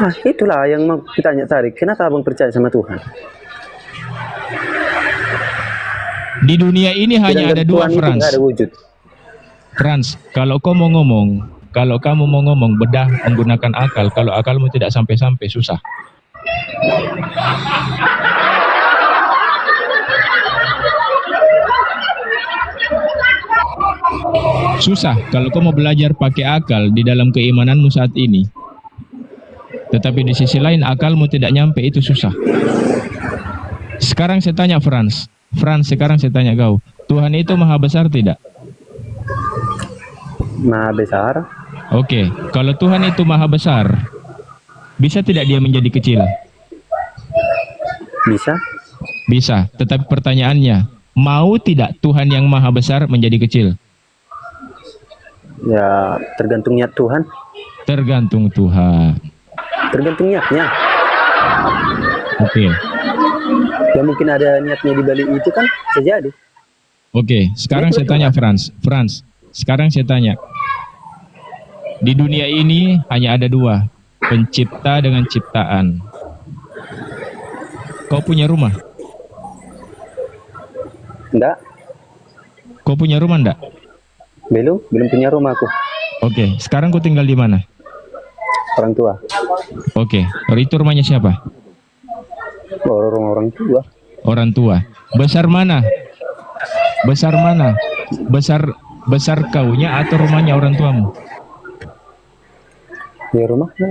Speaker 1: Nah, itulah yang mau kita tanya tadi. Kenapa abang percaya sama Tuhan?
Speaker 2: Di dunia ini hanya ada
Speaker 1: Sedangkan
Speaker 2: dua,
Speaker 1: Tuhan itu
Speaker 2: Frans.
Speaker 1: nggak ada wujud.
Speaker 2: Frans, kalau kamu mau ngomong bedah menggunakan akal, kalau akalmu tidak sampai-sampai susah. Susah kalau kau mau belajar pakai akal di dalam keimananmu saat ini. Tetapi di sisi lain akalmu tidak nyampe, itu susah. Sekarang saya tanya Frans, sekarang saya tanya kau, Tuhan itu maha besar tidak?
Speaker 1: Maha besar.
Speaker 2: Oke, kalau Tuhan itu maha besar, bisa tidak dia menjadi kecil?
Speaker 1: Bisa.
Speaker 2: Bisa, tetapi pertanyaannya, mau tidak Tuhan yang maha besar menjadi kecil?
Speaker 1: Ya tergantung niat Tuhan,
Speaker 2: Tergantung Tuhan.
Speaker 1: tergantung niatnya.
Speaker 2: Oke.
Speaker 1: Ya mungkin ada niatnya di balik itu kan, terjadi.
Speaker 2: Oke, sekarang saya tanya Franz. Franz, sekarang saya tanya. Di dunia ini hanya ada dua, pencipta dengan ciptaan. Kau punya rumah?
Speaker 1: Enggak,
Speaker 2: Kau punya rumah enggak?
Speaker 1: belum punya rumah aku.
Speaker 2: Oke, sekarang kau tinggal di mana?
Speaker 1: Orang tua.
Speaker 2: Oke, itu rumahnya siapa?
Speaker 1: Orang tua.
Speaker 2: Orang tua. Besar mana? Besar mana? Besar kaunya atau rumahnya orang tuamu?
Speaker 1: Ya rumahnya.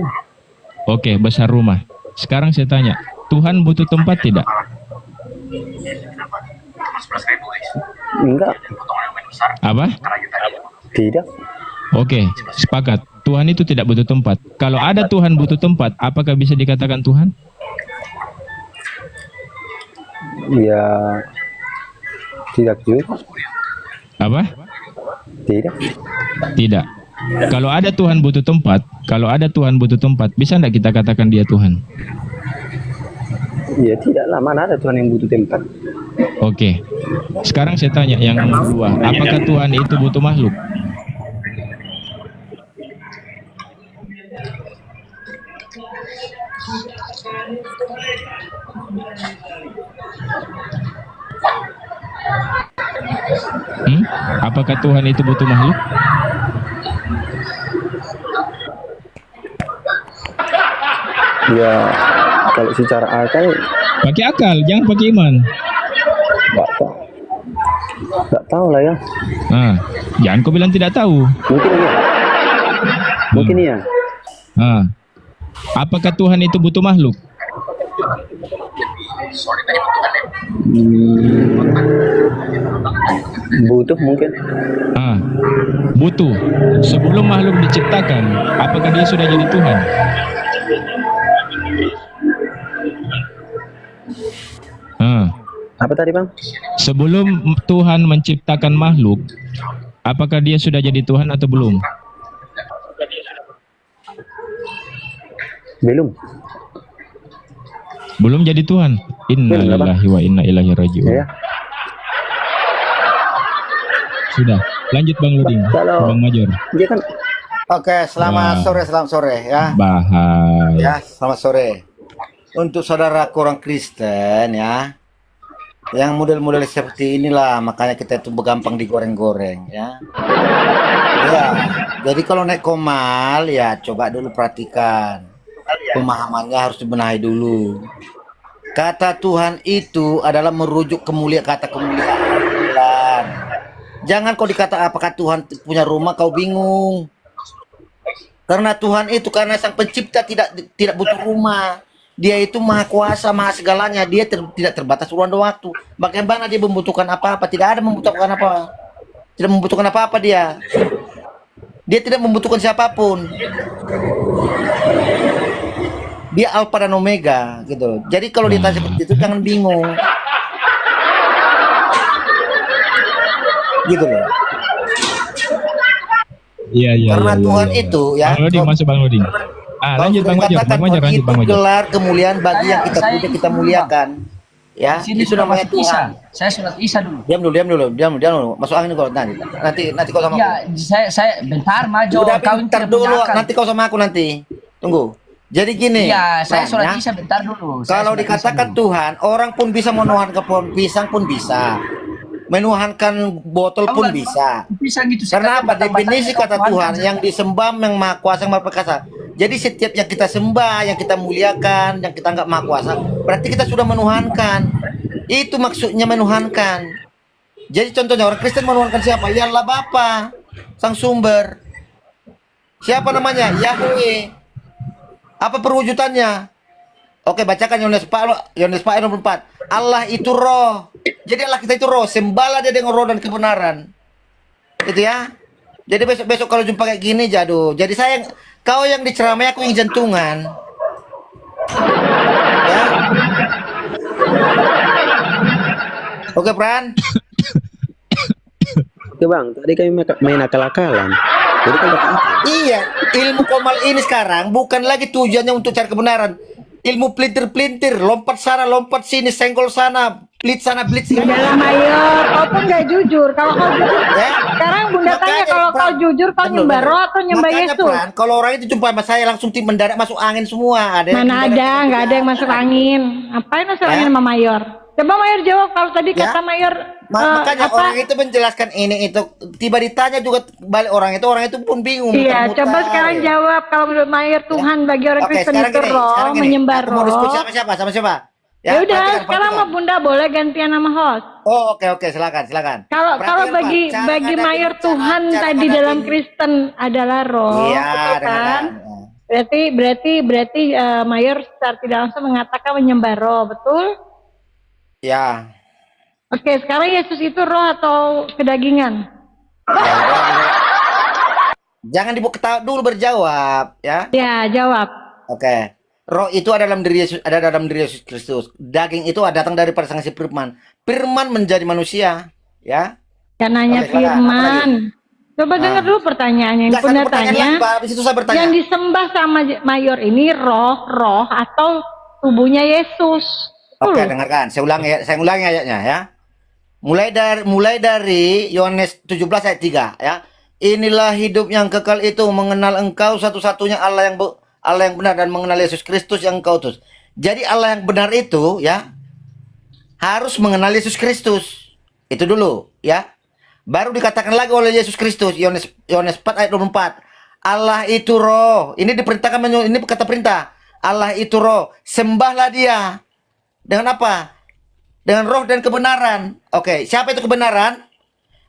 Speaker 2: Oke, besar rumah. Sekarang saya tanya, Tuhan butuh tempat tidak?
Speaker 1: Enggak,
Speaker 2: Apa?
Speaker 1: tidak.
Speaker 2: Oke, sepakat. Tuhan itu tidak butuh tempat. Kalau ada Tuhan butuh tempat, apakah bisa dikatakan Tuhan?
Speaker 1: Ya tidak juga.
Speaker 2: Apa?
Speaker 1: Tidak.
Speaker 2: Tidak. Kalau ada Tuhan butuh tempat, bisa tidak kita katakan dia Tuhan?
Speaker 1: Ya tidak lah, mana ada Tuhan yang butuh tempat.
Speaker 2: Oke. Sekarang saya tanya yang kedua, apakah Tuhan itu butuh makhluk? Apakah Tuhan itu butuh makhluk?
Speaker 1: Ya kalau secara akal
Speaker 2: Pakai akal, jangan pakai iman.
Speaker 1: nggak tahu lah ya.
Speaker 2: Nah, jangan kau bilang tidak tahu.
Speaker 1: Mungkin iya. Mungkin iya.
Speaker 2: Nah, apakah Tuhan itu butuh makhluk?
Speaker 1: Butuh mungkin.
Speaker 2: Ah, butuh. Sebelum makhluk diciptakan, apakah dia sudah jadi Tuhan? Ah,
Speaker 1: Apa tadi bang?
Speaker 2: sebelum Tuhan menciptakan makhluk, apakah dia sudah jadi Tuhan atau belum?
Speaker 1: Belum.
Speaker 2: Belum jadi Tuhan. Inna lillahi wa inna ilaihi raji'un.
Speaker 1: Ya.
Speaker 2: Sudah. Lanjut Bang Luding.
Speaker 1: Kalau-
Speaker 2: Bang Major.
Speaker 1: Dia kan
Speaker 7: Oke, selamat sore ya.
Speaker 2: Bahaya.
Speaker 7: Ya, selamat sore. Untuk saudara orang Kristen ya, yang model-model seperti inilah makanya kita itu gampang digoreng-goreng ya. Ya, jadi kalau naik komal ya coba dulu perhatikan. Pemahamannya harus dibenahi dulu. Kata Tuhan itu adalah merujuk kata kemuliaan. Jangan kau dikata apakah Tuhan punya rumah kau bingung. Karena Tuhan itu karena sang pencipta tidak butuh rumah. Dia itu maha kuasa, maha segalanya. Dia tidak terbatas ruang dan waktu. Bagaimana dia membutuhkan apa-apa? Tidak ada membutuhkan apa. Tidak membutuhkan apa-apa dia. Dia tidak membutuhkan siapapun. Dia Alfa dan Omega gitu loh. Jadi kalau ditanya seperti itu jangan bingung. Gitu loh.
Speaker 2: Iya, iya.
Speaker 7: Karena
Speaker 2: iya,
Speaker 7: Tuhan
Speaker 2: iya.
Speaker 7: itu ya.
Speaker 2: Bang Luding masuk Bang Luding. Ah, lanjut Bang Major. Bang Major lanjut Bang
Speaker 7: Itu
Speaker 2: Major.
Speaker 7: gelar kemuliaan bagi yang kita punya kita muliakan. Ya,
Speaker 4: Sini
Speaker 7: itu
Speaker 4: sudah
Speaker 7: namanya
Speaker 4: masuk Isa.
Speaker 7: Tuhan.
Speaker 4: Saya surat Isa dulu.
Speaker 7: Diam dulu. Masuk angin kau nanti kau sama
Speaker 4: Ya, saya bentar maju.
Speaker 7: aku. Udah
Speaker 4: Kau
Speaker 7: bentar
Speaker 4: tidak
Speaker 7: dulu,
Speaker 4: punya akal.
Speaker 7: nanti kau sama aku nanti. Tunggu. Jadi gini.
Speaker 4: Iya, saya
Speaker 7: Bang,
Speaker 4: surat
Speaker 7: ya.
Speaker 4: Isa bentar dulu. Saya
Speaker 7: Kalau
Speaker 4: surat Isa
Speaker 7: dikatakan
Speaker 4: dulu.
Speaker 7: Tuhan, orang pun bisa menuhankan pohon pisang pun bisa. Menuhankan botol pun bisa.
Speaker 4: Bisa gitu. saya
Speaker 7: Karena
Speaker 4: kata
Speaker 7: apa?
Speaker 4: tentang
Speaker 7: Definisi
Speaker 4: batang
Speaker 7: kata
Speaker 4: Tuhan
Speaker 7: Tuhan
Speaker 4: kan,
Speaker 7: yang disembah, yang maha kuasa, yang maha perkasa. Jadi setiap yang kita sembah, yang kita muliakan, yang kita anggap maha kuasa, berarti kita sudah menuhankan. Itu maksudnya menuhankan. Jadi contohnya orang Kristen menuhankan siapa? Ya Allah Bapa, Sang Sumber. Siapa namanya? Yahweh. Apa perwujudannya? Oke, bacakan Yohanes 4 ayat 24. Allah itu roh. Jadi Allah kita itu roh. Sembahlah dia dengan roh dan kebenaran. Itu ya. Jadi besok kalau jumpa kayak gini jadu. Jadi kau yang diceramai, aku yang jantungan. Ya.
Speaker 1: Oke bang, tadi kami main akal-akalan. Jadi kan dapat info.
Speaker 7: Iya, ilmu komal ini sekarang bukan lagi tujuannya untuk cari kebenaran. Ilmu pelintir-pelintir, lompat sana, lompat sini, senggol sana, blitz sana, blitz sini.
Speaker 3: Adalah mayor, kau pun nggak jujur. Kalau kau jujur,
Speaker 7: Ya.
Speaker 3: sekarang Bunda tanya
Speaker 7: Makanya,
Speaker 3: kalau kau
Speaker 7: Pran,
Speaker 3: jujur kau
Speaker 7: bener,
Speaker 3: nyembah
Speaker 7: bener.
Speaker 3: roh atau nyembah
Speaker 7: Makanya,
Speaker 3: Yesus?
Speaker 7: Pran, kalau orang itu jumpa sama saya langsung mendadak masuk angin semua. Ada yang
Speaker 3: Mana
Speaker 7: mendadak
Speaker 3: ada,
Speaker 7: masuk
Speaker 3: nggak ada yang masuk angin. Ngapain masuk
Speaker 7: Ya.
Speaker 3: angin sama mayor? Coba mayor jawab kalau tadi
Speaker 7: Ya.
Speaker 3: kata mayor
Speaker 7: Makanya
Speaker 3: apa?
Speaker 7: orang itu menjelaskan ini itu tiba ditanya juga balik orang itu pun bingung.
Speaker 3: Iya,
Speaker 7: muter-muter.
Speaker 3: coba sekarang jawab kalau menurut mayor Tuhan bagi orang
Speaker 7: Oke,
Speaker 3: Kristen
Speaker 7: sekarang
Speaker 3: itu
Speaker 7: gini,
Speaker 3: roh,
Speaker 7: sekarang gini.
Speaker 3: menyembah
Speaker 7: Aku mau
Speaker 3: roh.
Speaker 7: diskusi sama siapa? Sama siapa?
Speaker 3: Ya udah,
Speaker 7: perhatikan,
Speaker 3: sekarang
Speaker 7: perhatikan.
Speaker 3: mah Bunda boleh gantian nama host.
Speaker 7: Oh, oke, silakan.
Speaker 3: Kalau
Speaker 7: Perhatikan,
Speaker 3: bagi
Speaker 7: Pak. Cara
Speaker 3: bagi
Speaker 7: ngadapin-
Speaker 3: mayor
Speaker 7: cara-
Speaker 3: Tuhan
Speaker 7: cara
Speaker 3: tadi
Speaker 7: ngadapin-
Speaker 3: dalam Kristen adalah roh,
Speaker 7: Iya,
Speaker 3: betul kan?
Speaker 7: dengarkan.
Speaker 3: Berarti mayor secara tidak langsung mengatakan menyembah roh, betul?
Speaker 7: Ya.
Speaker 3: Oke, sekarang Yesus itu roh atau kedagingan?
Speaker 7: Jangan dibuka ketawa dulu berjawab, ya.
Speaker 3: Ya, jawab.
Speaker 7: Oke. Roh itu ada dalam diri Yesus, ada dalam diri Yesus Kristus. Daging itu datang daripada sang si Firman. Firman menjadi manusia, ya.
Speaker 3: Yang nanya
Speaker 7: Oke, silakan.
Speaker 3: Firman. Coba dengar dulu pertanyaannya.
Speaker 7: Enggak,
Speaker 3: Bunda
Speaker 7: satu pertanyaan
Speaker 3: tanya,
Speaker 7: lagi, Pak. Habis itu saya bertanya.
Speaker 3: yang disembah sama mayor ini roh atau tubuhnya Yesus?
Speaker 7: Oke, dengarkan. Saya ulangi ayatnya, ya. Mulai dari Yohanes 17 ayat 3, ya. Inilah hidup yang kekal itu, mengenal Engkau satu-satunya Allah yang benar dan mengenal Yesus Kristus yang Engkau utus. Jadi Allah yang benar itu, ya, harus mengenal Yesus Kristus. Itu dulu, ya. Baru dikatakan lagi oleh Yesus Kristus, Yohanes 4 ayat 24. Allah itu roh. Ini diperintahkan, ini kata perintah. Allah itu roh. Sembahlah dia. Dengan apa? Dengan roh dan kebenaran. Oke, siapa itu kebenaran?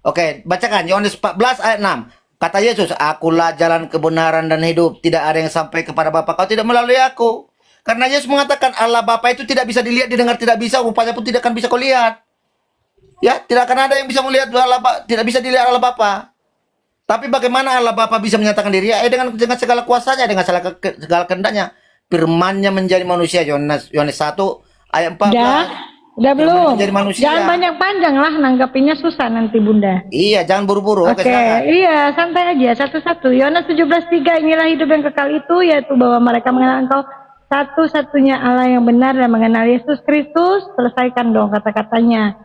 Speaker 7: Oke, bacakan Yohanes 14 ayat 6. Kata Yesus, akulah jalan kebenaran dan hidup. Tidak ada yang sampai kepada Bapa kau tidak melalui aku. Karena Yesus mengatakan Allah Bapa itu tidak bisa dilihat, didengar tidak bisa, rupanya pun tidak akan bisa kau lihat. Ya, tidak akan ada yang bisa melihat Allah Bapa, tidak bisa dilihat Allah Bapa. Tapi bagaimana Allah Bapa bisa menyatakan diri? Dengan segala kuasanya, dengan segala kehendaknya. Firman-Nya menjadi manusia. Yohanes 1 ayat 14.
Speaker 3: Udah belum?
Speaker 7: Menjadi manusia.
Speaker 3: Jangan banyak panjang lah, nanggapinnya susah nanti Bunda.
Speaker 7: Iya, jangan buru-buru.
Speaker 3: Oke,
Speaker 7: silakan.
Speaker 3: iya, santai aja. Satu-satu. Yohanes 17:3, inilah hidup yang kekal itu, yaitu bahwa mereka mengenal Engkau satu-satunya Allah yang benar dan mengenal Yesus Kristus. Selesaikan dong kata-katanya.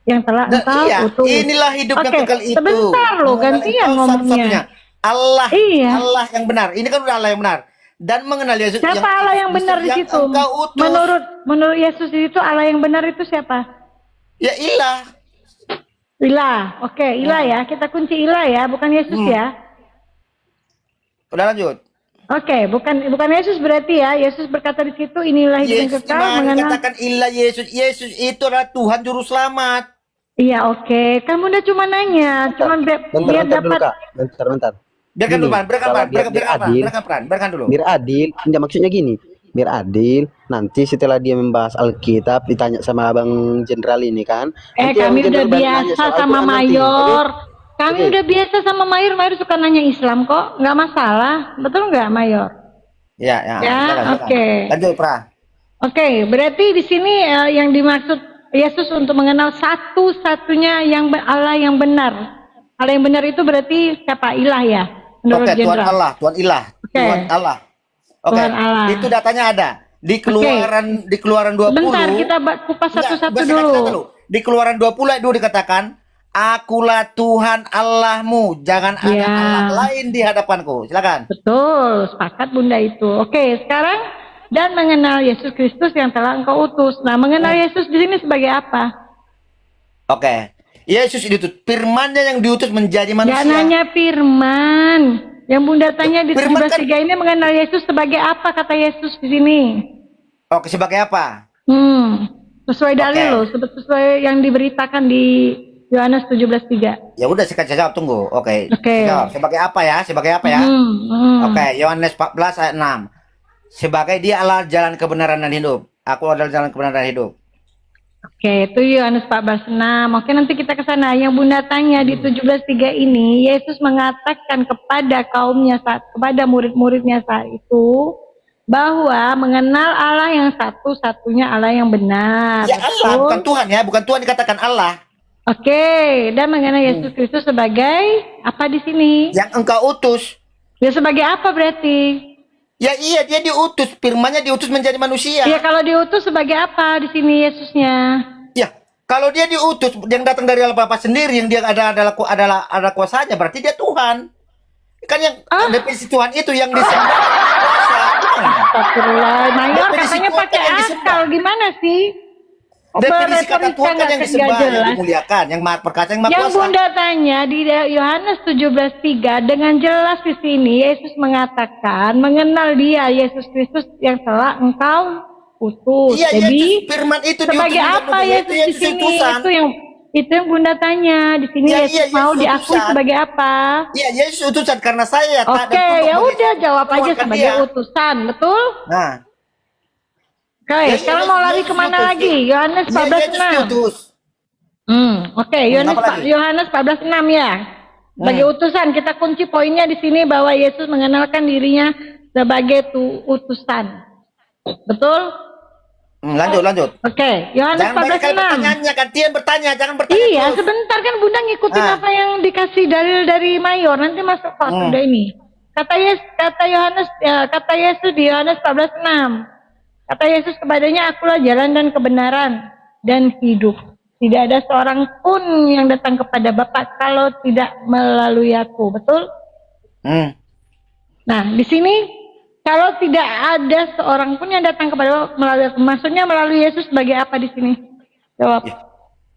Speaker 3: Yang telah
Speaker 7: Nah,
Speaker 3: Engkau
Speaker 7: iya,
Speaker 3: utus.
Speaker 7: inilah hidup yang
Speaker 3: Oke,
Speaker 7: kekal itu.
Speaker 3: sebentar loh,
Speaker 7: Mengenal
Speaker 3: gantian
Speaker 7: Engkau
Speaker 3: ngomongnya.
Speaker 7: satu-satunya. Allah,
Speaker 3: Iya.
Speaker 7: Allah yang benar. Ini kan udah Allah yang benar. Dan mengenal Yesus.
Speaker 3: Siapa Allah yang benar di situ?
Speaker 7: Engkau utus.
Speaker 3: Menurut Yesus di situ Allah yang benar itu siapa?
Speaker 7: Ya ilah.
Speaker 3: Ilah. Oke, Ilah ya. Kita kunci Ilah ya, bukan Yesus ya.
Speaker 7: Udah lanjut.
Speaker 3: Oke, bukan Yesus berarti ya. Yesus berkata di situ, inilah hidup yang
Speaker 7: Yesus
Speaker 3: kekal
Speaker 7: dimana
Speaker 3: mengenal.
Speaker 7: katakan ilah Yesus. Yesus itu adalah Tuhan juru selamat.
Speaker 3: Iya, oke. Kamu udah cuma nanya, cuma biar
Speaker 1: Bentar dulu
Speaker 3: dapat.
Speaker 1: kak, bentar.
Speaker 7: Biarkan
Speaker 1: Gini,
Speaker 7: dulu, Pan.
Speaker 1: kalau
Speaker 7: Biarkan dulu.
Speaker 1: biar adil, enggak maksudnya gini, biar adil. Nanti setelah dia membahas Alkitab, ditanya sama abang jenderal ini kan. Nanti
Speaker 3: Kami
Speaker 1: abang
Speaker 3: udah
Speaker 1: jenderal balik nanya
Speaker 3: biasa
Speaker 1: soal
Speaker 3: sama
Speaker 1: Quran nanti.
Speaker 3: mayor.
Speaker 1: Oke?
Speaker 3: Kami
Speaker 1: Oke.
Speaker 3: udah biasa sama mayor. Mayor suka nanya Islam kok, nggak masalah. Betul nggak, mayor?
Speaker 7: Ya.
Speaker 3: Ya,
Speaker 7: silakan.
Speaker 3: oke.
Speaker 7: Lanjut, Pra.
Speaker 3: Oke, berarti di sini yang dimaksud Yesus untuk mengenal satu-satunya Allah yang benar. Allah yang benar itu berarti siapa? Ilah ya, menurut
Speaker 7: Oke, Tuhan
Speaker 3: jenderal.
Speaker 7: Allah, Tuhan ilah,
Speaker 3: Oke.
Speaker 7: Tuhan Allah. Oke.
Speaker 3: Tuhan Allah.
Speaker 7: Itu datanya ada di Keluaran 20.
Speaker 3: Bentar, kita kupas satu-satu
Speaker 7: Enggak,
Speaker 3: dulu.
Speaker 7: kata dulu. Di Keluaran 20 ayat 2 dikatakan, akulah Tuhan Allahmu, jangan ada
Speaker 3: Ya.
Speaker 7: Allah lain di hadapanku. Silakan.
Speaker 3: Betul, sepakat Bunda itu. Oke, sekarang dan mengenal Yesus Kristus yang telah Engkau utus. Nah, mengenal Yesus di sini sebagai apa?
Speaker 7: Oke. Yesus diutus, firman-Nya yang diutus menjadi
Speaker 3: Gak
Speaker 7: manusia.
Speaker 3: nanya firman. Yang Bunda tanya di
Speaker 7: Firman kan-
Speaker 3: 17:3 ini mengenal Yesus sebagai apa kata Yesus di sini?
Speaker 7: Oke, sebagai apa?
Speaker 3: Sesuai dalil
Speaker 7: Oke.
Speaker 3: loh, sesuai yang diberitakan di Yohanes 17:3.
Speaker 7: Ya udah, saya jawab, tunggu. Oke.
Speaker 3: Oke.
Speaker 7: Jawab. Sebagai apa ya? Sebagai apa ya? Oke, Yohanes 14 ayat 6. Sebagai dia adalah jalan kebenaran dan hidup. Aku adalah jalan kebenaran dan hidup.
Speaker 3: Oke, itu Yohanes 14:6. Oke, nanti kita ke sana. Yang Bunda tanya di 17:3 ini, Yesus mengatakan kepada kepada murid-muridnya saat itu bahwa mengenal Allah yang satu-satunya Allah yang benar.
Speaker 7: Ya Allah,
Speaker 3: Betul?
Speaker 7: bukan Tuhan ya, bukan Tuhan dikatakan Allah.
Speaker 3: Oke, dan mengenai Yesus Kristus sebagai apa di sini?
Speaker 7: Yang engkau utus.
Speaker 3: Dia sebagai apa berarti?
Speaker 7: Ya iya, dia diutus. Firman-Nya diutus menjadi manusia.
Speaker 3: Ya kalau diutus sebagai apa di sini Yesusnya?
Speaker 7: Ya, kalau dia diutus yang datang dari Allah Bapa sendiri, yang dia ada kuasanya, berarti dia Tuhan. Kan yang definisi Tuhan itu yang disembah.
Speaker 3: Astagfirullah, Mayor
Speaker 7: Definisi
Speaker 3: katanya
Speaker 7: Tuhan
Speaker 3: pakai
Speaker 7: yang disembah.
Speaker 3: akal, gimana sih?
Speaker 7: Definisi kata Tuhan kan yang
Speaker 3: nggak
Speaker 7: disembah, yang
Speaker 3: jelas.
Speaker 7: dimuliakan, yang perkata yang maha
Speaker 3: Yang
Speaker 7: kuasa.
Speaker 3: Bunda tanya di Yohanes 17:3 dengan jelas di sini Yesus mengatakan mengenal Dia Yesus Kristus yang telah engkau utus.
Speaker 7: Iya,
Speaker 3: Jadi
Speaker 7: Yesus, firman itu
Speaker 3: sebagai
Speaker 7: diutus
Speaker 3: apa
Speaker 7: menjadi
Speaker 3: Yesus di
Speaker 7: Yesus
Speaker 3: sini?
Speaker 7: utusan.
Speaker 3: Itu yang Bunda tanya di sini
Speaker 7: Ya,
Speaker 3: Yesus
Speaker 7: iya,
Speaker 3: mau
Speaker 7: Yesus
Speaker 3: diakui
Speaker 7: utusan.
Speaker 3: sebagai apa?
Speaker 7: Iya, Yesus utusan karena saya tak
Speaker 3: Oke,
Speaker 7: ada
Speaker 3: ya
Speaker 7: untuk
Speaker 3: udah jawab aja
Speaker 7: mengeluarkan
Speaker 3: sebagai
Speaker 7: dia.
Speaker 3: utusan, betul?
Speaker 7: Nah,
Speaker 3: Oke,
Speaker 7: Ya,
Speaker 3: sekarang
Speaker 7: Yesus-
Speaker 3: mau lari
Speaker 7: Yesus
Speaker 3: kemana
Speaker 7: utus,
Speaker 3: lagi? Yohanes
Speaker 7: ya,
Speaker 3: 14:6.
Speaker 7: Yesus diutus.
Speaker 3: Oke, Yohanes
Speaker 7: apa lagi?
Speaker 3: Yohanes 14:6 ya. Sebagai utusan, kita kunci poinnya di sini bahwa Yesus mengenalkan dirinya sebagai utusan. Betul?
Speaker 7: Lanjut.
Speaker 3: Oke, Yohanes
Speaker 7: Jangan balik kali
Speaker 3: 14:6.
Speaker 7: pertanyaannya kan, dia yang bertanya, jangan bertanya
Speaker 3: Iya,
Speaker 7: terus.
Speaker 3: sebentar kan Bunda ngikutin
Speaker 7: Ah.
Speaker 3: apa yang dikasih dalil dari Mayor. Nanti masuk kok udah ini. Kata Yesus di Yohanes 14:6. Kata Yesus kepadanya, akulah jalan dan kebenaran dan hidup. Tidak ada seorang pun yang datang kepada Bapa kalau tidak melalui aku. Betul?
Speaker 7: Hmm.
Speaker 3: Nah, di sini kalau tidak ada seorang pun yang datang kepada Bapa melalui aku. Maksudnya melalui Yesus sebagai apa di sini? Jawab.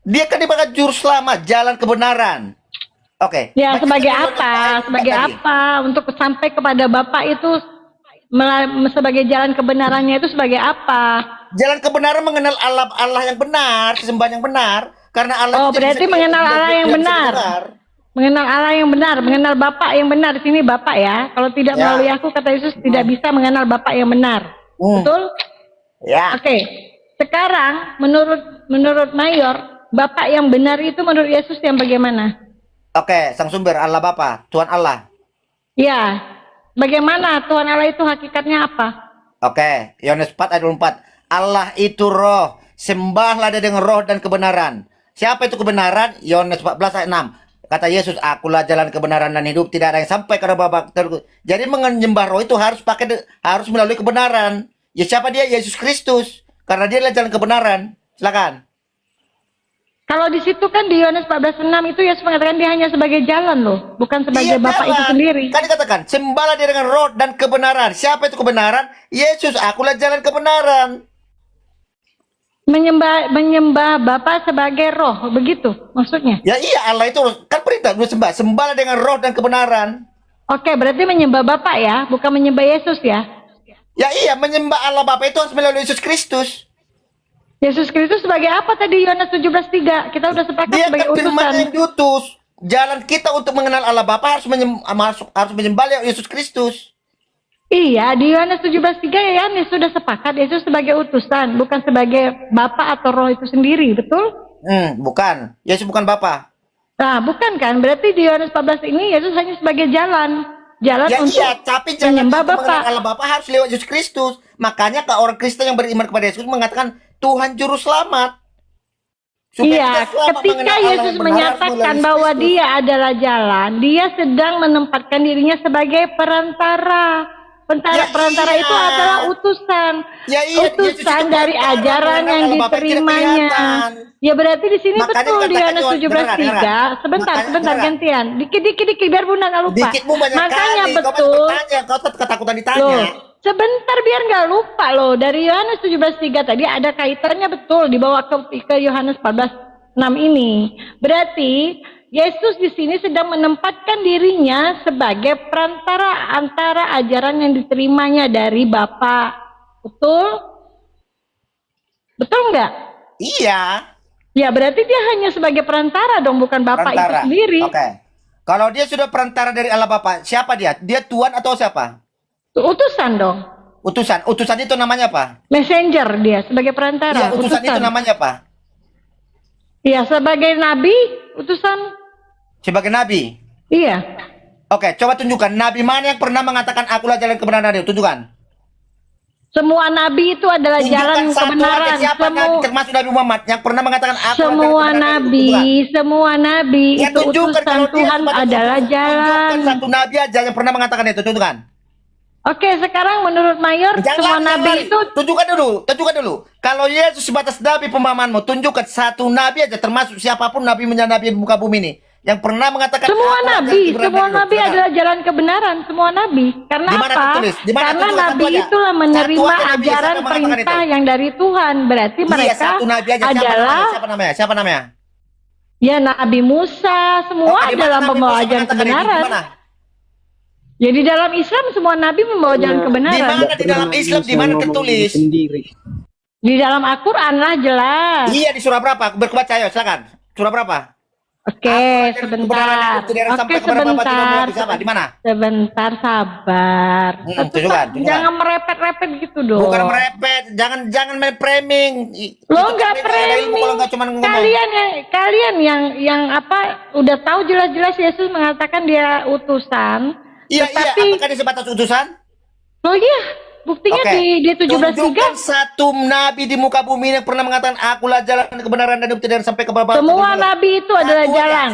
Speaker 7: Dia kan dibakat juru selamat, jalan kebenaran. Oke.
Speaker 3: Ya,
Speaker 7: Baca
Speaker 3: sebagai
Speaker 7: dulu
Speaker 3: apa?
Speaker 7: ayat
Speaker 3: Sebagai
Speaker 7: tadi.
Speaker 3: apa? Untuk sampai kepada Bapa itu sebagai jalan kebenarannya itu sebagai apa?
Speaker 7: Jalan kebenaran mengenal Allah yang benar, kesembahan yang benar. Karena Allah
Speaker 3: Oh,
Speaker 7: itu
Speaker 3: berarti
Speaker 7: bisa-
Speaker 3: mengenal
Speaker 7: bisa-
Speaker 3: Allah yang
Speaker 7: bisa
Speaker 3: benar.
Speaker 7: dengar.
Speaker 3: Mengenal Allah yang benar, mengenal Bapa yang benar. Di sini Bapa ya. Kalau tidak
Speaker 7: Ya.
Speaker 3: melalui aku, kata Yesus, tidak bisa mengenal Bapa yang benar. Betul?
Speaker 7: Ya.
Speaker 3: Oke. Sekarang menurut Mayor, Bapa yang benar itu menurut Yesus yang bagaimana?
Speaker 7: Oke, sang sumber Allah Bapa, Tuhan Allah.
Speaker 3: Ya. Bagaimana Tuhan Allah itu hakikatnya apa?
Speaker 7: Oke, Yohanes 4 ayat 24. Allah itu roh, sembahlah dia dengan roh dan kebenaran. Siapa itu kebenaran? Yohanes 14 ayat 6. Kata Yesus, akulah jalan kebenaran dan hidup, tidak ada yang sampai ke Bapa. Jadi menyembah roh itu harus melalui kebenaran. Ya siapa dia? Yesus Kristus. Karena dia adalah jalan kebenaran. Silakan.
Speaker 3: Kalau di situ kan di Yohanes 14:6 itu Yesus mengatakan dia hanya sebagai jalan loh, bukan sebagai Bapa itu
Speaker 7: jalan.
Speaker 3: sendiri.
Speaker 7: Kan dikatakan, sembahlah dia dengan roh dan kebenaran. Siapa itu kebenaran? Yesus, akulah jalan kebenaran.
Speaker 3: Menyembah Bapa sebagai roh, begitu maksudnya.
Speaker 7: Ya iya, Allah itu kan perintah lu sembahlah dengan roh dan kebenaran.
Speaker 3: Oke, berarti menyembah Bapa ya, bukan menyembah Yesus ya.
Speaker 7: Ya iya, menyembah Allah Bapa itu harus melalui Yesus Kristus.
Speaker 3: Yesus Kristus sebagai apa tadi Yohanes 17:3? Kita udah sepakat
Speaker 7: Dia
Speaker 3: sebagai
Speaker 7: kan firman
Speaker 3: utusan.
Speaker 7: yang diutus. Jalan kita untuk mengenal Allah Bapa harus menyembah Yesus Kristus.
Speaker 3: Iya, di Yohanes 17:3 ya Yohanes sudah sepakat Yesus sebagai utusan, bukan sebagai Bapa atau Roh itu sendiri, betul?
Speaker 7: Bukan. Yesus bukan Bapa.
Speaker 3: Nah, bukan kan? Berarti di Yohanes 14 ini Yesus hanya sebagai jalan
Speaker 7: Ya
Speaker 3: untuk
Speaker 7: iya, tapi jalan
Speaker 3: menyembah
Speaker 7: kita mengenal
Speaker 3: Bapa.
Speaker 7: Allah Bapa harus lewat Yesus Kristus. Makanya orang Kristen yang beriman kepada Yesus mengatakan Tuhan juru selamat. Supaya
Speaker 3: Iya,
Speaker 7: kita selamat
Speaker 3: ketika
Speaker 7: mengenal Allah
Speaker 3: Yesus
Speaker 7: yang benar
Speaker 3: menyatakan
Speaker 7: melalui
Speaker 3: bahwa
Speaker 7: Kristus.
Speaker 3: dia adalah jalan, dia sedang menempatkan dirinya sebagai perantara.
Speaker 7: Ya
Speaker 3: Perantara
Speaker 7: iya.
Speaker 3: itu adalah utusan.
Speaker 7: Ya iya, Yesus
Speaker 3: Utusan
Speaker 7: itu
Speaker 3: dari
Speaker 7: perantara
Speaker 3: ajaran
Speaker 7: mengenal
Speaker 3: yang
Speaker 7: Allah Bapa yang tidak
Speaker 3: diterimanya.
Speaker 7: kelihatan.
Speaker 3: Ya berarti di sini
Speaker 7: Makanya
Speaker 3: betul di
Speaker 7: dikatakan
Speaker 3: Yohanes
Speaker 7: Yohanes,
Speaker 3: 17:3.
Speaker 7: dengar.
Speaker 3: Sebentar,
Speaker 7: Makanya,
Speaker 3: sebentar
Speaker 7: dengar.
Speaker 3: gantian. Dikit biar Bunda nggak lupa.
Speaker 7: Dikitmu banyak
Speaker 3: Makanya
Speaker 7: kali.
Speaker 3: betul.
Speaker 7: Kau ketakutan ditanya.
Speaker 3: Loh, sebentar biar nggak lupa loh. Dari Yohanes 17:3 tadi ada kaitannya betul dibawa ke Yohanes 14:6 ini. Berarti Yesus di sini sedang menempatkan dirinya sebagai perantara antara ajaran yang diterimanya dari Bapa. Betul? Betul nggak?
Speaker 7: Iya.
Speaker 3: Ya berarti dia hanya sebagai perantara dong, bukan Bapa itu
Speaker 7: Perantara.
Speaker 3: sendiri.
Speaker 7: Oke. Kalau dia sudah perantara dari Allah Bapa, siapa dia? Dia Tuhan atau siapa?
Speaker 3: Utusan dong.
Speaker 7: Utusan. Utusan itu namanya apa?
Speaker 3: Messenger dia sebagai perantara.
Speaker 7: Iya, utusan itu namanya apa?
Speaker 3: Iya, sebagai nabi, utusan.
Speaker 7: Sebagai nabi.
Speaker 3: Iya.
Speaker 7: Oke, coba tunjukkan nabi mana yang pernah mengatakan akulah jalan kebenaran itu. Tunjukkan.
Speaker 3: Semua nabi itu adalah jalan
Speaker 7: Tunjukkan satu aja
Speaker 3: kebenaran.
Speaker 7: siapa nabi termasuk Nabi Muhammad yang pernah mengatakan aku
Speaker 3: Semua nabi
Speaker 7: Ya,
Speaker 3: itu
Speaker 7: tunjukkan
Speaker 3: utusan
Speaker 7: kalau dia
Speaker 3: Tuhan
Speaker 7: sebatas
Speaker 3: adalah
Speaker 7: utusan.
Speaker 3: jalan.
Speaker 7: Tunjukkan satu nabi aja yang pernah mengatakan itu, tunjukkan.
Speaker 3: Oke, sekarang menurut Mayor semua nabi itu
Speaker 7: tunjukkan dulu. Kalau Yesus sebatas nabi pemahamanmu, tunjukkan satu nabi aja termasuk siapapun nabi menjadi nabi di muka bumi ini yang pernah mengatakan
Speaker 3: semua
Speaker 7: aku
Speaker 3: nabi,
Speaker 7: akan kebenaran
Speaker 3: semua
Speaker 7: hidup.
Speaker 3: nabi
Speaker 7: Tunjukkan.
Speaker 3: adalah jalan kebenaran, semua nabi. Karena
Speaker 7: Di mana
Speaker 3: apa?
Speaker 7: tertulis? Di mana
Speaker 3: Karena
Speaker 7: tertulis? Satu
Speaker 3: nabi
Speaker 7: aja.
Speaker 3: itulah
Speaker 7: Satu
Speaker 3: menerima
Speaker 7: aja nabi yang
Speaker 3: ajaran
Speaker 7: siapa mengatakan
Speaker 3: perintah
Speaker 7: itu?
Speaker 3: yang dari Tuhan. Berarti
Speaker 7: Iya,
Speaker 3: mereka
Speaker 7: satu nabi aja
Speaker 3: adalah
Speaker 7: siapa namanya? Siapa namanya?
Speaker 3: ya Nabi Musa, semua
Speaker 7: Oke, di mana
Speaker 3: adalah
Speaker 7: Nabi
Speaker 3: membawa
Speaker 7: Musa
Speaker 3: ajaran
Speaker 7: mengatakan itu? Di
Speaker 3: kebenaran.
Speaker 7: mana?
Speaker 3: Jadi dalam Islam semua nabi membawa jalan
Speaker 7: Di
Speaker 3: kebenaran.
Speaker 7: mana di dalam Islam di mana tertulis?
Speaker 3: Di dalam Al-Qur'an lah jelas.
Speaker 7: Iya, di surah berapa? Berkebaca ayo, silakan. Surah berapa?
Speaker 3: Oke, sebentar. Oke, sebentar.
Speaker 7: Di mana?
Speaker 3: Sebentar, sabar.
Speaker 7: Tunjukkan.
Speaker 3: Jangan merepet-repet gitu dong.
Speaker 7: Bukan merepet, jangan main framing.
Speaker 3: Lo nggak framing.
Speaker 7: Kalau nggak cuma ngomong.
Speaker 3: Kalian yang apa udah tahu jelas-jelas Yesus mengatakan dia utusan.
Speaker 7: Iya,
Speaker 3: tetapi,
Speaker 7: apakah dia sebatas utusan?
Speaker 3: Oh iya, buktinya di 17:3.
Speaker 7: Tunjukkan satu nabi di muka bumi yang pernah mengatakan akulah jalan kebenaran dan hidup, tidak sampai ke bawah.
Speaker 3: Semua nabi itu adalah jalan.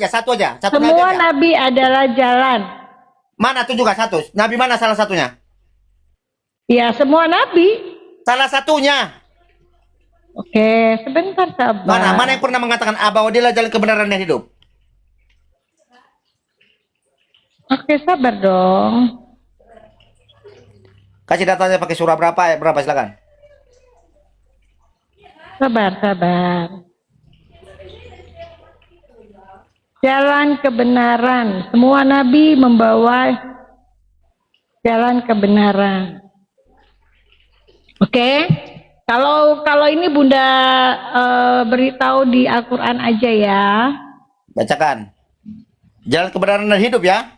Speaker 7: Satu aja.
Speaker 3: Semua nabi adalah jalan.
Speaker 7: Mana tunjukkan satu? Nabi mana salah satunya?
Speaker 3: Ya, semua nabi.
Speaker 7: Salah satunya.
Speaker 3: Oke, sebentar sabar.
Speaker 7: Mana yang pernah mengatakan bahwa dia adalah jalan kebenaran dan hidup?
Speaker 3: Oke, sabar dong.
Speaker 7: Kasih datanya pakai surah berapa, ayat berapa, silakan.
Speaker 3: Sabar. Jalan kebenaran. Semua nabi membawa jalan kebenaran. Oke. Kalau ini Bunda beritahu di Al-Qur'an aja ya.
Speaker 7: Bacakan. Jalan kebenaran dan hidup ya.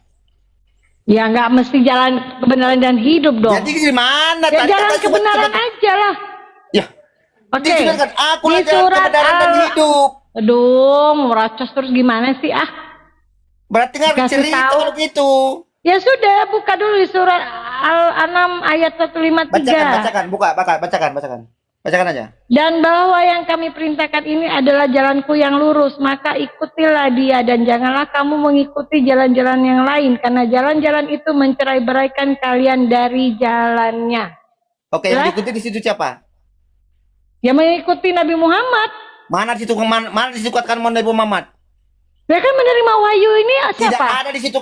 Speaker 3: Ya nggak mesti jalan kebenaran dan hidup dong.
Speaker 7: Jadi gimana?
Speaker 3: Ya jalan kebenaran aja lah.
Speaker 7: Ya.
Speaker 3: Oke.
Speaker 7: Kan, akulah
Speaker 3: Di
Speaker 7: jalan
Speaker 3: surat
Speaker 7: kebenaran dan hidup.
Speaker 3: Aduh, meracos terus gimana sih ah?
Speaker 7: Berarti nggak
Speaker 3: Kasih
Speaker 7: cerita
Speaker 3: tahu.
Speaker 7: kalau gitu.
Speaker 3: Ya sudah, buka dulu di surat Al-An'am ayat 153.
Speaker 7: Bacakan. Bacakan aja.
Speaker 3: Dan bahwa yang kami perintahkan ini adalah jalanku yang lurus, maka ikutilah dia dan janganlah kamu mengikuti jalan-jalan yang lain, karena jalan-jalan itu mencerai-beraikan kalian dari jalannya.
Speaker 7: Oke, yang diikuti di situ siapa?
Speaker 3: Ya mengikuti Nabi Muhammad.
Speaker 7: Mana di situ katakan Nabi Muhammad?
Speaker 3: Dia kan menerima wahyu ini siapa?
Speaker 7: Tidak ada di situ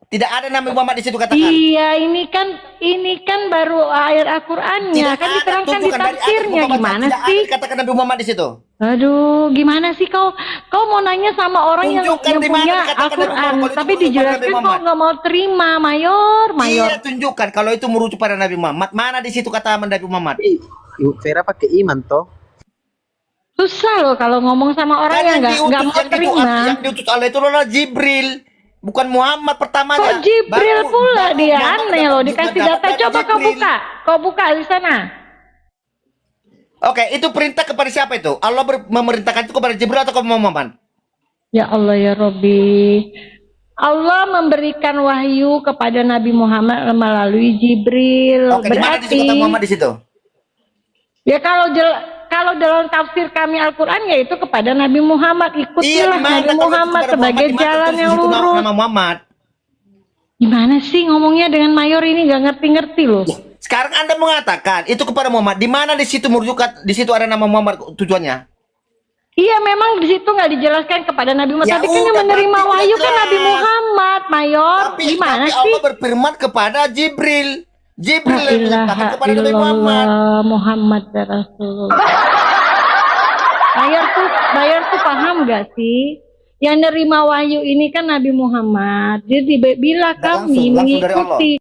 Speaker 7: tidak ada Nabi Muhammad di situ katakan.
Speaker 3: Iya, ini kan baru ayat Al-Qur'annya, kan diterangkan di tafsirnya. Gimana sih?
Speaker 7: Katakan Nabi Muhammad di situ.
Speaker 3: Aduh, gimana sih kau mau nanya sama orang yang
Speaker 7: Tunjukkan di mana
Speaker 3: punya
Speaker 7: dikatakan Nabi
Speaker 3: Al-Qur'an,
Speaker 7: Muhammad,
Speaker 3: tapi
Speaker 7: itu
Speaker 3: dijelaskan
Speaker 7: Nabi
Speaker 3: kau
Speaker 7: Muhammad.
Speaker 3: nggak mau terima, Mayor.
Speaker 7: Iya, tunjukkan kalau itu merujuk pada Nabi Muhammad. Mana di situ kata Nabi Muhammad?
Speaker 1: Vera pakai iman toh.
Speaker 3: Susah loh kalau ngomong sama orang yang nggak mau terima.
Speaker 7: Yang diutus Allah itu adalah Jibril, bukan Muhammad pertamanya.
Speaker 3: Kok Jibril pula dia aneh loh,
Speaker 7: juga
Speaker 3: dikasih data.
Speaker 7: dapat
Speaker 3: Coba
Speaker 7: Jibril.
Speaker 3: kau buka di sana.
Speaker 7: Oke, itu perintah kepada siapa itu? Allah memerintahkan itu kepada Jibril atau kepada Muhammad?
Speaker 3: Ya Allah ya Robbi. Allah memberikan wahyu kepada Nabi Muhammad melalui Jibril.
Speaker 7: Oke, di mana disebut Muhammad di situ?
Speaker 3: Ya kalau dalam tafsir kami Al-Qur'an yaitu kepada Nabi Muhammad, ikutilah Nabi Muhammad sebagai jalan yang lurus.
Speaker 7: Nama Muhammad.
Speaker 3: Gimana sih ngomongnya dengan Mayor ini nggak ngerti-ngerti loh.
Speaker 7: Sekarang Anda mengatakan itu kepada Muhammad. Di mana di situ merujuk di situ ada nama Muhammad tujuannya?
Speaker 3: Iya memang di situ nggak dijelaskan kepada Nabi Muhammad.
Speaker 7: Ya
Speaker 3: tapi kan yang
Speaker 7: udah,
Speaker 3: menerima
Speaker 7: berarti
Speaker 3: wahyu kan
Speaker 7: jelas.
Speaker 3: Nabi Muhammad, Mayor. Gimana
Speaker 7: tapi
Speaker 3: sih?
Speaker 7: Allah berfirman kepada Jibril. Jibril
Speaker 3: La
Speaker 7: yang
Speaker 3: ilaha
Speaker 7: menyatakan kepada Nabi Muhammad.
Speaker 3: illallah Muhammad Rasulullah. Mayor tuh paham gak sih? Yang nerima wahyu ini kan Nabi Muhammad. Jadi bila kami
Speaker 7: Langsung dari Allah.
Speaker 3: mengikuti